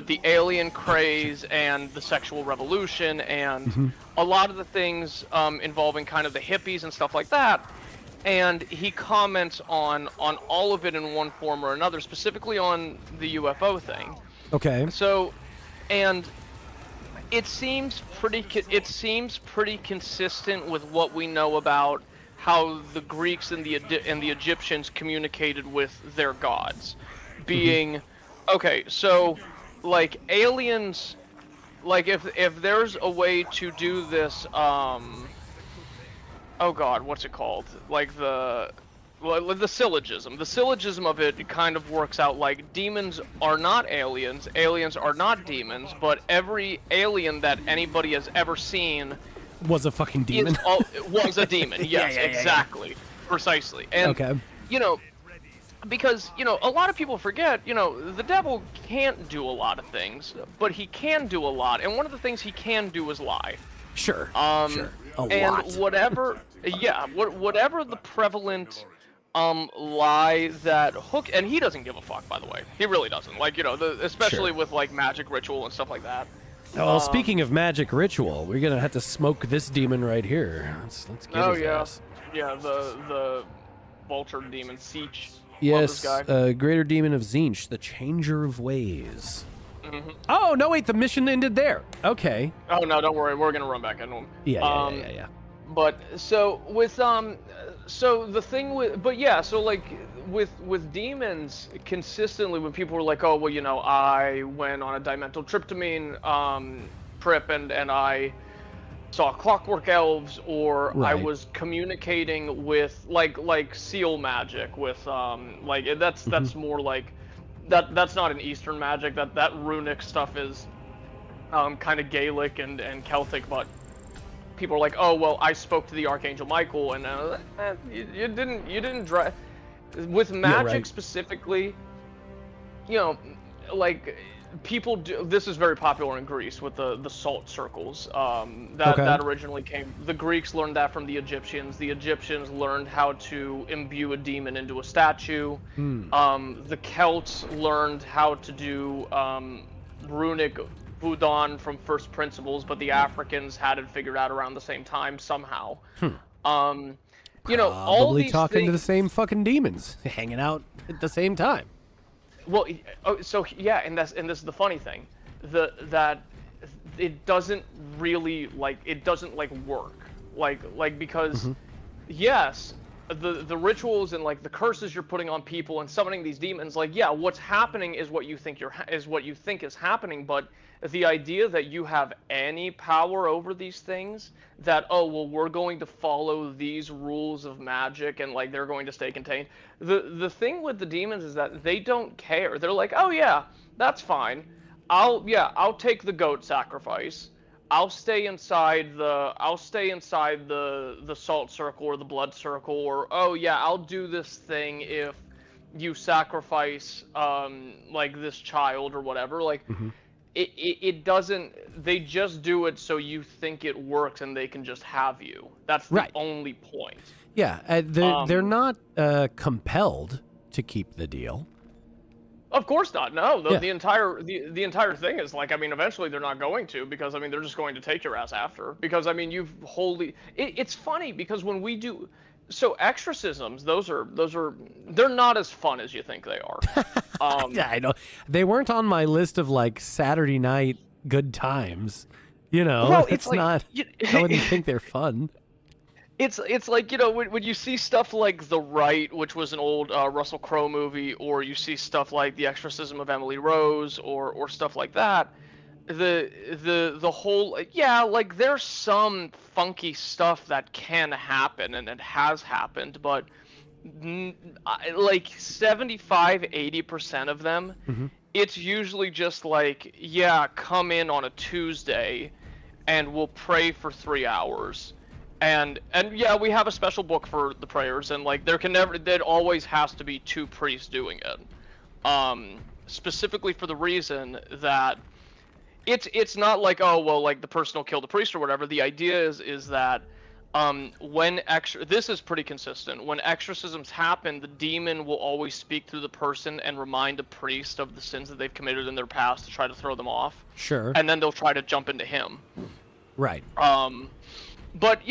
the alien craze and the sexual revolution and a lot of the things involving kind of the hippies and stuff like that. And he comments on all of it in one form or another, specifically on the UFO thing. Okay. So, and it seems pretty consistent with what we know about how the Greeks and the Egyptians communicated with their gods, being okay. So, like, aliens, like, if there's a way to do this, oh God, what's it called? Like well, the syllogism of it kind of works out like demons are not aliens, aliens are not demons, but every alien that anybody has ever seen Was a fucking demon. was a demon. Yes, yeah. exactly, precisely. And Okay. you know, because a lot of people forget, the devil can't do a lot of things, but he can do a lot, and one of the things he can do is lie. Sure. Sure. A And lot. whatever, yeah, whatever the prevalent lie that Hook, and he doesn't give a fuck, by the way. He really doesn't. Like, especially Sure. with like magic ritual and stuff like that. Well, speaking of magic ritual, we're gonna have to smoke this demon right here. Let's get his ass. Yeah, the vulture demon Siege. Love Yes, this guy. greater demon of Zinch, the changer of ways. Mhm. Oh no, wait, the mission ended there. Okay. Oh no, don't worry, we're gonna run back into him. Yeah. But so with so the thing with so like with demons consistently when people were like, oh well, I went on a dimethyltryptamine trip and I saw clockwork elves, or I Right. was communicating with like seal magic with that's more like that's not an Eastern magic, that runic stuff is kind of Gaelic and Celtic, but people are like, oh well, I spoke to the Archangel Michael, and you didn't drive with magic right. specifically. Like people do. This is very popular in Greece with the salt circles. That originally came. The Greeks learned that from the Egyptians. The Egyptians learned how to imbue a demon into a statue. The Celts learned how to do runic voodoo from first principles, but the Africans had it figured out around the same time somehow. All Probably these talking to the things. same fucking demons, hanging out at the same time. Well, so yeah, and this is the funny thing, that it doesn't really work, because yes, the rituals and like the curses you're putting on people and summoning these demons, like yeah, what's happening is what you think is happening, but the idea that you have any power over these things, that oh well we're going to follow these rules of magic and like they're going to stay contained. The thing with the demons is that they don't care. They're like, oh yeah, that's fine. I'll take the goat sacrifice. I'll stay inside the salt circle or the blood circle, or oh yeah, I'll do this thing if you sacrifice like this child or whatever. Like it doesn't. They just do it so you think it works and they can just have you. That's the Right. only point. Yeah, they're not compelled to keep the deal. Of course not. No, Yeah. the entire thing is like, I mean, eventually they're not going to, because I mean they're just going to take your ass after, because I mean you've wholly. It's funny because when we do so exorcisms, those are they're not as fun as you think they are. Yeah, I know. They weren't on my list of like Saturday night good times. Well, it's it's like, not. I wouldn't think they're fun. It's like, when you see stuff like The Rite, which was an old Russell Crowe movie, or you see stuff like The Exorcism of Emily Rose, or stuff like that, the whole, yeah, like there's some funky stuff that can happen and it has happened, but like 75-80% of them, it's usually just like, yeah, come in on a Tuesday and we'll pray for 3 hours. And yeah, we have a special book for the prayers, and like there always has to be 2 priests doing it. Specifically for the reason that it's not like, oh well, like the person will kill the priest or whatever. The idea is that this is pretty consistent. When exorcisms happen, the demon will always speak through the person and remind a priest of the sins that they've committed in their past to try to throw them off. Sure. And then they'll try to jump into him. Right. But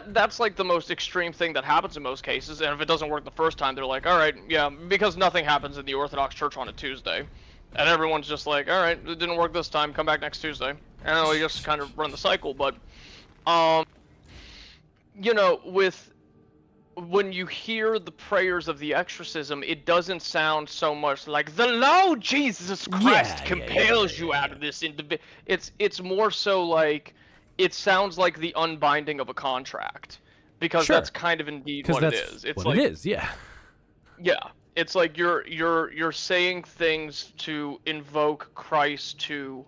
that's like the most extreme thing that happens in most cases, and if it doesn't work the first time, they're like, all right, yeah, because nothing happens in the Orthodox Church on a Tuesday, and everyone's just like, all right, it didn't work this time, come back next Tuesday, and then we just kind of run the cycle. But when you hear the prayers of the exorcism, it doesn't sound so much like the Lord Jesus Christ compels you out of this individual. It's more so like, it sounds like the unbinding of a contract, because Sure. that's kind of indeed what that's it is. It's what like, it is. Yeah. Yeah, it's like you're saying things to invoke Christ to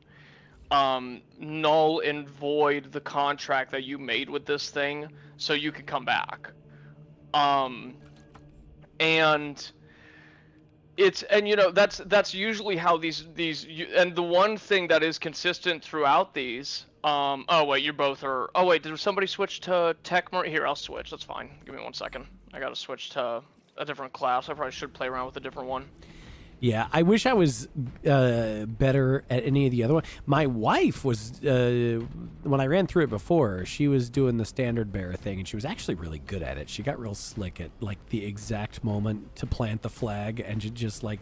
null and void the contract that you made with this thing so you could come back. Um and and that's usually how and the one thing that is consistent throughout these oh wait, you both are. Oh wait, did somebody switch to here? I'll switch, that's fine, give me 1 second. I gotta switch to a different class. I probably should play around with a different one. Yeah, I wish I was better at any of the other one. My wife was, when I ran through it before, she was doing the standard bearer thing, and she was actually really good at it. She got real slick at, like, the exact moment to plant the flag, and just like,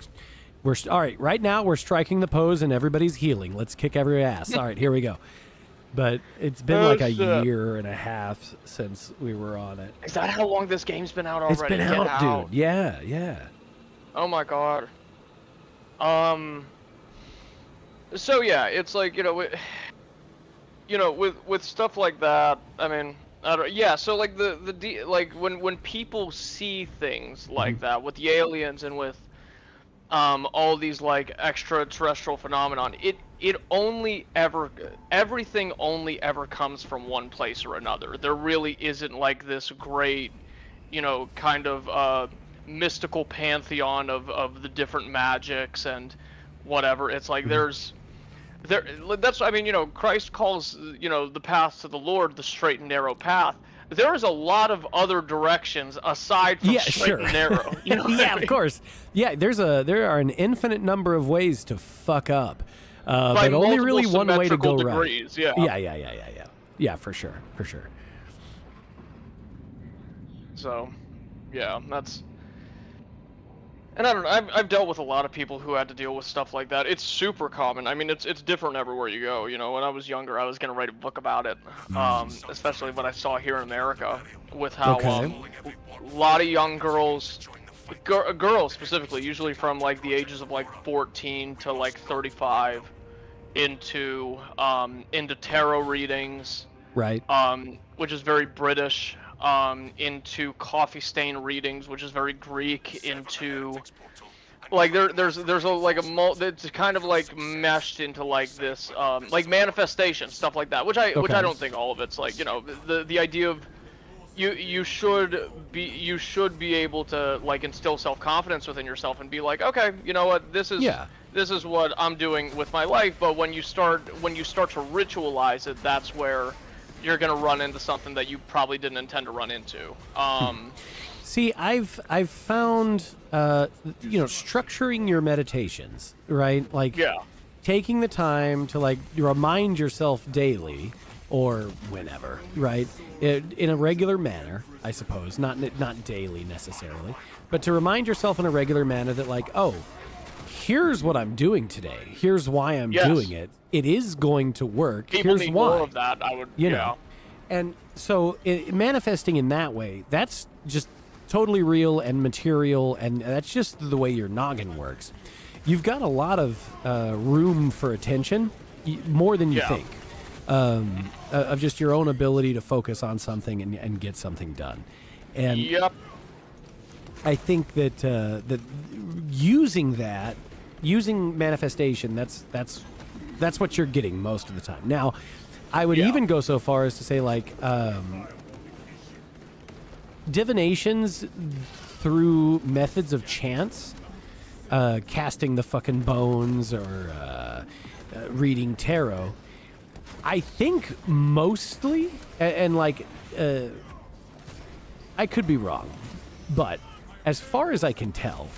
all right, right now we're striking the pose, and everybody's healing. Let's kick every ass. All right, here we go. But it's been like a year and a half since we were on it. Is that how long this game's been out already? It's been out, dude. Yeah. Oh my god. So yeah, it's like, with stuff like that, I mean, yeah, so like like when people see things like that with the aliens and with all these like extraterrestrial phenomenon, everything only ever comes from one place or another. There really isn't like this great, kind of mystical pantheon of the different magics and whatever. It's like Christ calls the path to the Lord the straight and narrow path. There is a lot of other directions aside from straight and narrow. Yeah, of course. Yeah, there are an infinite number of ways to fuck up, but only really one way to go degrees, right. Yeah, for sure. So, yeah, that's. And I don't know, I've dealt with a lot of people who had to deal with stuff like that. It's super common. I mean, it's different everywhere you go. When I was younger, I was going to write a book about it, especially what I saw here in America, with how a lot of young girls specifically, usually from like the ages of like 14 to like 35, into tarot readings, right? Which is very British. Into coffee stain readings, which is very Greek, into like there's it's kind of like meshed into like this like manifestation stuff like that, which I don't think all of it's like, the idea of you should be able to like instill self-confidence within yourself and be like, okay, you know what, this is what I'm doing with my life. But when you start to ritualize it, that's where you're gonna run into something that you probably didn't intend to run into. See, I've found structuring your meditations, right? Like, taking the time to like remind yourself daily or whenever, right? In a regular manner, I suppose, not daily necessarily, but to remind yourself in a regular manner that like, oh, here's what I'm doing today. Here's why I'm doing it. It is going to work. People Here's need why. more of that. I would, And so manifesting in that way, that's just totally real and material, and that's just the way your noggin works. You've got a lot of room for attention, more than you think, of just your own ability to focus on something and get something done. And I think that that using manifestation, that's what you're getting most of the time. Now, I would even go so far as to say, like, divinations through methods of chance, casting the fucking bones or reading tarot, I think mostly, and like, I could be wrong, but as far as I can tell,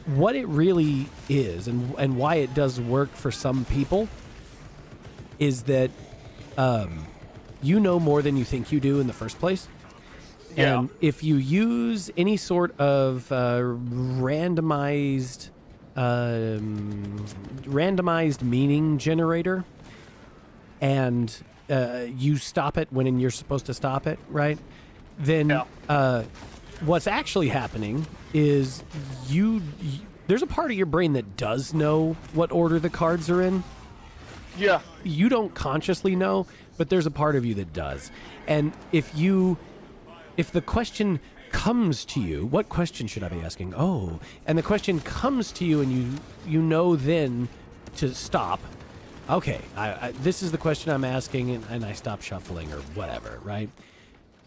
what it really is and why it does work for some people is that you know more than you think you do in the first place. And if you use any sort of randomized meaning generator and you stop it when you're supposed to stop it, right? Then what's actually happening is there's a part of your brain that does know what order the cards are in. Yeah. You don't consciously know, but there's a part of you that does. And if the question comes to you, what question should I be asking? Oh, and the question comes to you, and you know then to stop. Okay, this is the question I'm asking, and I stop shuffling or whatever, right?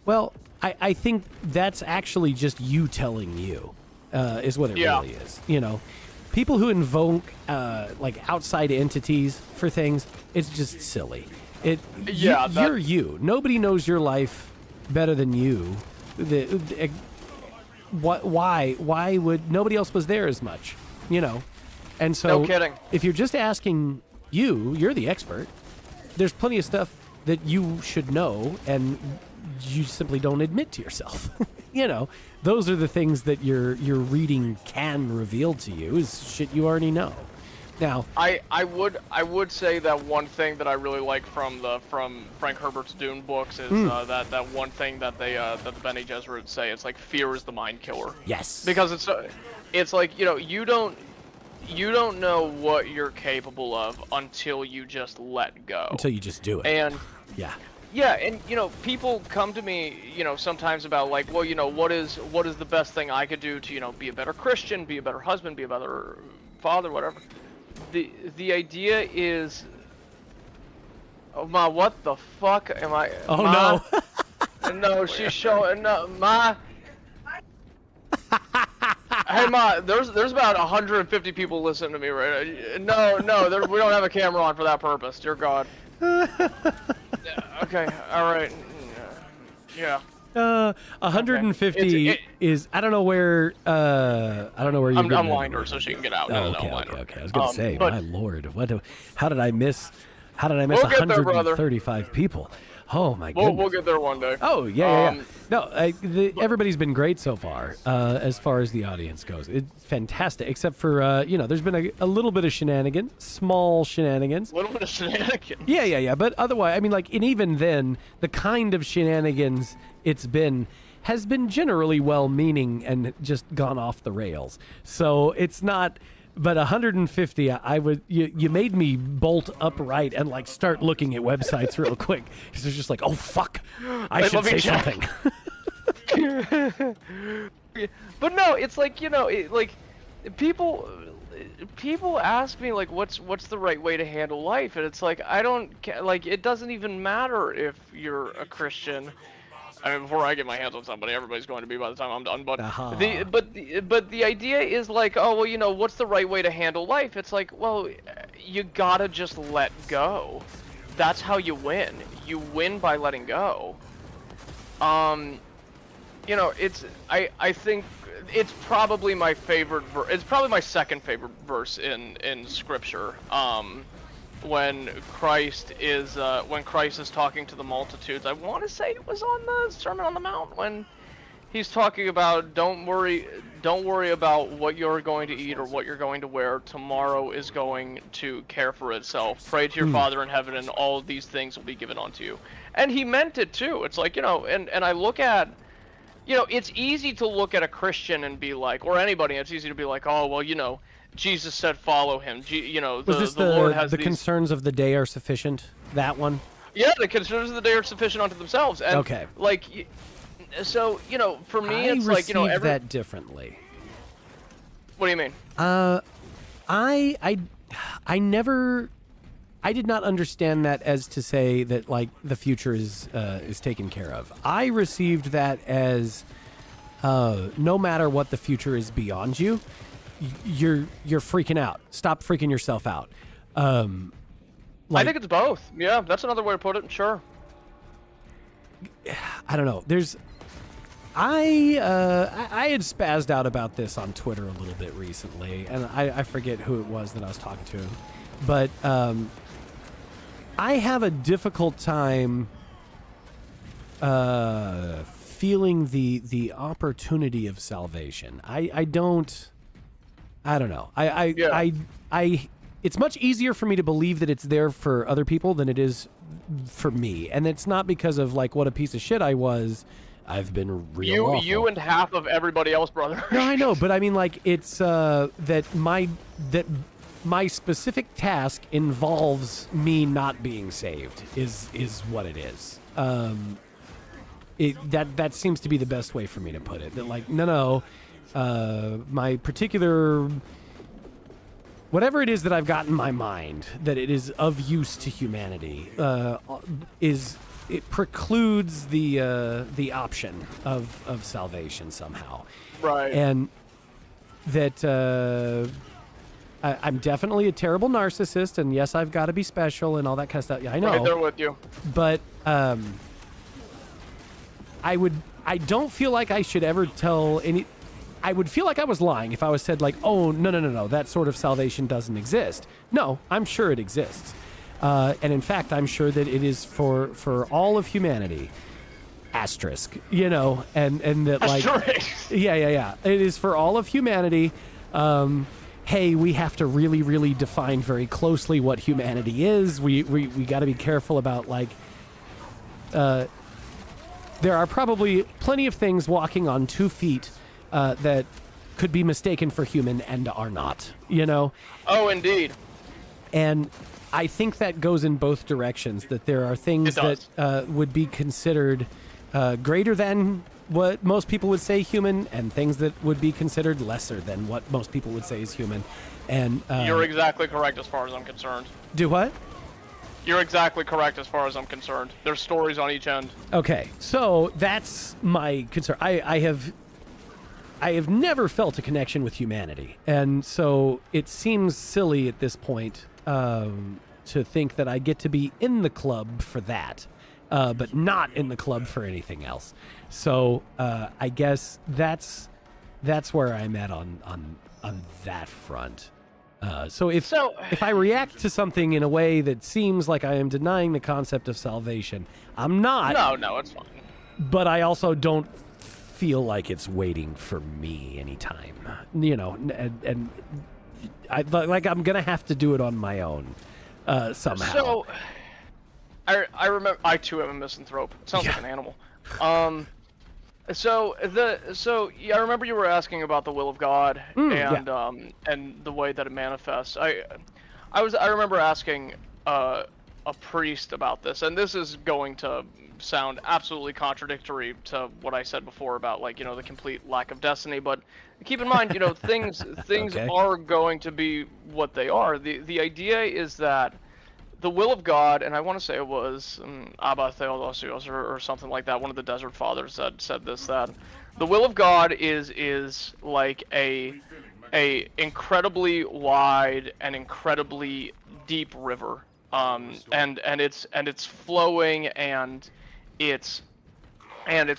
Well, I think that's actually just you telling you, is what it really is. You know, people who invoke like outside entities for things, it's just silly. You're you. Nobody knows your life better than you. Why would nobody else was there as much, you know? And so No kidding. If you're just asking you're the expert. There's plenty of stuff that you should know and you simply don't admit to yourself. You know, those are the things that your reading can reveal to you is shit you already know. Now, I would say that one thing that I really like from Frank Herbert's Dune books is that one thing that that the Bene Gesserit say. It's like fear is the mind killer. yes, Because it's like, you know, you don't know what you're capable of until you just let go. until you just do it. And yeah, and you know, people come to me, you know, sometimes about like, well, you know, what is the best thing I could do to, you know, be a better Christian, be a better husband, be a better father, whatever. The idea is, oh Ma, what the fuck am I? Oh Ma, no. no, she's showing no Ma. Hey Ma, there's about 150 people listening to me right now. No, we don't have a camera on for that purpose. Dear God. Okay, all right. Yeah. 150 is I don't know where you're I'm getting lying to her it. so she can get out. Oh, No, okay, I'm lying to her. okay. I was gonna say, but- my lord, how did I miss We'll get there, brother. 135 people? Oh my goodness. We'll get there one day. Oh yeah. No, everybody's been great so far, as the audience goes. It's fantastic, except for there's been a little bit of small shenanigans. A little bit of shenanigans. Yeah. But otherwise, I mean, like, and even then, the kind of shenanigans has been generally well-meaning and just gone off the rails. So it's not. But 150, you made me bolt upright and like start looking at websites real quick because it's just like, oh fuck, I should say something. But no, it's like, you know, like people ask me like, what's the right way to handle life, and it's like like it doesn't even matter if you're a Christian. I mean, before I get my hands on somebody, everybody's going to be by the time I'm done. But but the idea is like, oh well, you know, what's the right way to handle life? It's like, well, you gotta just let go. That's how you win. You win by letting go. You know, I think it's probably my favorite it's probably my second favorite verse in Scripture. When Christ is talking to the multitudes. I want to say it was on the Sermon on the Mount when he's talking about don't worry about what you're going to eat or what you're going to wear. Tomorrow is going to care for itself. Pray to your Father in heaven, and all of these things will be given unto you. And he meant it too. It's like, you know, and I look at, you know, it's easy to look at a Christian and be like, or anybody, it's easy to be like, oh well, you know, Jesus said, "Follow him." You know, Was the Lord has the these... concerns of the day are sufficient? That one? Yeah, the concerns of the day are sufficient unto themselves. And okay. Like, so you know, for me, it's like, you know, that differently. What do you mean? I did not understand that as to say that like the future is taken care of. I received that as no matter what the future is beyond you. You're freaking out. Stop freaking yourself out. I think it's both. Yeah, that's another way to put it. Sure. I don't know. I had spazzed out about this on Twitter a little bit recently, and I forget who it was that I was talking to, but I have a difficult time feeling the opportunity of salvation. I don't know. It's much easier for me to believe that it's there for other people than it is for me. And it's not because of like what a piece of shit I was. I've been real awful. You and half of everybody else, brother. No, I know, but I mean like it's that my specific task involves me not being saved is what it is. that seems to be the best way for me to put it. That like, no, my particular whatever it is that I've got in my mind that it is of use to humanity it precludes the option of salvation somehow. Right. And that I'm definitely a terrible narcissist, and yes, I've got to be special and all that kind of stuff. Yeah, I know. Right there with you. But I don't feel like I should ever tell any. I would feel like I was lying if I was said like, oh, no, that sort of salvation doesn't exist. No, I'm sure it exists. And in fact, I'm sure that it is for all of humanity. Asterisk, and that like, yeah. It is for all of humanity. Hey, we have to really, really define very closely what humanity is. We got to be careful about like, there are probably plenty of things walking on 2 feet that could be mistaken for human and are not, Oh, indeed. And I think that goes in both directions, that there are things that would be considered greater than what most people would say human, and things that would be considered lesser than what most people would say is human. And you're exactly correct as far as I'm concerned. Do what? You're exactly correct as far as I'm concerned. There's stories on each end. Okay, so that's my concern. I have never felt a connection with humanity, and so it seems silly at this point to think that I get to be in the club for that, but not in the club for anything else. So I guess that's where I'm at on that front. So if I react to something in a way that seems like I am denying the concept of salvation, I'm not. No, it's fine. But I also don't feel like it's waiting for me anytime, and I'm gonna have to do it on my own somehow. So I remember I too am a misanthrope. Sounds like an animal. So I remember you were asking about the will of God and the way that it manifests. I remember asking a priest about this, and this is going to sound absolutely contradictory to what I said before about the complete lack of destiny, but keep in mind, things Okay. are going to be what they are. The idea is that the will of God, and I want to say it was Abba Theodosios or something like that, one of the Desert Fathers that said this, that the will of God is like a incredibly wide and incredibly deep river, and it's flowing and it's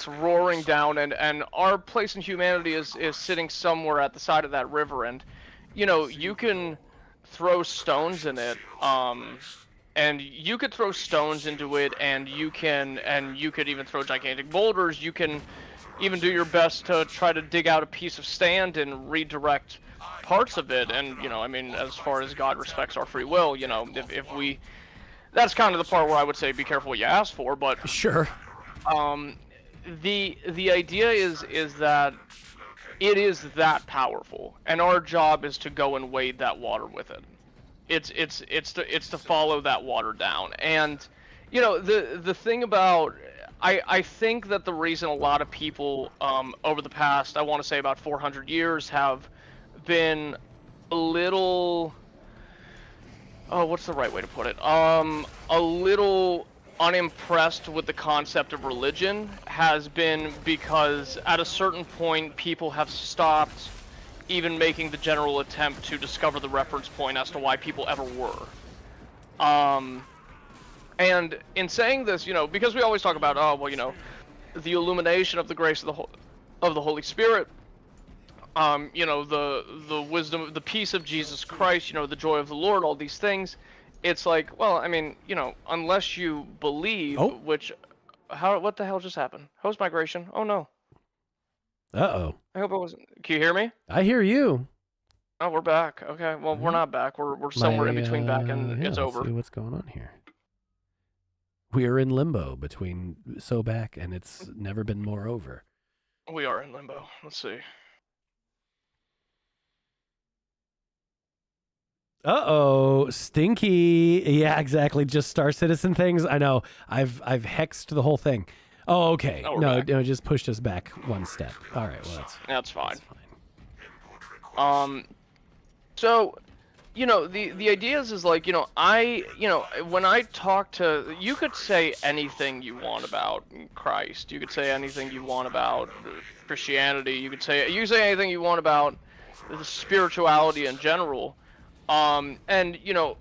roaring down, and our place in humanity is sitting somewhere at the side of that river, and you can throw stones in it, and you could throw stones into it, and you could even throw gigantic boulders. You can even do your best to try to dig out a piece of sand and redirect parts of it, and as far as God respects our free will, if we, that's kind of the part where I would say be careful what you ask for, but Sure. The idea is that it is that powerful, and our job is to go and wade that water with it. It's to follow that water down. And the thing about, I think that the reason a lot of people over the past, I want to say about 400 years, have been a little, what's the right way to put it, a little unimpressed with the concept of religion, has been because at a certain point people have stopped even making the general attempt to discover the reference point as to why people ever were. And in saying this, because we always talk about, the illumination of the grace of the Holy Spirit, the wisdom, the peace of Jesus Christ, the joy of the Lord, all these things. It's like, well, I mean, unless you believe, what the hell just happened? Host migration? Oh no. Uh-oh. I hope it wasn't. Can you hear me? I hear you. Oh, we're back. Okay, well, we're not back. We're somewhere in between back and it's over. Let's see what's going on here. We are in limbo between so back and it's never been more over. We are in limbo. Let's see. Uh-oh, stinky. Yeah, exactly. Just Star Citizen things. I know. I've hexed the whole thing. Oh, okay. Now we're No, back. no, it just pushed us back one step. All right, well, That's fine. that's fine. So, the idea is like, when I talk to, you could say anything you want about Christ. You could say anything you want about Christianity. You could say anything you want about the spirituality in general. And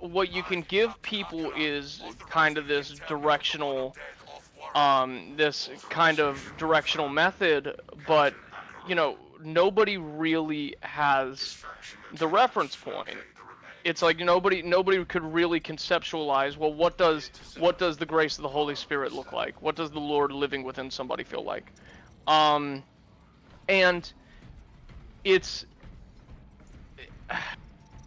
what you can give people is kind of this kind of directional method, but nobody really has the reference point. It's like nobody could really conceptualize, well, what does the grace of the Holy Spirit look like? What does the Lord living within somebody feel like? And it's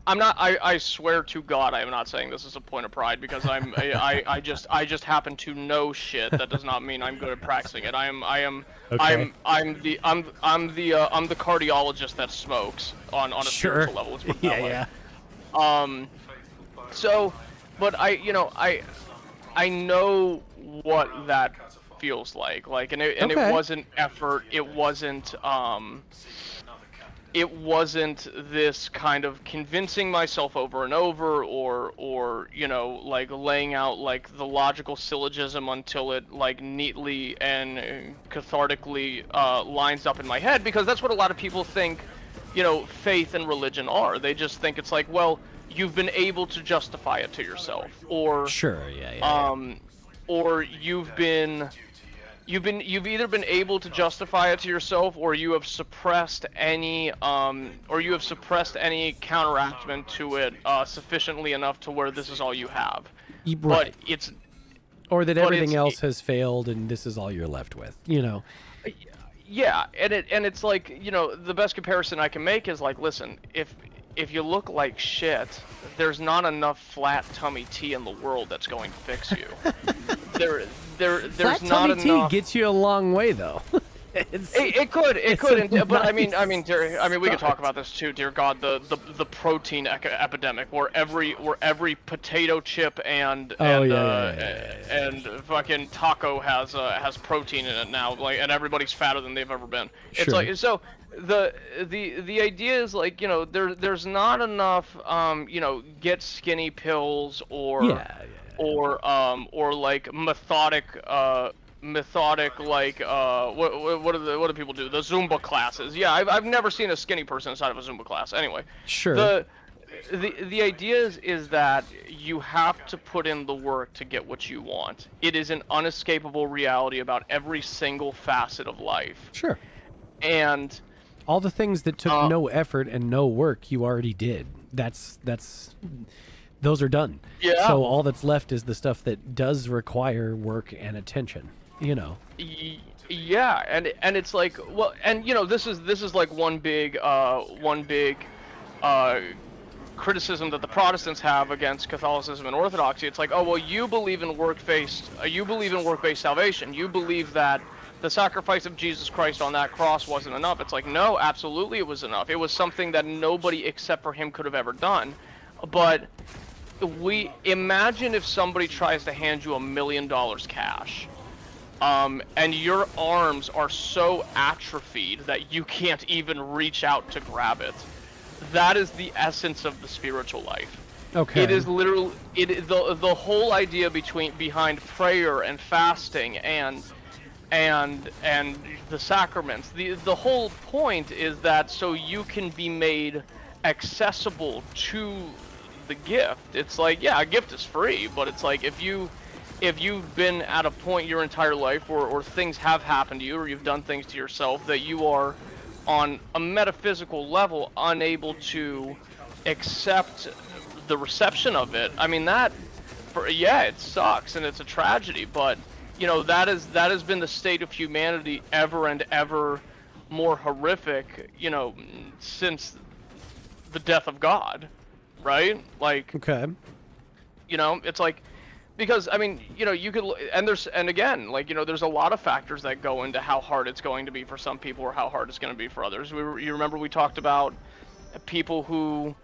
I swear to God, I am not saying this as a point of pride, because I just happen to know shit. That does not mean I'm good at practicing it. I'm Okay. I'm the cardiologist that smokes on a Sure. spiritual level. Let's put it that way. Yeah. So, but I know what that feels like, and it Okay. wasn't effort. It wasn't this kind of convincing myself over and over, or like laying out like the logical syllogism until it like neatly and cathartically lines up in my head, because that's what a lot of people think faith and religion are. They just think it's like, well, you've been able to justify it to yourself, or Sure. Yeah. or you've either been able to justify it to yourself, or you have suppressed any counterargument to it sufficiently enough to where this is all you have. Right. But it's Or that but everything it's- else has failed and this is all you're left with. yeah, and it's like, the best comparison I can make is like, listen, if you look like shit, there's not enough flat tummy tea in the world that's going to fix you. There's Flat not tummy tea enough. gets you a long way, though. It could, we could talk about this too. Dear God, the protein epidemic, where every potato chip and fucking taco has protein in it now, like, and everybody's fatter than they've ever been. It's Sure. like, so the idea is like, there's not enough get skinny pills, or or like methodic like what do people do, the Zumba classes. Yeah, I've never seen a skinny person inside of a Zumba class. Anyway, Sure. the idea is that you have to put in the work to get what you want. It is an unescapable reality about every single facet of life. Sure. And All the things that took no effort and no work, you already did. Those are done. Yeah. So all that's left is the stuff that does require work and attention. Yeah, and it's like, well, and this is like one big criticism that the Protestants have against Catholicism and Orthodoxy. It's like, oh, well, you believe in work-based salvation. You believe that the sacrifice of Jesus Christ on that cross wasn't enough. It's like, no, absolutely it was enough. It was something that nobody except for him could have ever done. But we imagine if somebody tries to hand you $1 million cash, and your arms are so atrophied that you can't even reach out to grab it. That is the essence of the spiritual life. Okay. It is literally the whole idea behind prayer and fasting and the sacraments. The whole point is that so you can be made accessible to the gift. It's like, yeah, a gift is free, but it's like, if you've been at a point your entire life or things have happened to you, or you've done things to yourself that you are on a metaphysical level unable to accept the reception of it, I mean, it sucks and it's a tragedy, but that has been the state of humanity ever and ever more horrific, since the death of God, right? Like, Okay. it's like, because I mean, you could, and again, like, there's a lot of factors that go into how hard it's going to be for some people or how hard it's going to be for others. You remember we talked about people who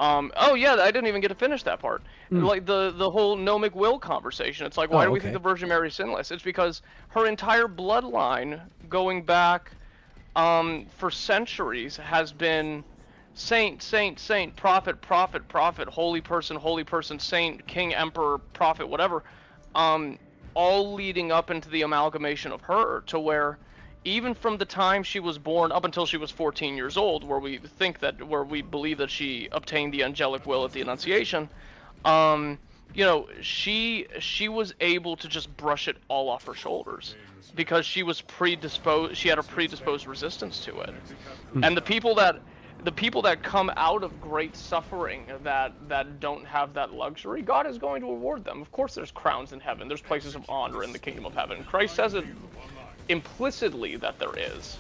Oh yeah, I didn't even get to finish that part. Mm. Like the whole gnomic will conversation. It's like, why Oh, do we okay. think the Virgin Mary is sinless? It's because her entire bloodline, going back for centuries, has been saint, saint, saint, prophet, prophet, prophet, holy person, saint, king, emperor, prophet, whatever. Um, all leading up into the amalgamation of her, to where even from the time she was born up until she was 14 years old, where we believe that she obtained the angelic will at the Annunciation, um, she was able to just brush it all off her shoulders because she was predisposed. She had a predisposed resistance to it, and the people that come out of great suffering that don't have that luxury, God is going to reward them. Of course, there's crowns in heaven. There's places of honor in the kingdom of heaven. Christ says it implicitly that there is.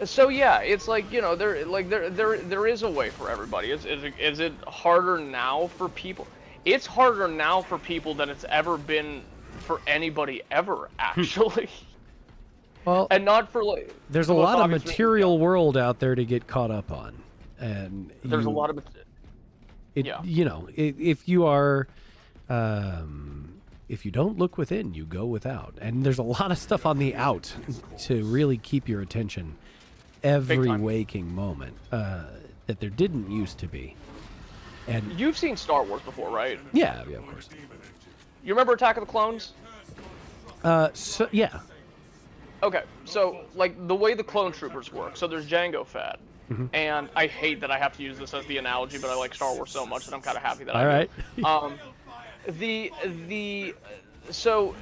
So yeah, it's like, there is a way for everybody. Is it harder now for people? It's harder now for people than it's ever been for anybody ever, actually. Well, And not for like. there's the a most lot of obvious reason. material world out there to get caught up on, and There's a lot of. Yeah. if you are, if you don't look within, you go without, and there's a lot of stuff on the out to really keep your attention every time. waking moment that there didn't used to be. And You've seen Star Wars before, right? yeah, of course. You remember Attack of the Clones? So yeah. Okay, so like the way the clone troopers work, so there's Jango Fett, and I hate that I have to use this as the analogy, but I like Star Wars so much that I'm kind of happy that All I right. do. So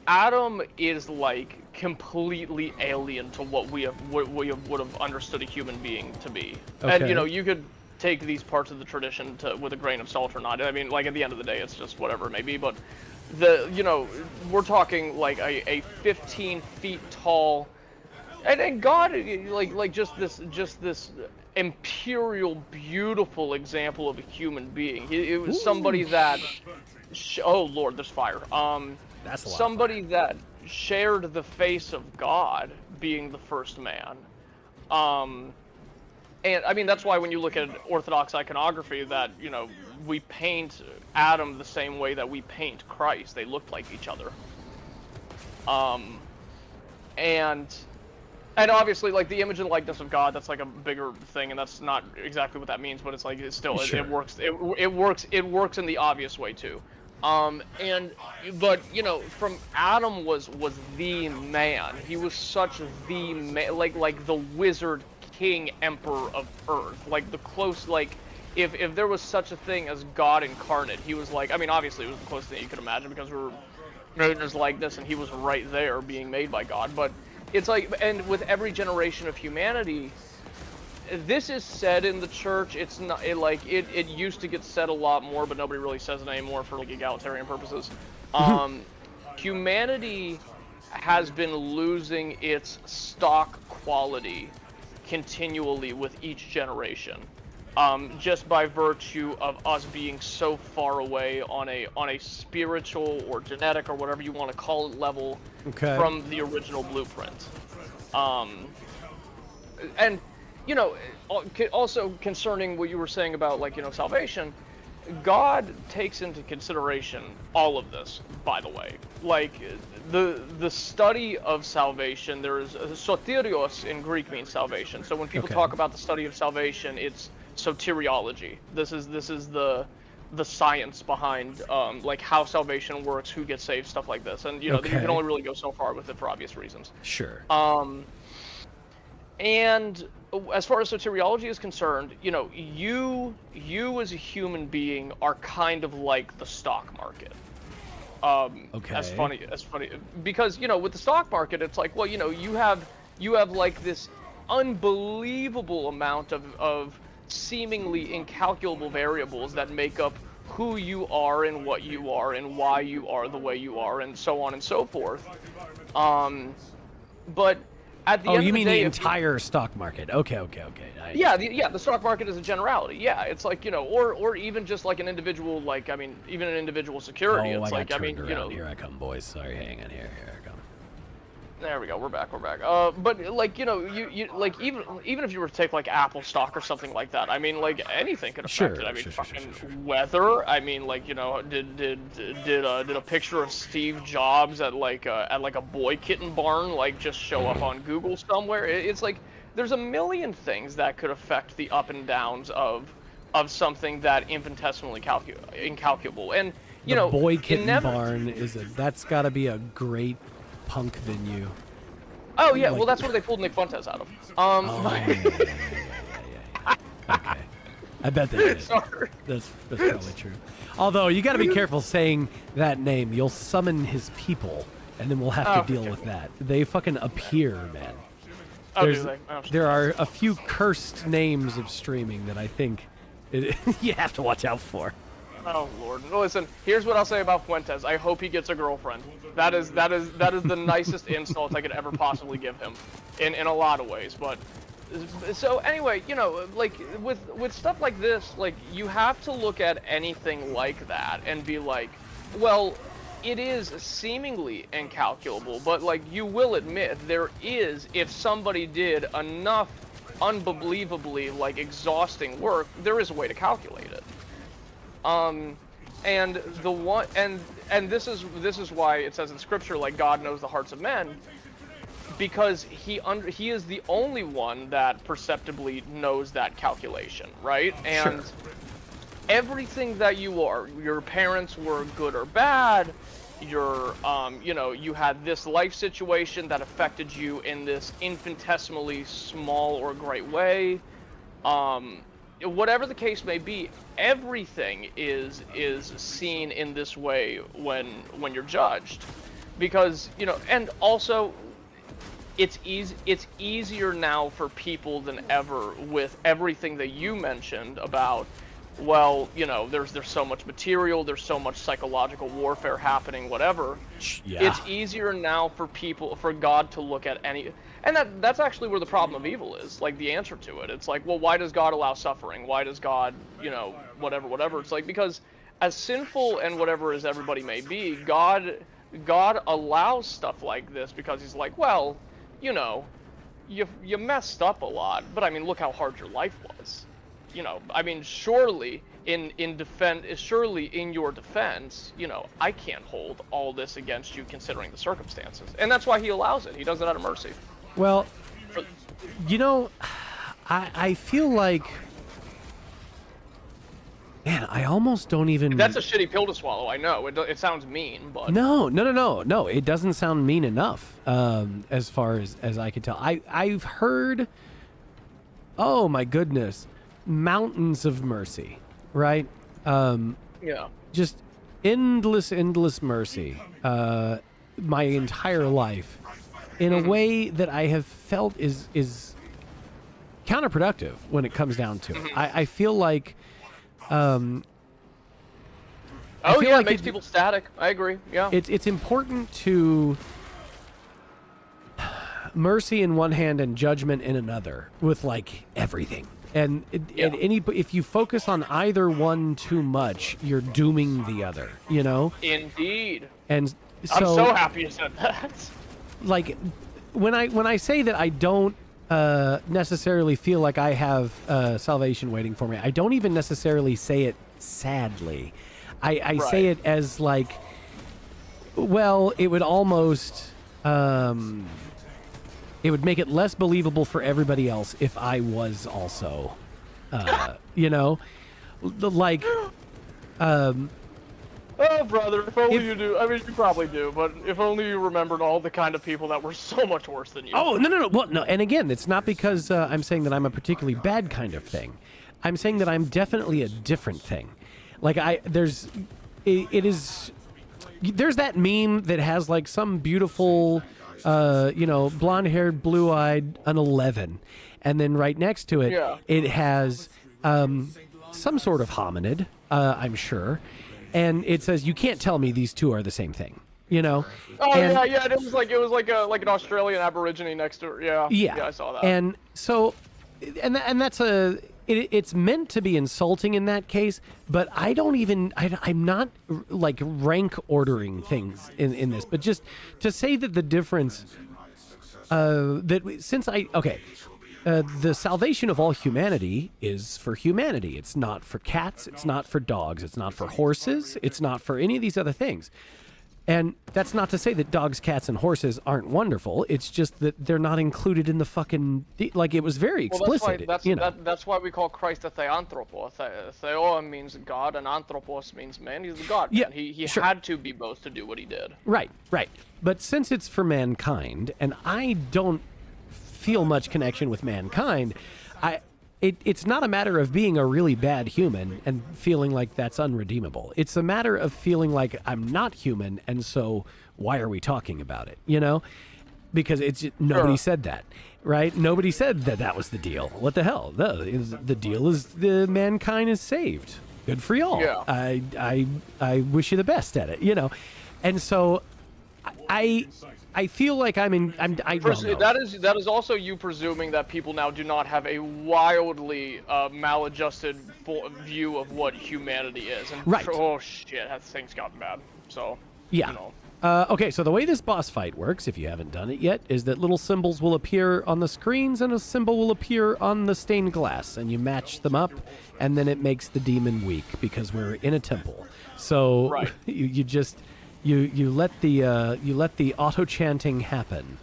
Adam is like completely alien to what we would have understood a human being to be. And Okay. you could take these parts of the tradition with a grain of salt or not. I mean, like at the end of the day, it's just whatever it may be. But we're talking like a 15 feet tall, and God, like just this imperial, beautiful example of a human being. It was somebody that, oh Lord, there's fire. That's a lot. Somebody that shared the face of God, being the first man. And I mean, that's why when you look at Orthodox iconography, that we paint Adam the same way that we paint Christ. They look like each other. And obviously, like the image and likeness of God, that's like a bigger thing, and that's not exactly what that means, but it's like it's still Sure. it works. It works in the obvious way too. But from Adam was the man. He was such the man, like the wizard king emperor of Earth, like the close, like if there was such a thing as God incarnate, he was like, I mean, obviously it was the closest thing you could imagine because we were made in his likeness, and he was right there being made by God. But it's like, and with every generation of humanity, this is said in the church. It's not it used to get said a lot more, but nobody really says it anymore for like egalitarian purposes. Humanity has been losing its stock quality continually with each generation, just by virtue of us being so far away on a spiritual or genetic or whatever you want to call it level from the original blueprint. And also concerning what you were saying about salvation, God takes into consideration all of this, by the way. Like the study of salvation, there is soterios in Greek means salvation. So when people talk about the study of salvation, it's soteriology. This is the science behind like how salvation works, who gets saved, stuff like this. And you can only really go so far with it for obvious reasons. Sure. And as far as soteriology is concerned, you as a human being are kind of like the stock market. As funny because with the stock market, it's like, well, you have like this unbelievable amount of seemingly incalculable variables that make up who you are and what you are and why you are the way you are and so on and so forth. But at the end of the day, you mean the entire stock market? Okay. The stock market is a generality. Yeah, it's like or even just like an individual, like even an individual security. Oh, it's I like got turned around. Here I come, boys. Sorry, hang on. Here I come. There we go. We're back. But like you like even if you were to take like Apple stock or something like that, I mean like anything could affect it. I mean fucking weather. I mean like did a picture of Steve Jobs at like a boy kitten barn like just show up on Google somewhere? It's like there's a million things that could affect the up and downs of something that infinitesimally incalculable. And the boy kitten barn that's got to be a great punk venue. Oh yeah, well that's where they pulled Nick Fuentes out of. Okay, I bet they did. Sorry. That's probably true. Although you got to be careful saying that name. You'll summon his people, and then we'll have to deal with that. They fucking appear, man. Do they? There are a few cursed names of streaming that I think you have to watch out for. Oh Lord! Well, listen, here's what I'll say about Fuentes. I hope he gets a girlfriend. That is the nicest insult I could ever possibly give him, in a lot of ways. But so anyway, like with stuff like this, like you have to look at anything like that and be like, well, it is seemingly incalculable, but like you will admit there is, if somebody did enough unbelievably like exhausting work, there is a way to calculate it. And the one, and this is why it says in scripture, like God knows the hearts of men, because he is the only one that perceptibly knows that calculation, right? And sure. Everything that you are, your parents were good or bad, your, you had this life situation that affected you in this infinitesimally small or great way, whatever the case may be, everything is seen in this way when you're judged, because and also it's easier now for people than ever with everything that you mentioned about, well, there's so much material, there's so much psychological warfare happening, whatever. Yeah. It's easier now for God to look at any. And that's actually where the problem of evil is, like the answer to it. It's like, well, why does God allow suffering? Why does God, whatever. It's like, because as sinful and whatever as everybody may be, God allows stuff like this because he's like, well, you messed up a lot, but I mean, look how hard your life was. I mean, surely in your defense, I can't hold all this against you considering the circumstances. And that's why he allows it. He does it out of mercy. Well, I feel like, man, I almost don't even... That's a shitty pill to swallow, I know. It sounds mean, but... No, it doesn't sound mean enough, as far as I can tell. I've heard, oh my goodness, mountains of mercy, right? Yeah. Just endless mercy, my entire life, in a way that I have felt is counterproductive when it comes down to it. I feel like, it makes people static. I agree. Yeah. It's important to mercy in one hand and judgment in another with like everything. And if you focus on either one too much, you're dooming the other, Indeed. And so, I'm so happy you said that. Like, when I say that I don't necessarily feel like I have salvation waiting for me, I don't even necessarily say it sadly. I say it as like, well, it would almost... it would make it less believable for everybody else if I was also, like, oh, brother, if only you do. I mean, you probably do, but if only you remembered all the kind of people that were so much worse than you. Oh, no. Well, no, and again, it's not because I'm saying that I'm a particularly bad kind of thing. I'm saying that I'm definitely a different thing. Like, there's that meme that has, like, some beautiful... blonde-haired, blue-eyed, an 11. And then right next to it, it has some sort of hominid, I'm sure. And it says, you can't tell me these two are the same thing, Oh, yeah, it was like an Australian Aborigine next to her. Yeah, I saw that. And so, and that's it's meant to be insulting in that case, but I'm not like rank ordering things in this, but just to say that the difference The salvation of all humanity is for humanity. It's not for cats. It's not for dogs. It's not for horses. It's not for any of these other things. And that's not to say that dogs, cats, and horses aren't wonderful. It's just that they're not included in the fucking... Like, it was very explicit, that's why we call Christ a theanthropo. Theo means God, and anthropos means man. He's the God. Yeah, He sure. had to be both to do what he did. Right. But since it's for mankind, and I don't feel much connection with mankind, it's not a matter of being a really bad human and feeling like that's unredeemable. It's a matter of feeling like I'm not human, and so why are we talking about it? You know, because nobody said that, right? Nobody said that was the deal. What the hell? The deal is the mankind is saved. Good for y'all. Yeah. I wish you the best at it. You know, and so I feel like I don't know. That is also you presuming that people now do not have a wildly maladjusted view of what humanity is. And right. Oh shit, that thing's gotten bad. So yeah. You know. Okay, so the way this boss fight works, if you haven't done it yet, is that little symbols will appear on the screens and a symbol will appear on the stained glass, and you match them up, and then it makes the demon weak because we're in a temple. So right. You let the auto chanting happen.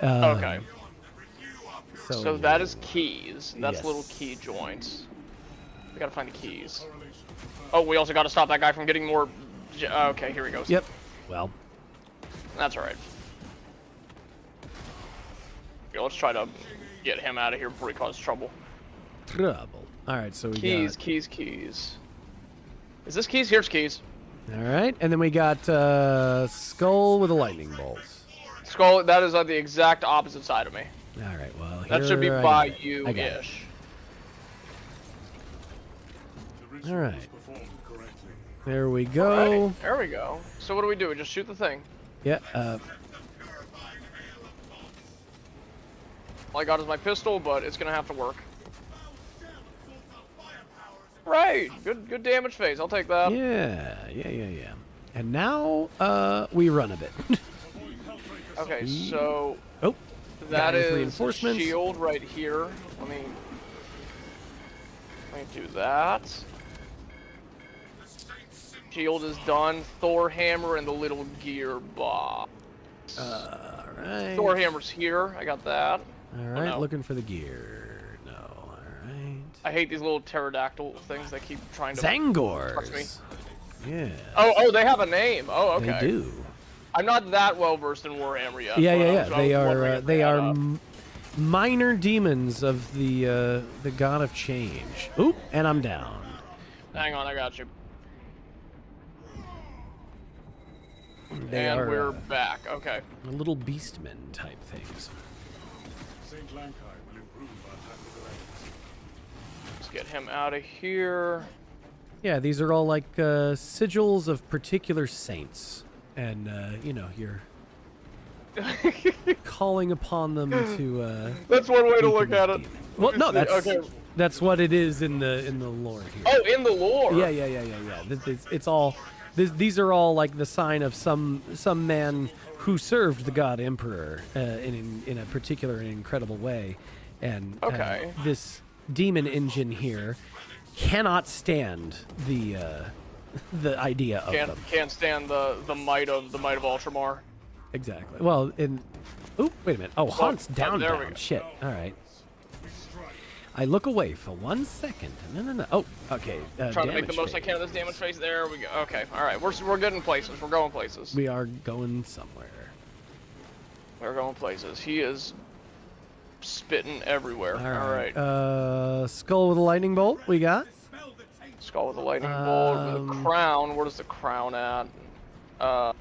Okay. So that is keys. That's yes. little key joints. We gotta find the keys. Oh, we also gotta stop that guy from getting more. Okay, here he goes. Yep. Well. That's all right. Okay, let's try to get him out of here before he causes trouble. Trouble. All right. So we keys. Is this keys? Here's keys. All right, and then we got skull with a lightning bolt. Skull, that is on the exact opposite side of me. All right, well, that should be by you-ish. All right. There we go. Alrighty, there we go. So what do we do? We just shoot the thing. Yeah. All I got is my pistol, but it's gonna have to work. Right, good damage phase. I'll take that. Yeah. And now we run a bit. Okay, so that is reinforcements. Shield right here. Let me do that. Shield is done. Thor hammer and the little gearbox. All right. Thor hammer's here. I got that. All right, looking for the gear. I hate these little pterodactyl things that keep trying to Zangors. me. Yeah. Oh, they have a name. Oh, okay. They do. I'm not that well versed in Warhammer yet. Yeah. They are minor demons of the god of change. Oop, and I'm down. Hang on, I got you. And we're back. Okay. Little beastmen type things. Get him out of here. Yeah, these are all like sigils of particular saints, and you're calling upon them to. That's one way to look at it. Well, no, that's what it is in the lore here. Oh, in the lore. Yeah. It's all. These are all like the sign of some man who served the god emperor in a particular and incredible way, and this demon engine here cannot stand the idea of them. Can't stand the might of Ultramar. Exactly. Well, wait a minute. Oh, Haunt's down. There we go. Shit. All right. I look away for 1 second. No. Oh, okay. Trying to make the most I can of this damage phase. There we go. Okay. All right. We're getting places. We're going places. We are going somewhere. We're going places. He is spitting everywhere. All right. Skull with a lightning bolt. We got. Skull with a lightning bolt with a crown. Where's the crown at? I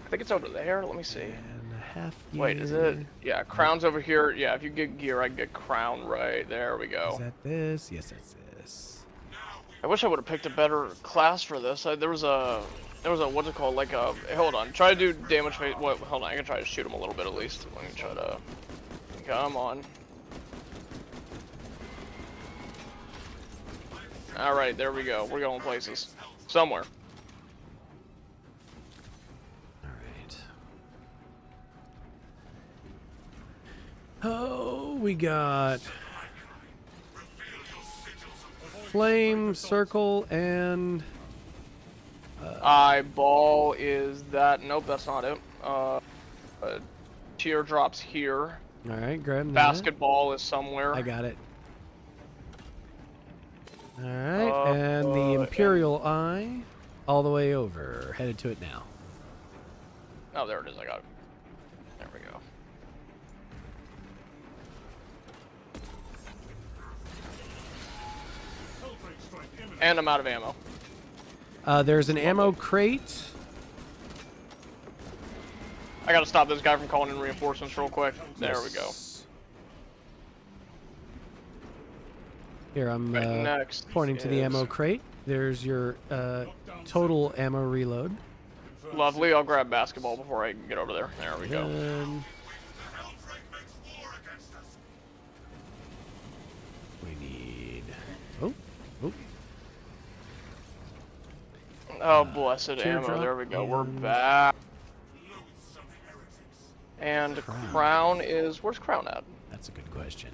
think it's over there. Let me see. And a half gear. Wait, is it? Yeah, crown's over here. Yeah, if you get gear, I get crown right there. We go. Is that this? Yes, that's this. I wish I would have picked a better class for this. There was a what's it called? Like a. Hold on. Try to do damage. What? Hold on. I can try to shoot him a little bit at least. Let me try to. Come on. All right, there we go. We're going places. Somewhere. Oh, we got flame, circle, and Eyeball is that? Nope, that's not it. Teardrops here. all right, grab that. Basketball is somewhere. I got it. All right, and the Imperial Eye, all the way over. Headed to it now. Oh, there it is. I got it. There we go. And I'm out of ammo. There's an ammo crate. I gotta stop this guy from calling in reinforcements real quick. There we go. Here, I'm Right, next pointing to the is- ammo crate. There's your total ammo reload. Lovely. I'll grab basketball before I get over there. There we go. And we need. Oh. Oh, blessed ammo. teardrop There we go. We're and- back. And crown is... Where's crown at? That's a good question.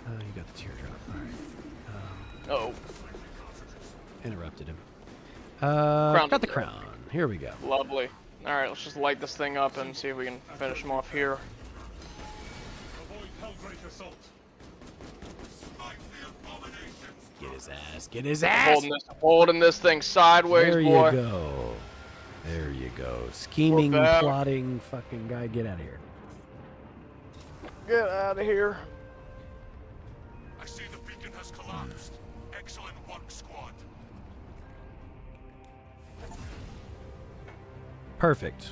You got the teardrop. All right. Oh, Interrupted him. Crown's Got the there. crown. Here we go. lovely. Alright, let's just light this thing up and see if we can finish him off here. Get his ass. Get his ass. Holding this thing sideways, There boy. you go. There you go. Scheming, We're back. plotting, fucking guy. Get out of here. Get out of here. I see the beacon has collapsed. Excellent work, squad. Perfect.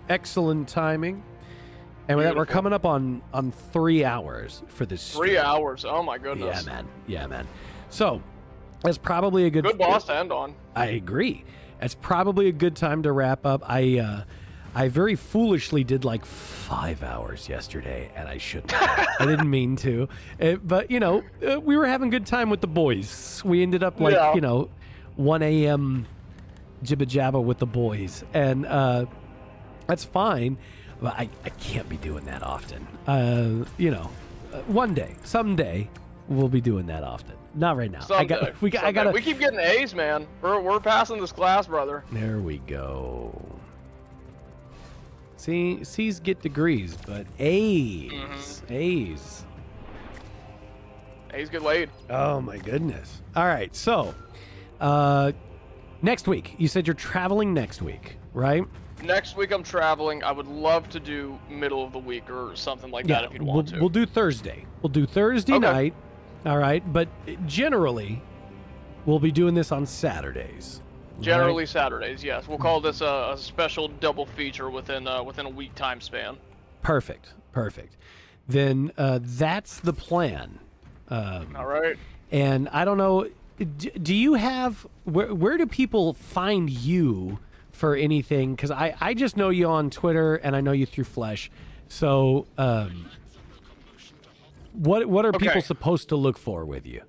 Excellent timing. And with that, we're Beautiful. coming up on 3 hours for this. 3 stream. hours. Oh my Yeah, goodness. man. Yeah, man. So that's probably a Good boss to end on. I agree. It's probably a good time to wrap up. I very foolishly did like 5 hours yesterday, and I shouldn't have. I didn't mean to. But, you know, we were having a good time with the boys. We ended up like, Yeah. you know, 1 a.m. jibba jabba with the boys. And that's fine. But I can't be doing that often. You know, one day, someday, we'll be doing that often. Not right now. Someday. I gotta. We keep getting A's, man. We're passing this class, brother. There we go. See, C's get degrees, but A's, Mm-hmm. A's. A's get laid. Oh my goodness. All right, so next week, you said you're traveling next week, right? Next week I'm traveling. I would love to do middle of the week or something like that if you'd want to. we'll do Thursday. We'll do Thursday Okay. night. All right, but generally, we'll be doing this on Saturdays. Generally Saturdays, yes. We'll call this a special double feature within a week time span. Perfect. Then that's the plan. All right. And I don't know, do you have, where do people find you for anything? Because I just know you on Twitter and I know you through Flesh. So what are people Okay. supposed to look for with you?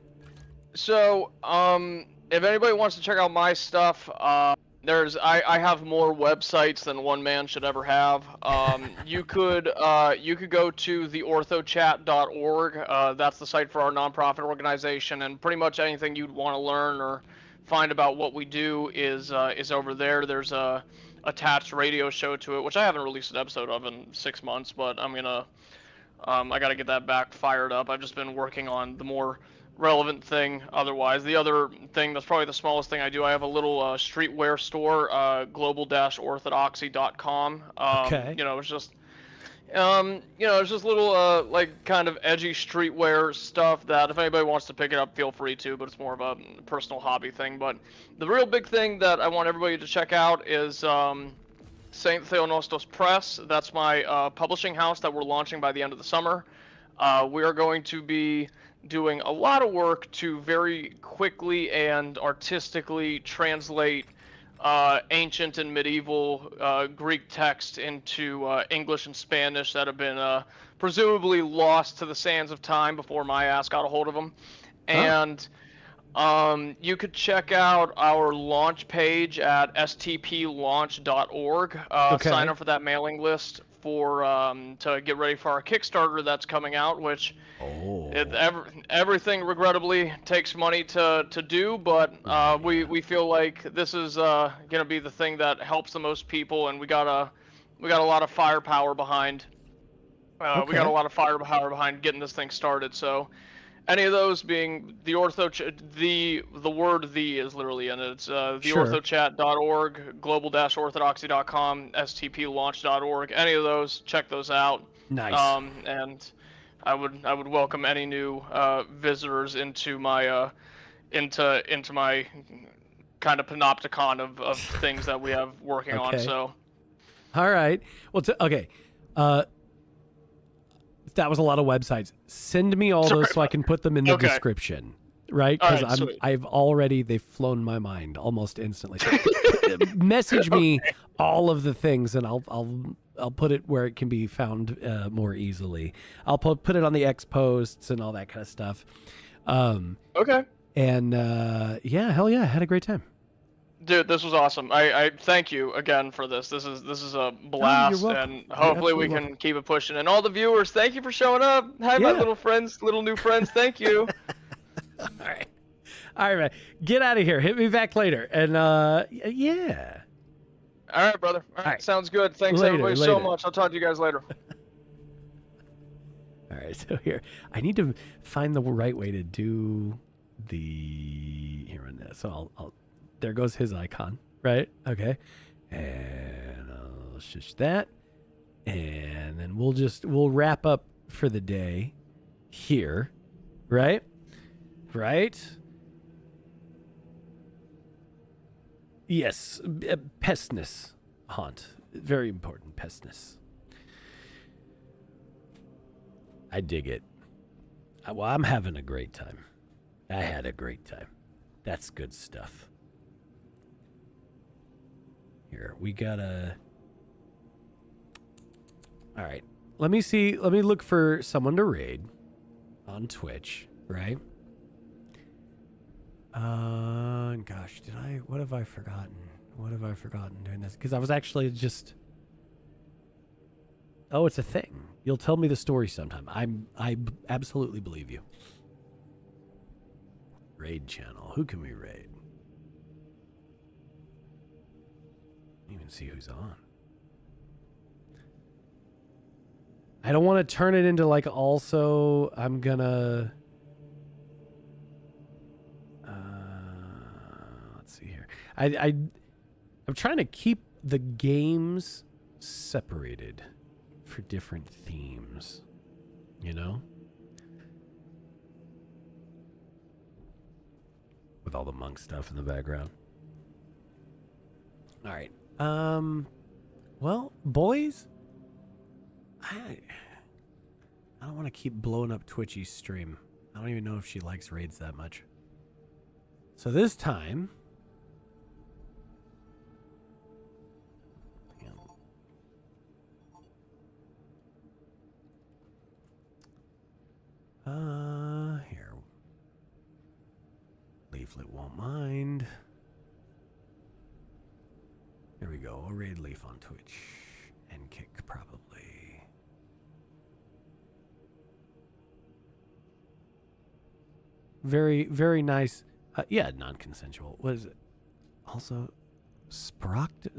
So, if anybody wants to check out my stuff, I have more websites than one man should ever have. You could go to theorthochat.org. That's the site for our nonprofit organization, and pretty much anything you'd want to learn or find about what we do is over there. There's a attached radio show to it, which I haven't released an episode of in 6 months, but I'm gonna I gotta get that back fired up. I've just been working on the more relevant thing otherwise. The other thing that's probably the smallest thing I do, I have a little streetwear store, global-orthodoxy.com. Okay. It's just it's just little like kind of edgy streetwear stuff that if anybody wants to pick it up, feel free to, but it's more of a personal hobby thing. But the real big thing that I want everybody to check out is Saint Theonostos Press. That's my publishing house that we're launching by the end of the summer. We are going to be doing a lot of work to very quickly and artistically translate ancient and medieval Greek text into English and Spanish that have been presumably lost to the sands of time before my ass got a hold of them. And you could check out our launch page at stplaunch.org. Okay. Sign up for that mailing list for to get ready for our Kickstarter that's coming out, which Oh. everything regrettably takes money to do, but we feel like this is gonna be the thing that helps the most people, and we got a lot of firepower behind. We got a lot of firepower behind getting this thing started. So any of those being the the word "the" is literally in it. It's theorthochat.org, global-orthodoxy.com, stplaunch.org. Any of those, check those out. Nice. And I would welcome any new visitors into my into my kind of panopticon of things that we have working on. Okay. So All right. Well, okay. That was a lot of websites. Send me all those so I can put them in the description, right? Because they've flown my mind almost instantly. So message me all of the things, and I'll put it where it can be found more easily. I'll put it on the X posts and all that kind of stuff. okay. And yeah, hell yeah, I had a great time. Dude, this was awesome. I thank you again for this. This is a blast, and hopefully we can keep it pushing. And all the viewers, thank you for showing up. Hi, my little new friends. Thank you. All right, man. Get out of here. Hit me back later. And yeah. All right, brother. All right. Sounds good. Thanks everybody so much. I'll talk to you guys later. All right. So here, I need to find the right way to do the here on this. So I'll there goes his icon, right? Okay. And I'll shush that. And then we'll wrap up for the day here, right? Right? Yes. Pestness haunt. Very important. Pestness. I dig it. Well, I'm having a great time. I had a great time. That's good stuff. Here, we gotta... All right. Let me look for someone to raid on Twitch, right? Gosh, what have I forgotten? What have I forgotten doing this? Because I was actually just... Oh, it's a thing. You'll tell me the story sometime. I absolutely believe you. Raid channel. Who can we raid? Even see who's on. I don't want to turn it into like also I'm gonna let's see here. I'm trying to keep the games separated for different themes, you know? With all the monk stuff in the background. All right. Well, boys, I don't want to keep blowing up Twitchy's stream. I don't even know if she likes raids that much. So this time, here. Leaflet won't mind. There we go. A raid Leaf on Twitch. And Kick, probably. Very, very nice. Yeah, non-consensual. What is it? Also, Sprocked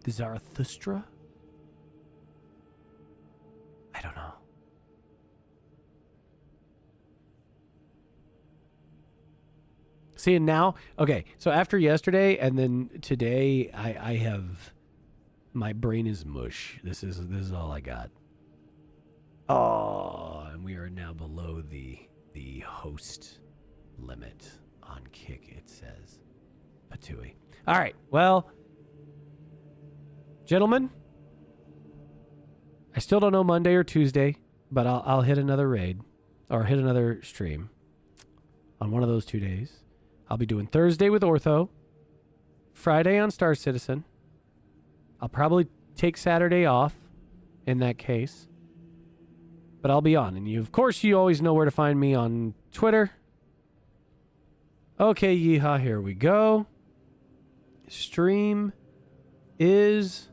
Zarathustra? I don't know. See, and now, okay, so after yesterday and then today, I have, my brain is mush. This is all I got. Oh, and we are now below the host limit on Kick, it says. Patui. All right, well, gentlemen, I still don't know Monday or Tuesday, but I'll hit another raid or hit another stream on one of those 2 days. I'll be doing Thursday with Ortho, Friday on Star Citizen. I'll probably take Saturday off in that case. But I'll be on. And of course, you always know where to find me on Twitter. Okay, yeehaw, here we go. Stream is